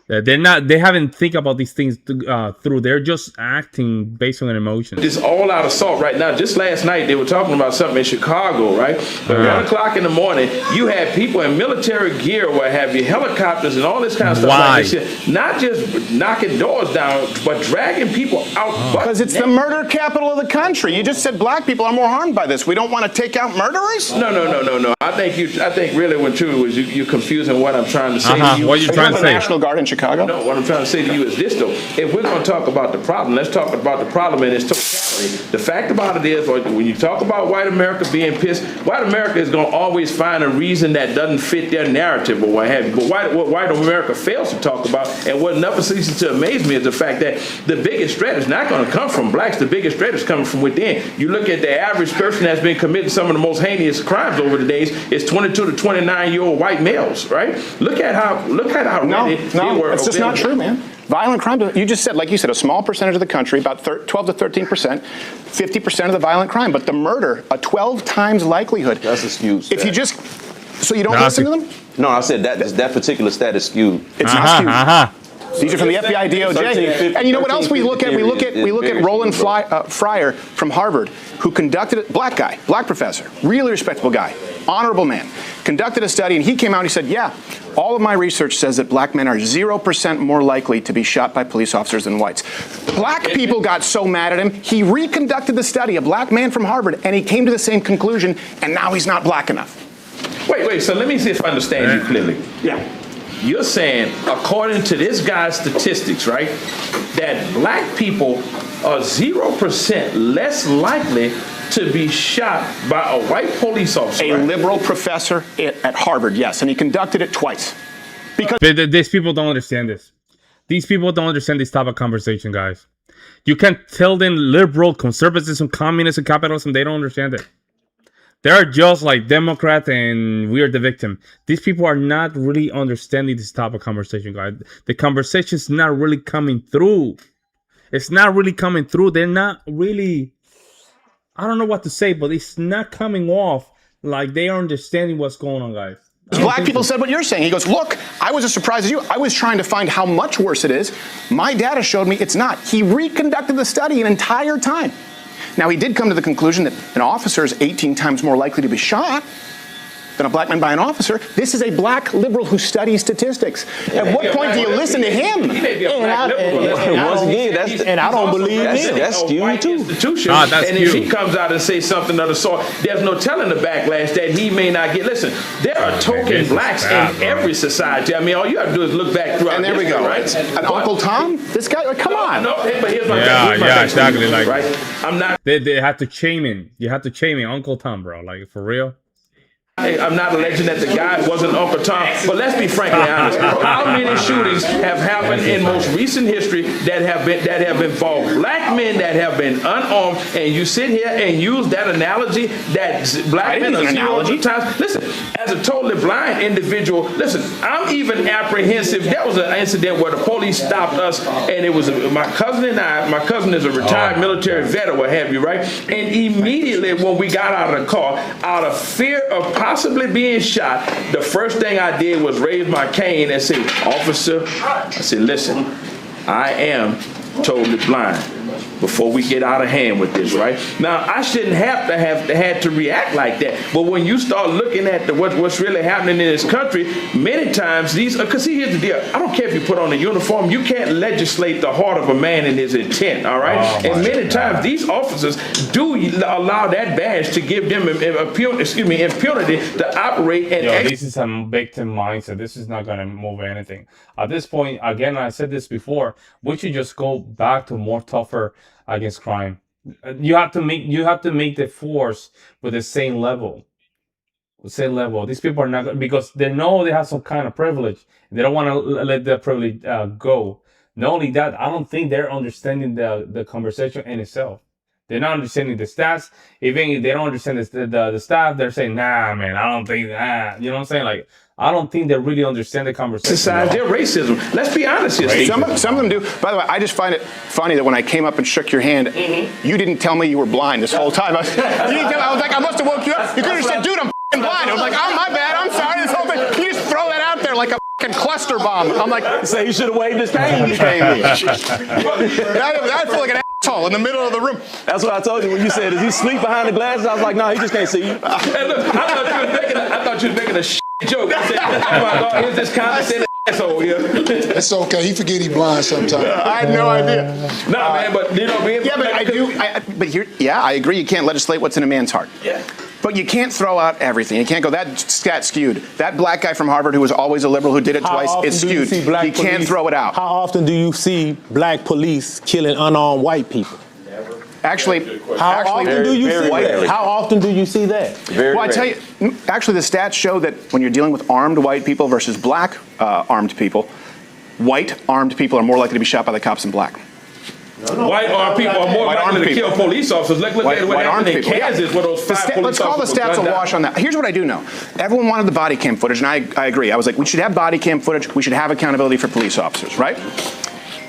They're not. They haven't think about these things through. They're just acting based on emotions. It's all out assault right now. Just last night they were talking about something in Chicago, right? At 1 o'clock in the morning, you had people in military gear, what have you, helicopters and all this kind of stuff. Why? Like this. Not just knocking doors down, but dragging people out. Because it's the murder capital of the country. You just said black people are more harmed by this. We don't want to take out murderers? No. I think really what truly was you're confusing what I'm trying to say to you. What are you trying to say? National Guard in Chicago? No, what I'm trying to say to you is this, though. If we're going to talk about the problem, let's talk about the problem in its totality. The fact about it is, when you talk about white America being pissed, white America is going to always find a reason that doesn't fit their narrative or what have you. But what white America fails to talk about, and what never ceases to amaze me, is the fact that the biggest threat is not going to come from blacks. The biggest threat is coming from within. You look at the average person that's been committing some of the most heinous crimes over the days, it's 22 to 29-year-old white males, right? Look at how ready they were. It's just not true, man. Violent crime, you just said, like you said, a small percentage of the country, about 12 to 13%, 50% of the violent crime, but the murder, a 12 times likelihood. That's a skewed stat. If you just, so you don't listen to them? No, I said that particular stat is skewed. It's not skewed. These are from the FBI, DOJ. And you know what else we look at? We look at Roland Fryer from Harvard, who conducted it, black guy, black professor, really respectable guy. honorable man, conducted a study, and he came out and he said, yeah, all of my research says that black men are 0% more likely to be shot by police officers than whites. Black people got so mad at him, he reconducted the study, a black man from Harvard, and he came to the same conclusion, and now he's not black enough. Wait, so let me see if I understand you clearly. Yeah. You're saying, according to this guy's statistics, right, that black people are 0% less likely to be shot by a white police officer. A liberal professor at Harvard, yes, and he conducted it twice. Because these people don't understand this. These people don't understand this type of conversation, guys. You can tell them liberal, conservatism, communism, capitalism, they don't understand it. They're just like Democrat and we are the victim. These people are not really understanding this type of conversation, guys. The conversation's not really coming through. It's not really coming through. They're not really, I don't know what to say, but it's not coming off like they are understanding what's going on, guys. Black people said what you're saying. He goes, look, I was as surprised as you. I was trying to find how much worse it is. My data showed me it's not. He reconducted the study an entire time. Now, he did come to the conclusion that an officer is 18 times more likely to be shot than a black man by an officer. This is a black liberal who studies statistics. At what point do you listen to him? And I don't believe him. That's skewed too. And if he comes out and says something of the sort, there's no telling the backlash that he may not get. Listen, there are token blacks in every society. I mean, all you have to do is look back throughout. And there we go, right? And Uncle Tom, this guy, like, come on. No, but here's my exactly. Like, right? I'm not. They have to chain him. You have to chain him, Uncle Tom, bro. Like, for real. I'm not alleging that the guy wasn't Uncle Tom, but let's be frankly honest. How many shootings have happened in most recent history that have involved black men that have been unarmed? And you sit here and use that analogy that black men are 0 times. Listen, as a totally blind individual, listen, I'm even apprehensive. That was an incident where the police stopped us, and it was my cousin and I. My cousin is a retired military vet or what have you, right? And immediately when we got out of the car, out of fear of possibly being shot, the first thing I did was raise my cane and say, officer, I said, listen, I am totally blind. Before we get out of hand with this, right? Now, I shouldn't have to react like that. But when you start looking at what's really happening in this country, many times because see, here's the deal. I don't care if you put on a uniform. You can't legislate the heart of a man and his intent, all right? And many times these officers do allow that badge to give them impunity to operate. And this is a victim mindset. This is not going to move anything. At this point, again, I said this before, we should just go back to more tougher against crime. You have to make the force with the same level. These people are not, because they know they have some kind of privilege. They don't want to let that privilege go. Not only that, I don't think they're understanding the conversation in itself. They're not understanding the stats. Even if they don't understand the staff, they're saying, nah, man, I don't think that. You know what I'm saying? Like, I don't think they really understand the conversation. Society of racism. Let's be honest here, Steve. Some of them do. By the way, I just find it funny that when I came up and shook your hand, you didn't tell me you were blind this whole time. I was like, I must have woke you up. You could have said, dude, I'm blind. I was like, oh, my bad. I'm sorry. This whole thing. You just throw that out there like a cluster bomb. I'm like, say you should have waved his cane when you came in. I feel like an asshole in the middle of the room. That's what I told you when you said, "Is he sleep behind the glasses?" I was like, "No, he just can't see you." Hey, look, I thought you were making a joke. I said, "Oh my God, here's this condescending asshole here." It's okay. He forget he blind sometimes. I had no idea. No, man, but you know, I agree. You can't legislate what's in a man's heart. Yeah. But you can't throw out everything. You can't go, that stat skewed. That black guy from Harvard who was always a liberal who did it twice, it's skewed. You can't throw it out. How often do you see black police killing unarmed white people? Actually, how often do you see that? Well, I tell you, actually the stats show that when you're dealing with armed white people versus black armed people, white armed people are more likely to be shot by the cops than black. White armed people are more likely to kill police officers. Look at what happened in Kansas where those 5 police Let's call the stats a wash on that. Here's what I do know. Everyone wanted the body cam footage, and I agree. I was like, we should have body cam footage. We should have accountability for police officers, right?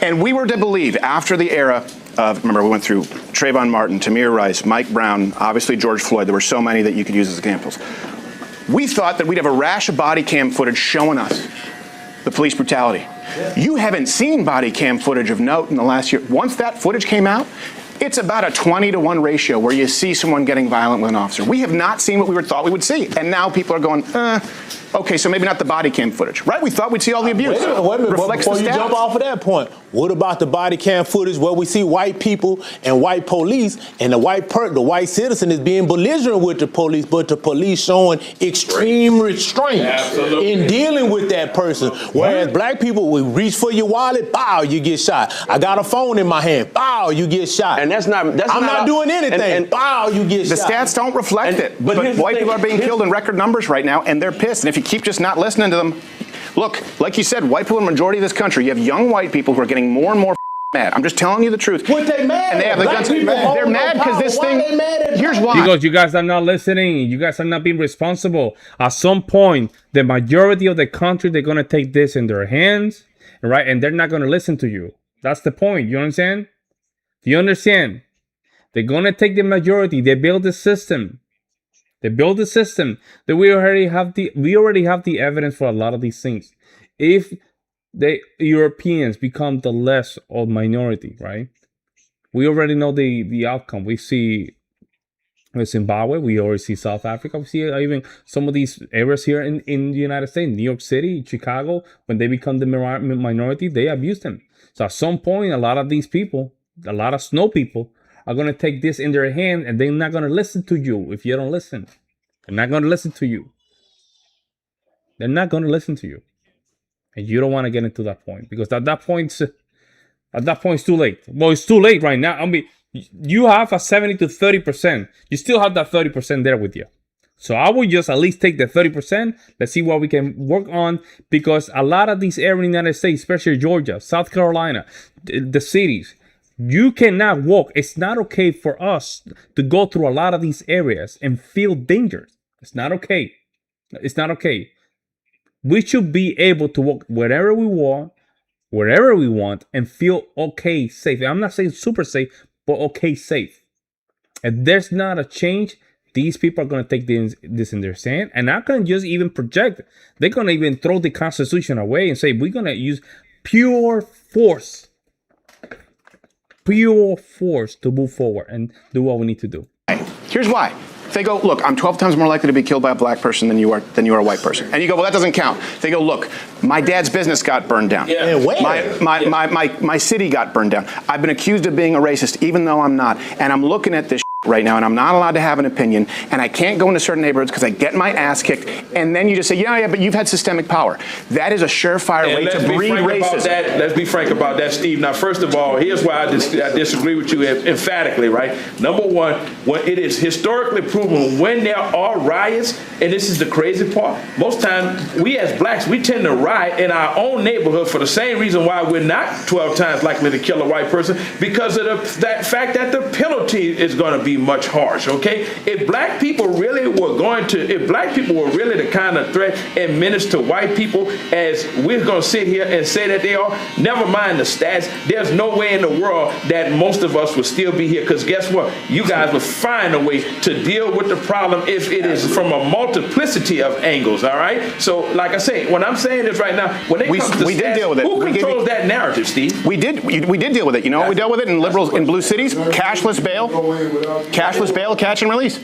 And we were to believe after the era of, remember, we went through Trayvon Martin, Tamir Rice, Mike Brown, obviously George Floyd. There were so many that you could use as examples. We thought that we'd have a rash of body cam footage showing us the police brutality. You haven't seen body cam footage of note in the last year. Once that footage came out, it's about a 20-to-1 ratio where you see someone getting violent with an officer. We have not seen what we thought we would see. And now people are going, okay, so maybe not the body cam footage, right? We thought we'd see all the abuse. Wait a minute, Reflects before the you stats. jump off of that point, what about the body cam footage where we see white people and white police and the white citizen is being belligerent with the police, but the police showing extreme restraint in dealing with that person. Whereas black people, we reach for your wallet, bow, you get shot. I got a phone in my hand, bow, you get shot. And I'm not doing anything, bow, you get the shot. The stats don't reflect it. But white people are being killed in record numbers right now, and they're pissed. And if you keep just not listening to them, look, like you said, white people are the majority of this country. You have young white people who are getting more and more mad. I'm just telling you the truth. What they mad? And they have the guns. They're mad because this thing. Here's why. He goes, you guys are not listening. You guys are not being responsible. At some point, the majority of the country, they're going to take this in their hands, right? And they're not going to listen to you. That's the point. You understand? Do you understand? They're going to take the majority. They build the system. They build the system that we already have the evidence for a lot of these things. If the Europeans become the less of minority, right? We already know the outcome. We see Zimbabwe, we already see South Africa, we see even some of these areas here in the United States, New York City, Chicago, when they become the minority, they abuse them. So at some point, a lot of these people, a lot of snow people, are going to take this in their hand, and they're not going to listen to you if you don't listen. They're not going to listen to you. They're not going to listen to you. And you don't want to get into that point, because at that point, it's too late. Well, it's too late right now. I mean, you have a 70 to 30%. You still have that 30% there with you. So I would just at least take the 30%. Let's see what we can work on, because a lot of these areas in the United States, especially Georgia, South Carolina, the cities, you cannot walk. It's not okay for us to go through a lot of these areas and feel danger. It's not okay. It's not okay. We should be able to walk wherever we want, and feel okay, safe. I'm not saying super safe, but okay, safe. If there's not a change, these people are going to take this in their hand, and not going to just even project. They're going to even throw the Constitution away and say, we're going to use pure force to move forward and do what we need to do. Here's why. They go, look, I'm 12 times more likely to be killed by a black person than you are a white person. And you go, well, that doesn't count. They go, look, my dad's business got burned down. Yeah. My city got burned down. I've been accused of being a racist, even though I'm not. And I'm looking at this right now, and I'm not allowed to have an opinion, and I can't go into certain neighborhoods because I get my ass kicked. And then you just say, yeah, but you've had systemic power. That is a surefire way to breed racism. Let's be frank about that, Steve. Now, first of all, here's why I disagree with you emphatically, right? Number one, when it is historically proven when there are riots, and this is the crazy part, most times we as blacks, we tend to riot in our own neighborhood for the same reason why we're not 12 times likely to kill a white person, because of that fact that the penalty is going to be much harsh, okay? If black people were really the kind of threat and menace to white people as we're going to sit here and say that they are, never mind the stats, there's no way in the world that most of us would still be here, because guess what? You guys will find a way to deal with the problem if it is from a multiplicity of angles, all right? So, like I say, when I'm saying this right now, when it comes to stats, deal with it. Who controls that narrative, Steve? We did deal with it. You know, we dealt with it in blue cities, cashless bail, catch and release.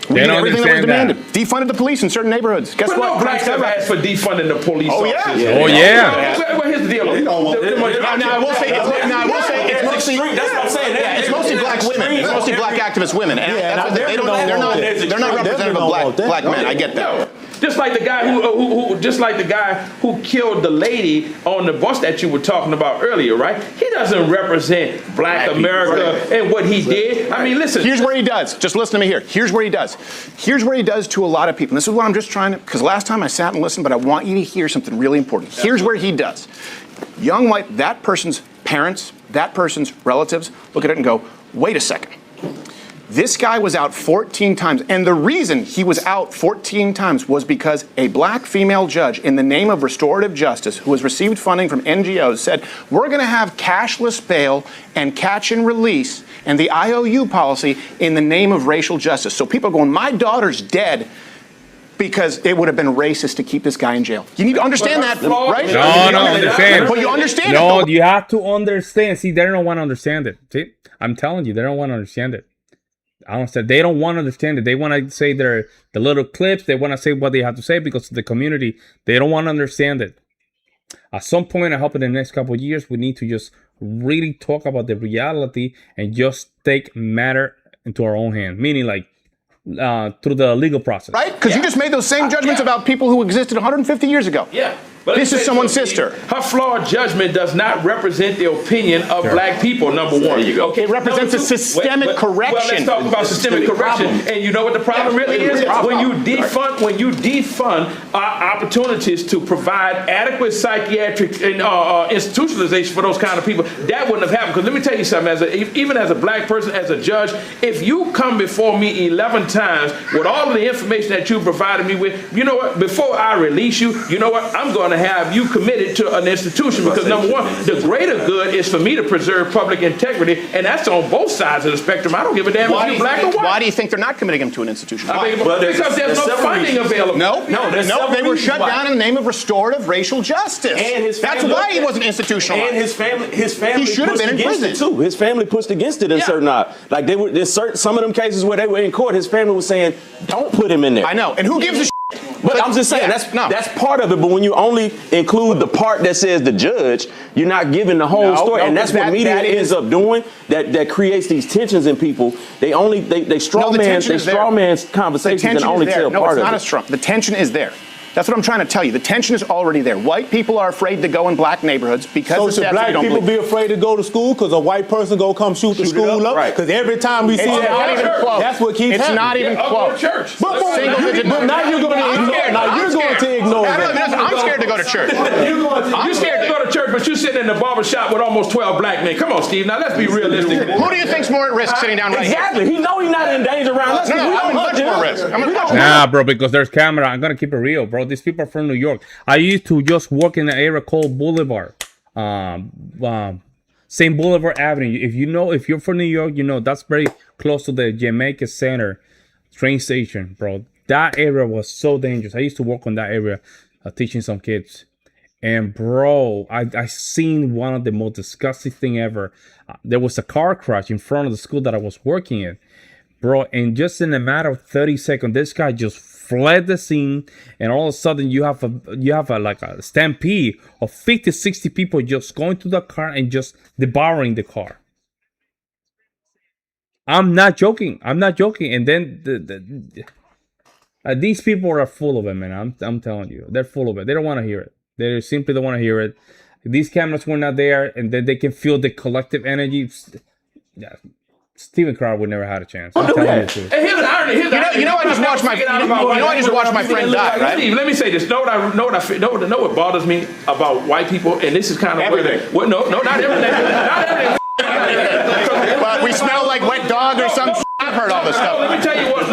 We did everything that was demanded. Defunded the police in certain neighborhoods. Guess what? No blacks have asked for defunding the police officers. Oh yeah. Well, here's the deal. Now I will say it's mostly. That's what I'm saying. Yeah, it's mostly black women. It's mostly black activist women. And they're not representative of black men. I get that. Just like the guy who killed the lady on the bus that you were talking about earlier, right? He doesn't represent black America and what he did. I mean, listen. Here's where he does. Just listen to me here. Here's where he does. Here's where he does to a lot of people. And this is what I'm just trying to, because last time I sat and listened, but I want you to hear something really important. Here's where he does. Young white, that person's parents, that person's relatives, look at it and go, wait a second. This guy was out 14 times, and the reason he was out 14 times was because a black female judge, in the name of restorative justice, who has received funding from NGOs, said, we're going to have cashless bail and catch and release and the IOU policy in the name of racial justice. So people are going, my daughter's dead because it would have been racist to keep this guy in jail. You need to understand that, right? No, understand. But you understand it. No, you have to understand. See, they don't want to understand it. See? I'm telling you, they don't want to understand it. They don't want to understand it. They want to say the little clips. They want to say what they have to say because of the community. They don't want to understand it. At some point, I hope in the next couple of years, we need to just really talk about the reality and just take matter into our own hand. Meaning, like, through the legal process. Right? Because you just made those same judgments about people who existed 150 years ago. Yeah. But this is someone's sister. Her flawed judgment does not represent the opinion of black people, number one. There you go. Okay, it represents a systemic correction. Well, let's talk about systemic correction. And you know what the problem really is? When you defund our opportunities to provide adequate psychiatric institutionalization for those kind of people, that wouldn't have happened. Because let me tell you something, even as a black person, as a judge, if you come before me 11 times with all of the information that you provided me with, you know what, before I release you, you know what, I'm going to have you committed to an institution because number one, the greater good is for me to preserve public integrity, and that's on both sides of the spectrum. I don't give a damn if you're black or white. Why do you think they're not committing him to an institution? Because there's no funding available. No, they were shut down in the name of restorative racial justice. And his family, that's why he wasn't institutionalized. And his family he should have been in prison too. His family pushed against it in certain like there's some of them cases where they were in court. His family was saying, "Don't put him in there." I know, and who gives a But I'm just saying that's part of it. But when you only include the part that says the judge, you're not giving the whole story, and that's what media ends up doing. That creates these tensions in people. They straw man conversations and only tell part of it. No, it's not a straw. The tension is there. That's what I'm trying to tell you. The tension is already there. White people are afraid to go in black neighborhoods because so should black people be afraid to go to school because a white person go come shoot the school up? Right. Because every time we see that, that's what keeps happening. It's not even close. But now you're going to ignore. Now you're going to ignore that. I'm scared to go to church. You're scared to go to church, but you're sitting in the barber shop with almost 12 black men. Come on, Steve. Now let's be realistic. Who do you think's more at risk sitting down right here? Exactly. He know he's not in danger around us. No, I'm much more at risk. Nah, bro, because there's camera. I'm gonna keep it real, bro. These people are from New York. I used to just work in an area called Boulevard, St. Boulevard Avenue. If you're from New York, you know that's very close to the Jamaica Center train station, bro. That area was so dangerous. I used to work on that area, teaching some kids. And bro, I seen one of the most disgusting thing ever. There was a car crash in front of the school that I was working in, bro. And just in a matter of 30 seconds, this guy just fled the scene, and all of a sudden you have a stampede of 50, 60 people just going to the car and just devouring the car. I'm not joking. And then these people are full of it, man. I'm telling you, they're full of it. They don't want to hear it. They simply don't want to hear it. These cameras were not there, and then they can feel the collective energy. Yeah. Stephen Carr would never had a chance. I'm telling you the truth. Here's an irony. You know, I just watched my friend die, right? Steve, let me say this. Know what bothers me about white people, and this is kind of everything. No, not everything. Not everything. But we smell like wet dog or something. I've heard all this stuff. Let me tell you what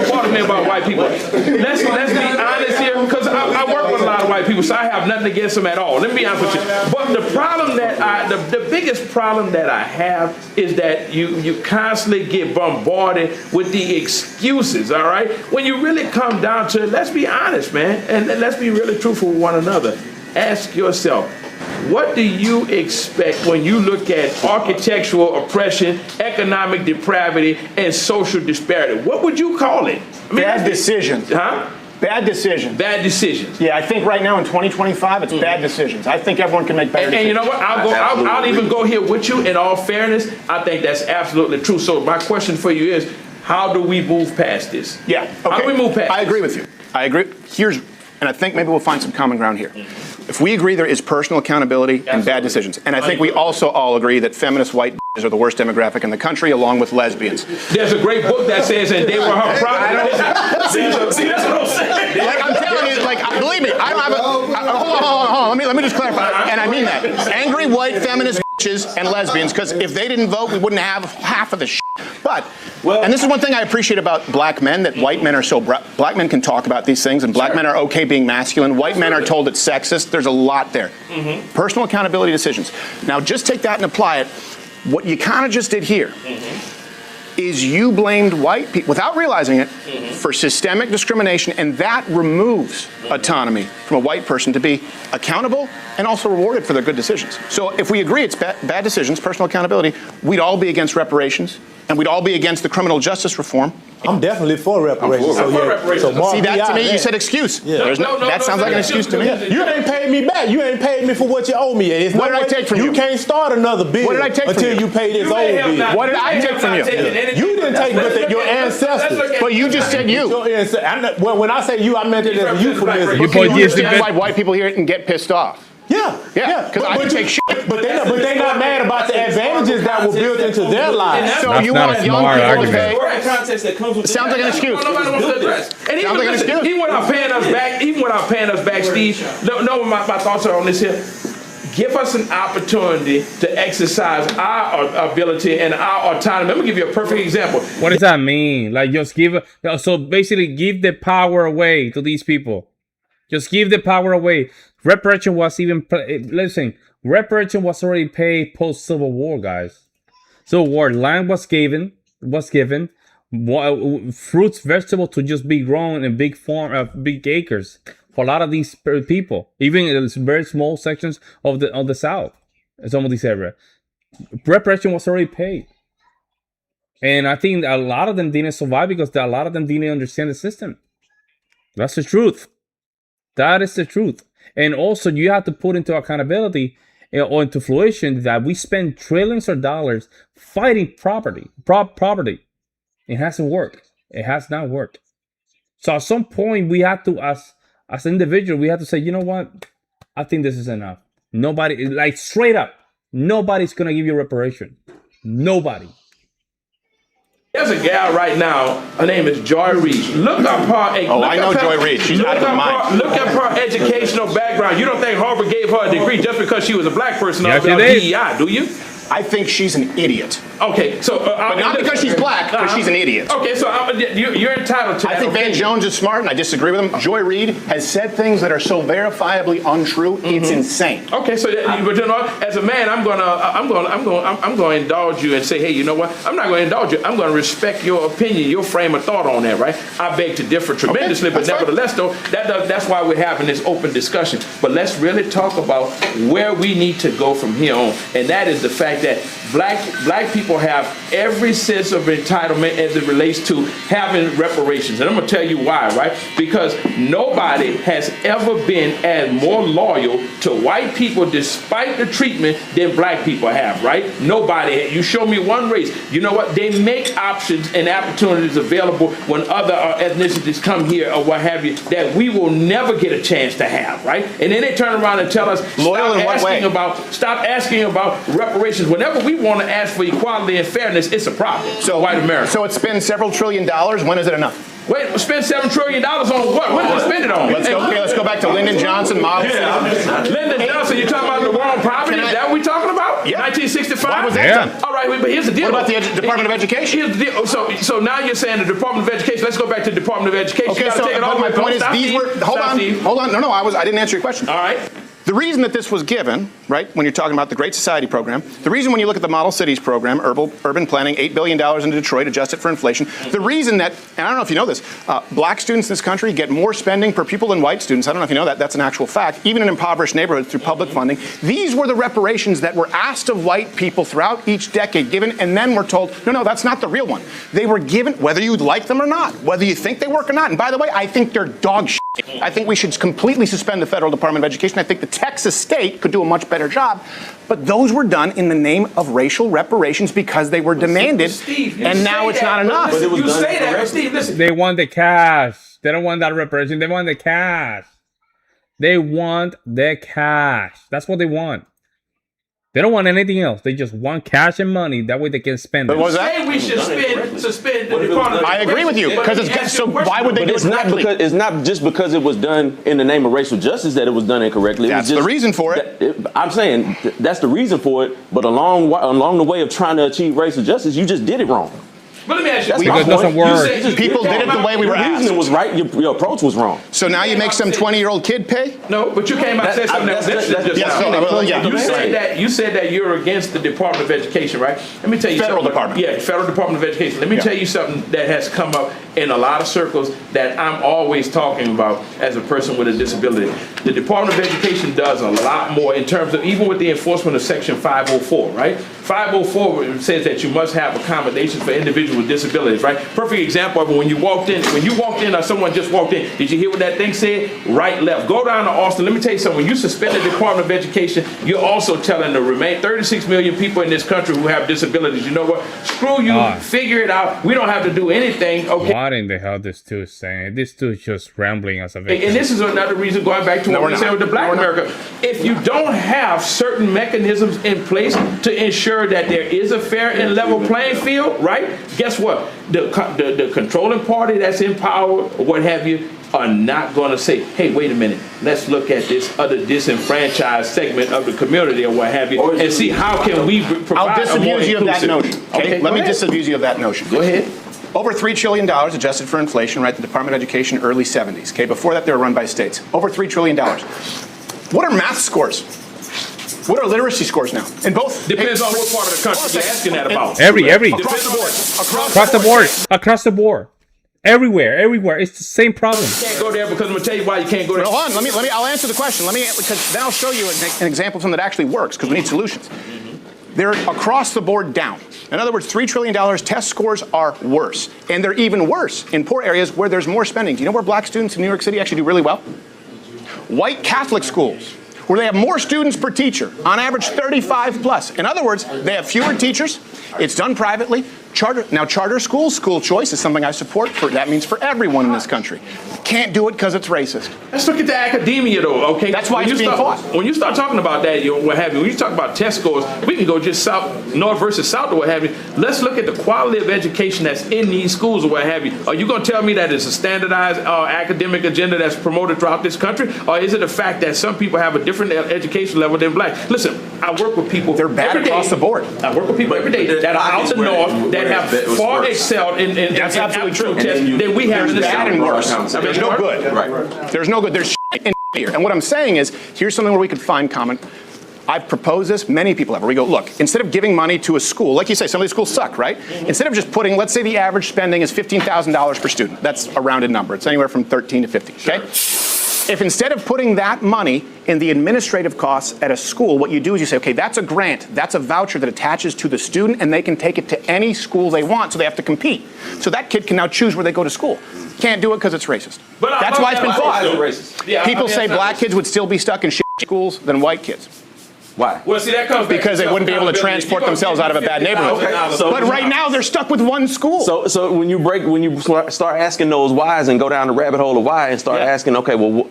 bothers me about white people. Let's be honest here, because I work with a lot of white people, so I have nothing against them at all. Let me be honest with you. But the problem the biggest problem that I have is that you constantly get bombarded with the excuses. All right, when you really come down to it, let's be honest, man, and let's be really truthful with one another. Ask yourself, what do you expect when you look at architectural oppression, economic depravity, and social disparity? What would you call it? Bad decisions. Huh? Bad decisions. Bad decisions. Yeah, I think right now in 2025, it's bad decisions. I think everyone can make better decisions. And you know what? I'll even go here with you. In all fairness, I think that's absolutely true. So my question for you is, how do we move past this? Yeah. Okay. How do we move past this? I agree with you. I agree. And I think maybe we'll find some common ground here. If we agree there is personal accountability and bad decisions, and I think we also all agree that feminist white are the worst demographic in the country, along with lesbians. There's a great book that says, and they were her product. See, that's what I'm saying. Like, I'm telling you, like, believe me, I don't have hold on. Let me just clarify, and I mean that. Angry white feminist and lesbians, because if they didn't vote, we wouldn't have half of the shit. But, and this is one thing I appreciate about black men, that white men are black men can talk about these things, and black men are okay being masculine. White men are told it's sexist. There's a lot there. Mm-hmm. Personal accountability decisions. Now, just take that and apply it. What you kind of just did here is you blamed white people, without realizing it, for systemic discrimination, and that removes autonomy from a white person to be accountable and also rewarded for their good decisions. So if we agree it's bad decisions, personal accountability, we'd all be against reparations, and we'd all be against the criminal justice reform. I'm definitely for reparations. So see, that to me, you said excuse. Yeah. That sounds like an excuse to me. You ain't paid me back. You ain't paid me for what you owe me. What did I take from you? You can't start another bill What did I take from until you pay this old bill. What did I take from you? You didn't take your ancestors. But you just said you. Well, when I say you, I meant it as a euphemism. But can you understand why white people hear it and get pissed off? Yeah. Because I didn't take shit. But they're not mad about the advantages that were built into their lives. So you want young people to pay? It sounds like an excuse. Nobody wants to address. And even, Sounds like an excuse. Even without paying us back, Steve, no, my thoughts are on this here. Give us an opportunity to exercise our ability and our autonomy. Let me give you a perfect example. What does that mean? Like, just give. So basically, give the power away to these people. Just give the power away. Reparation was even. Listen, reparation was already paid post Civil War, guys. Civil War, land was given. Fruits, vegetables to just be grown in big big acres for a lot of these people, even in very small sections of the South, some of these areas. Reparation was already paid, and I think a lot of them didn't survive because a lot of them didn't understand the system. That's the truth. That is the truth. And also, you have to put into accountability or into fruition that we spend trillions of dollars fighting property. It hasn't worked. It has not worked. So at some point, we have to, as an individual, we have to say, you know what? I think this is enough. Nobody, like straight up, nobody's going to give you reparation. Nobody. There's a gal right now, her name is Joy Reid. Look up her. I know Joy Reid. She's out of her mind. Look up her educational background. You don't think Harvard gave her a degree just because she was a black person Yes, on it is. DEI, do you? I think she's an idiot. Okay, so but not because she's black, because she's an idiot. Okay, so you're entitled to that. I think Van Jones is smart, and I disagree with him. Joy Reid has said things that are so verifiably untrue. It's insane. Okay, so but you know, as a man, I'm gonna indulge you and say, hey, you know what? I'm not gonna indulge you. I'm gonna respect your opinion, your frame of thought on that, right? I beg to differ tremendously, but nevertheless, though, that's why we're having this open discussion. But let's really talk about where we need to go from here on, and that is the fact that black people have every sense of entitlement as it relates to having reparations. And I'm going to tell you why, right? Because nobody has ever been as more loyal to white people despite the treatment than black people have, right? Nobody. You show me one race. You know what? They make options and opportunities available when other ethnicities come here or what have you that we will never get a chance to have, right? And then they turn around and tell us, stop asking about reparations. Whenever we want to ask for equality and fairness, it's a problem. So white America. So it spends several $1 trillion. When is it enough? Wait, spend $7 trillion on what? What did they spend it on? Let's go back to Lyndon Johnson model. Lyndon Johnson, you talking about the war on poverty? Is that what we talking about? Yeah. 1965? Why was that done? All right, but here's the deal. What about the Department of Education? Here's the deal. So now you're saying the Department of Education. Let's go back to the Department of Education. Okay, so my point is, these were. Hold on. No, I didn't answer your question. All right. The reason that this was given, right, when you're talking about the Great Society program, the reason when you look at the Model Cities program, urban planning, $8 billion into Detroit, adjusted for inflation, the reason that, and I don't know if you know this, black students in this country get more spending per pupil than white students. I don't know if you know that. That's an actual fact. Even in impoverished neighborhoods through public funding. These were the reparations that were asked of white people throughout each decade given, and then we're told, no, that's not the real one. They were given, whether you like them or not, whether you think they work or not. And by the way, I think they're dog shit. I think we should completely suspend the Federal Department of Education. I think the Texas state could do a much better job. But those were done in the name of racial reparations because they were demanded, and now it's not enough. But you say that, but Steve, listen. They want the cash. They don't want that reparation. They want the cash. They want the cash. That's what they want. They don't want anything else. They just want cash and money. That way they can spend it. But what was that? Say we should suspend the Department of I agree with you because why would they do it correctly? It's not just because it was done in the name of racial justice that it was done incorrectly. That's the reason for it. I'm saying that's the reason for it. But along the way of trying to achieve racial justice, you just did it wrong. But let me ask you, because it doesn't work. People did it the way we were Your asked. reasoning was right. Your approach was wrong. So now you make some 20-year-old kid pay? No, but you came out and said something that was interesting just now. You said that you're against the Department of Education, right? Let me tell you Federal something. Department. Yeah, Federal Department of Education. Let me tell you something that has come up in a lot of circles that I'm always talking about as a person with a disability. The Department of Education does a lot more in terms of, even with the enforcement of Section 504, right? 504 says that you must have accommodations for individuals with disabilities, right? Perfect example of when you walked in or someone just walked in, did you hear what that thing said? Right, left. Go down to Austin. Let me tell you something. When you suspend the Department of Education, you're also telling the remain 36 million people in this country who have disabilities, you know what? Screw you. Figure it out. We don't have to do anything. Okay. What in the hell this dude is saying? This dude is just rambling as a victim. And this is another reason, going back to what we said with the Black America. If you don't have certain mechanisms in place to ensure that there is a fair and level playing field, right? Guess what? The controlling party that's in power, or what have you, are not going to say, hey, wait a minute, let's look at this other disenfranchised segment of the community or what have you, and see how can we provide I'll disabuse you of that notion. Okay, let me disabuse you of that notion. Go ahead. Over $3 trillion adjusted for inflation, right? The Department of Education, early 70s. Okay, before that, they were run by states. Over $3 trillion. What are math scores? What are literacy scores now? In both depends on what part of the country you're asking that about. Every across the board. Across the board. Everywhere. It's the same problem. You can't go there because I'm gonna tell you why you can't go there. Hold on, let me. I'll answer the question. Because then I'll show you an example of something that actually works. Because we need solutions. They're across the board down. In other words, $3 trillion. Test scores are worse, and they're even worse in poor areas where there's more spending. Do you know where black students in New York City actually do really well? White Catholic schools, where they have more students per teacher, on average 35 plus. In other words, they have fewer teachers. It's done privately. Charter schools, school choice is something I support. That means for everyone in this country. Can't do it because it's racist. Let's look at the academia, though. Okay, that's why it's being fought. When you start talking about that, what have you? When you talk about test scores, we can go just north versus south, or what have you. Let's look at the quality of education that's in these schools, or what have you. Are you going to tell me that it's a standardized academic agenda that's promoted throughout this country, or is it a fact that some people have a different education level than black? Listen, I work with people. They're bad across the board. I work with people every day that are out the north that have far excelled in that's absolutely true. Tests than we have in the bad south. And worse. There's no good. Right. There's no good. There's in here. And what I'm saying is, here's something where we could find common. I've proposed this, many people have, where we go, look, instead of giving money to a school, like you say, some of these schools suck, right? Instead of just putting, let's say the average spending is $15,000 per student. That's a rounded number. It's anywhere from 13 to 50, okay? If instead of putting that money in the administrative costs at a school, what you do is you say, okay, that's a grant, that's a voucher that attaches to the student, and they can take it to any school they want, so they have to compete. So that kid can now choose where they go to school. Can't do it because it's racist. But that's why it's been fought. Racist. Yeah, People say black kids would still be stuck in shit schools than white kids. Why? Well, see, that comes back because they wouldn't be able to transport themselves out of a bad neighborhood. Okay. But right now they're stuck with one school. So when you start asking those whys and go down the rabbit hole of why and start asking, okay, well,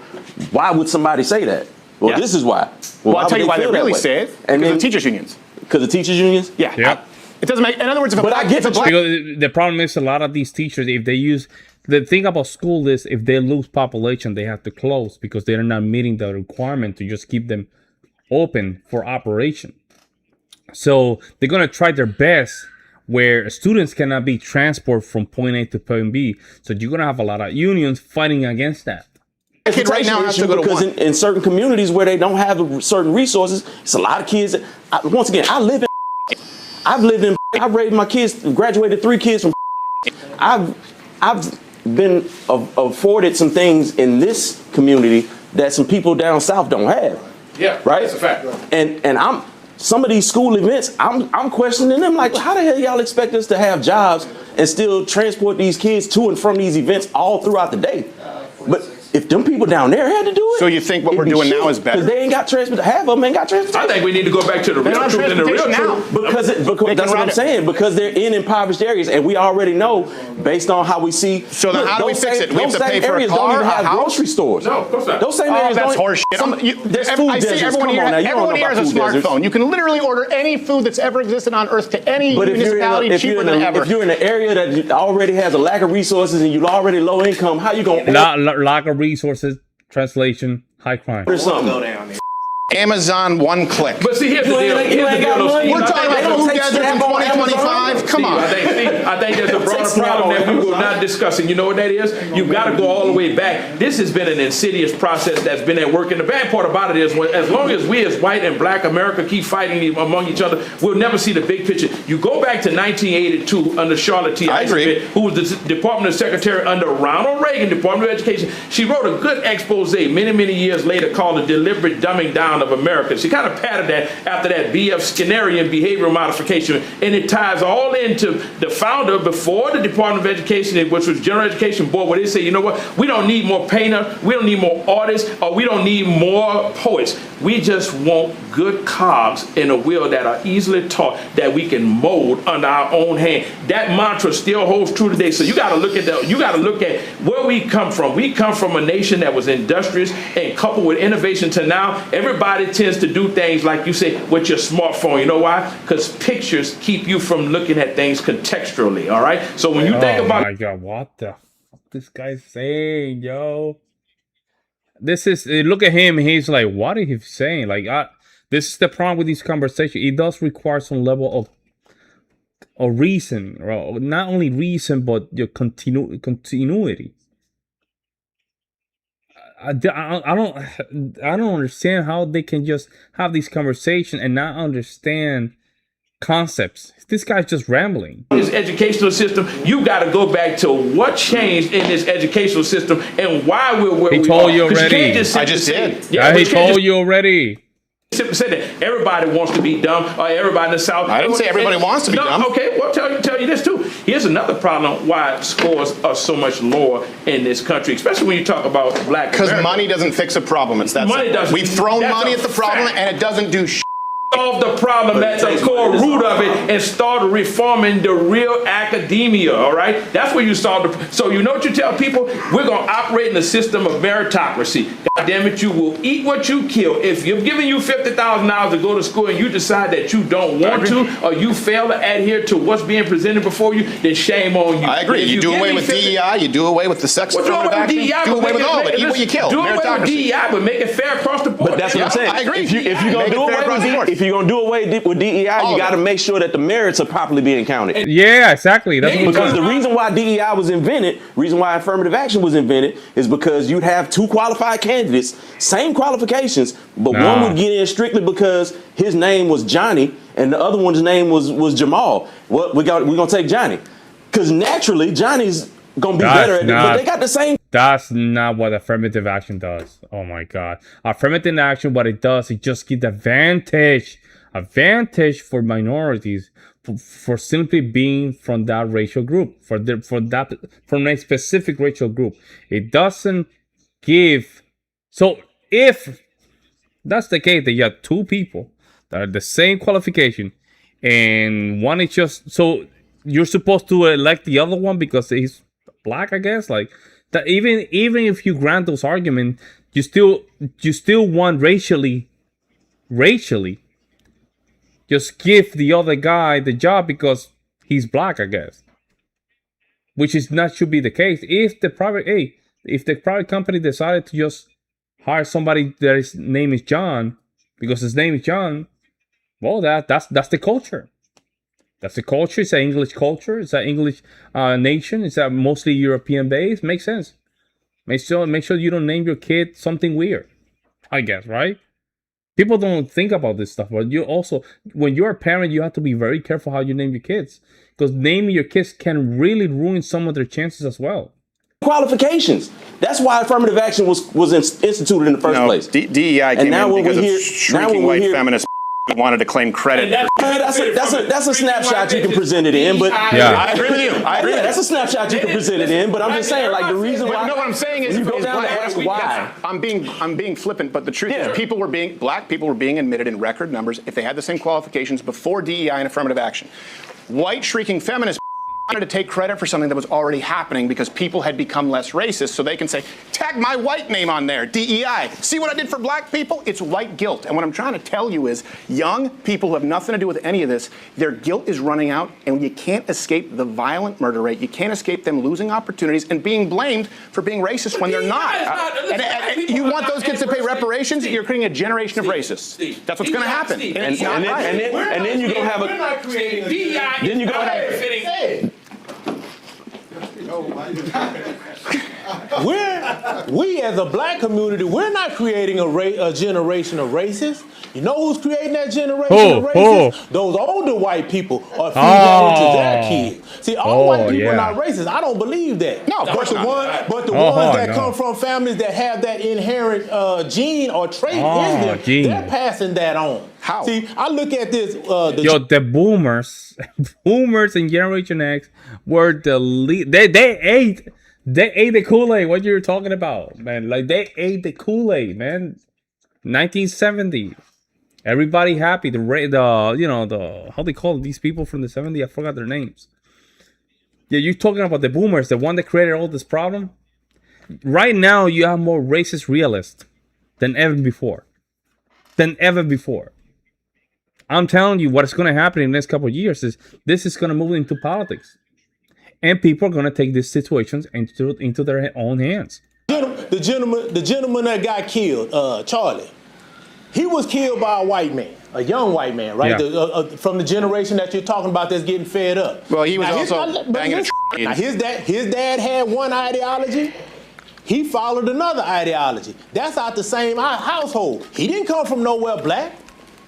why would somebody say that? Well, this is why. Well, I'll tell you why they really say it. Because of the teachers unions. Because of teachers unions? Yeah. It doesn't make. In other words, if because the problem is a lot of these teachers, if they use the thing about school is if they lose population, they have to close because they're not meeting the requirement to just keep them open for operation. So they're gonna try their best where students cannot be transported from point A to point B. So you're gonna have a lot of unions fighting against that. Kid right now has to go to because in certain communities where they don't have certain resources, it's a lot of kids. Once again, I've raised my kids, graduated 3 kids from. I've been afforded some things in this community that some people down south don't have. Yeah, right. That's a fact. And some of these school events, I'm questioning them like, how the hell y'all expect us to have jobs and still transport these kids to and from these events all throughout the day? But if them people down there had to do it, so you think what we're doing now is better? Because they ain't got transport. Half of them ain't got transportation. I think we need to go back to the real truth and the real truth. Because that's what I'm saying. Because they're in impoverished areas, and we already know based on how we see. So then, how do we fix it? We have to pay for a car, don't even have a house? grocery stores. No, of course not. Those same areas that's don't. horseshit. There's food deserts. Everyone here has a smartphone. You can literally order any food that's ever existed on Earth to any municipality cheaper than ever. If you're in an area that already has a lack of resources and you're already low income, how you gonna lack of resources? Translation: high crime. Or something. Amazon one click. But see, here's the deal. We're talking about food gadgets in 2025. Come on. I think there's a broader problem that we will not discuss. And you know what that is? You've got to go all the way back. This has been an insidious process that's been at work. And the bad part about it is, as long as we as white and black America keep fighting among each other, we'll never see the big picture. You go back to 1982 under Charlotte T. Eisenberg, who was the Department of Secretary under Ronald Reagan, Department of Education. She wrote a good expose many, many years later called The Deliberate Dumbing Down of America. She kind of patterned that after that B.F. Skinnerian behavioral modification, and it ties all into the founder before the Department of Education, which was General Education Board, where they say, you know what, we don't need more painters, we don't need more artists, or we don't need more poets. We just want good cogs in a wheel that are easily taught, that we can mold under our own hand. That mantra still holds true today. So you got to look at where we come from. We come from a nation that was industrious, and coupled with innovation to now, everybody tends to do things like you say with your smartphone. You know why? Because pictures keep you from looking at things contextually. All right. So when you think about, oh my God, what the fuck this guy's saying, yo? This is, look at him. He's like, what is he saying? Like, this is the problem with these conversations. It does require some level of reason, or not only reason, but your continuity. I don't understand how they can just have these conversations and not understand concepts. This guy's just rambling. This educational system, you got to go back to what changed in this educational system and why we're where we are. He told you already. I just did. Yeah, he told you already. Simply said that everybody wants to be dumb, or everybody in the South. I didn't say everybody wants to be dumb. Okay, well, tell you this too. Here's another problem why scores are so much lower in this country, especially when you talk about black. Because money doesn't fix a problem. It's that money doesn't. We've thrown money at the problem, and it doesn't do shit. Solve the problem, that's the core root of it, and start reforming the real academia. All right, that's where you solve the. So you know what you tell people? We're gonna operate in the system of meritocracy. God damn it, you will eat what you kill. If you're giving you $50,000 to go to school and you decide that you don't want to, or you fail to adhere to what's being presented before you, then shame on you. I agree. You do away with DEI. You do away with the sex affirmative action. Do away with all of it. Eat what you kill. Do away with DEI, but make it fair across the board. But that's what I'm saying. I agree. If you're gonna do away with if you're gonna do away with DEI, you got to make sure that the merits are properly being counted. Yeah, exactly. That's because the reason why DEI was invented, reason why affirmative action was invented, is because you'd have two qualified candidates, same qualifications, but one would get in strictly because his name was Johnny and the other one's name was Jamal. Well, we're gonna take Johnny because naturally Johnny's gonna be better at it, but they got the same. That's not what affirmative action does. Oh my God. Affirmative action, what it does, it just gives advantage for minorities for simply being from that racial group, from a specific racial group. It doesn't give. So if that's the case, that you have two people that are the same qualification, and one is just, so you're supposed to elect the other one because he's black, I guess. Like that. Even if you grant those arguments, you still want racially. Just give the other guy the job because he's black, I guess. Which is not should be the case. If the private company decided to just hire somebody that his name is John because his name is John, well, that's the culture. That's the culture. It's an English culture. It's an English nation. It's a mostly European based. Makes sense. Make sure you don't name your kid something weird, I guess, right? People don't think about this stuff, but you also, when you're a parent, you have to be very careful how you name your kids, because naming your kids can really ruin some of their chances as well. Qualifications. That's why affirmative action was instituted in the first place. DEI came in because of shrinking white feminists wanted to claim credit. That's a snapshot you can present it in, but I agree with you. I agree. That's a snapshot you can present it in, but I'm just saying, like, the reason why. No, what I'm saying is, you go down to ask why. I'm being flippant, but the truth is, black people were being admitted in record numbers if they had the same qualifications before DEI and affirmative action. White shrieking feminists wanted to take credit for something that was already happening because people had become less racist, so they can say, tag my white name on there, DEI. See what I did for black people? It's white guilt. And what I'm trying to tell you is young people who have nothing to do with any of this, their guilt is running out, and you can't escape the violent murder rate. You can't escape them losing opportunities and being blamed for being racist when they're not. And you want those kids to pay reparations? You're creating a generation of racists. That's what's going to happen. And it's not right. And then you're going to have We're not creating DEI. Then you're going to have we as a black community, we're not creating a generation of racists. You know who's creating that generation of racists? Those older white people are feeding that into their kids. See, all white people are not racist. I don't believe that. No, of course not. But the ones that come from families that have that inherent gene or trait in them, they're passing that on. How? See, I look at this. The boomers and Generation X were the lead. They ate the Kool-Aid. What you're talking about, man? Like they ate the Kool-Aid, man. 1970. Everybody happy. The how they call these people from the 70s? I forgot their names. Yeah, you're talking about the boomers, the one that created all this problem. Right now, you have more racist realists than ever before. I'm telling you, what's going to happen in the next couple of years is this is going to move into politics. And people are going to take these situations into their own hands. The gentleman that got killed, Charlie, he was killed by a white man, a young white man, right? Yeah. From the generation that you're talking about that's getting fed up. Well, he was also banging a now, his dad had one ideology. He followed another ideology. That's out the same household. He didn't come from nowhere black.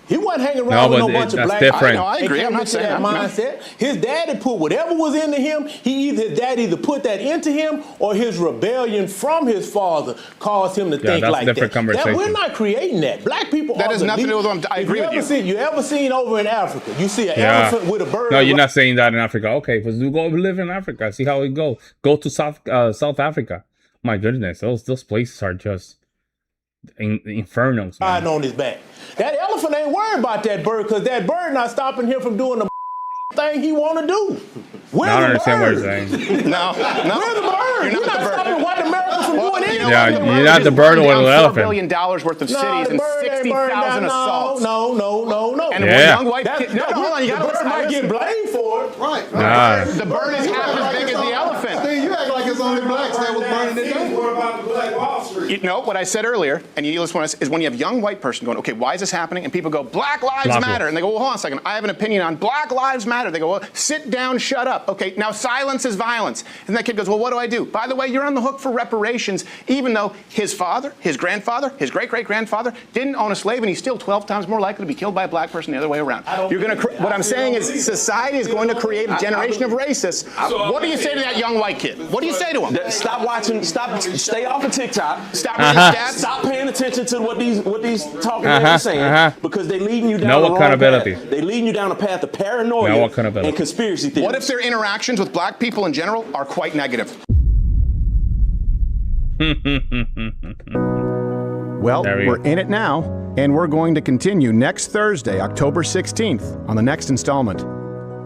He wasn't hanging around with no bunch of black different. I agree. I'm not saying that mindset. His daddy put whatever was into him. His dad either put that into him, or his rebellion from his father caused him to think like that. We're not creating that. Black people. That has nothing to do with them. I agree with you. You ever seen over in Africa? You see an elephant with a bird. No, you're not saying that in Africa. Okay, but you go live in Africa. See how it goes. Go to South Africa. My goodness, those places are just infernos. Riding on his back. That elephant ain't worried about that bird, because that bird not stopping him from doing the thing he want to do. Where's I don't the understand bird? what you're saying. No. Where's the bird? You're not stopping white America from doing anything. Yeah, you're not the bird or the elephant. $4 billion worth of cities and 60,000 assaults. No. And young white kids. No, hold on. You got to might get blamed for it. Right. The bird is half as big as the elephant. Steve, you act like it's only blacks that was burning it down. What about the Black Wall Street? You know what I said earlier, and you listen to this, is when you have young white person going, okay, why is this happening? And people go, Black Lives Matter. And they go, well, hold on a second. I have an opinion on Black Lives Matter. They go, well, sit down, shut up. Okay, now silence is violence. And that kid goes, well, what do I do? By the way, you're on the hook for reparations, even though his father, his grandfather, his great-great-grandfather didn't own a slave, and he's still 12 times more likely to be killed by a black person the other way around. What I'm saying is society is going to create a generation of racists. What do you say to that young white kid? What do you say to him? Stay off of TikTok. Stop reading stats. Stop paying attention to what these talking heads are saying, because they leading you down No the wrong accountability. path. They leading you down a path of paranoia and conspiracy theories. What if their interactions with black people in general are quite negative? Well, we're in it now, and we're going to continue next Thursday, October 16th, on the next installment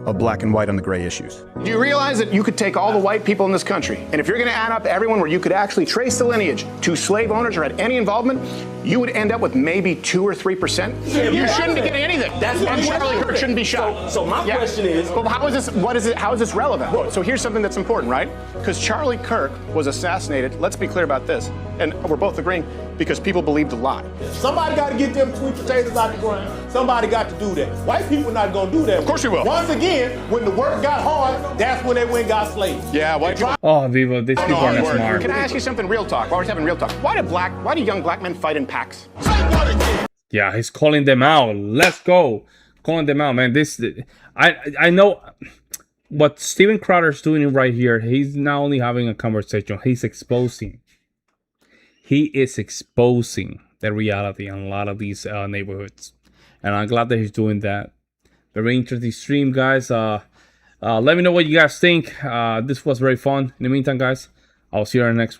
of Black and White on the Gray Issues. Do you realize that you could take all the white people in this country, and if you're going to add up everyone where you could actually trace the lineage to slave owners or had any involvement, you would end up with maybe 2 or 3%? You shouldn't be getting anything. And Charlie Kirk shouldn't be shot. So my question is, well, how is this? How is this relevant? So here's something that's important, right? Because Charlie Kirk was assassinated. Let's be clear about this, and we're both agreeing, because people believed a lie. Somebody got to get them sweet potatoes out the ground. Somebody got to do that. White people not going to do that. Of course we will. Once again, when the work got hard, that's when they went and got slaves. Yeah, white people. Oh, Vivo, these people are not smart. Can I ask you something real talk? While we're having real talk, why do young black men fight in packs? Yeah, he's calling them out. Let's go. Calling them out, man. I know what Steven Crowder's doing right here. He's not only having a conversation, he's exposing. He is exposing the reality in a lot of these neighborhoods. And I'm glad that he's doing that. Very interesting stream, guys. Let me know what you guys think. This was very fun. In the meantime, guys, I'll see you on the next one.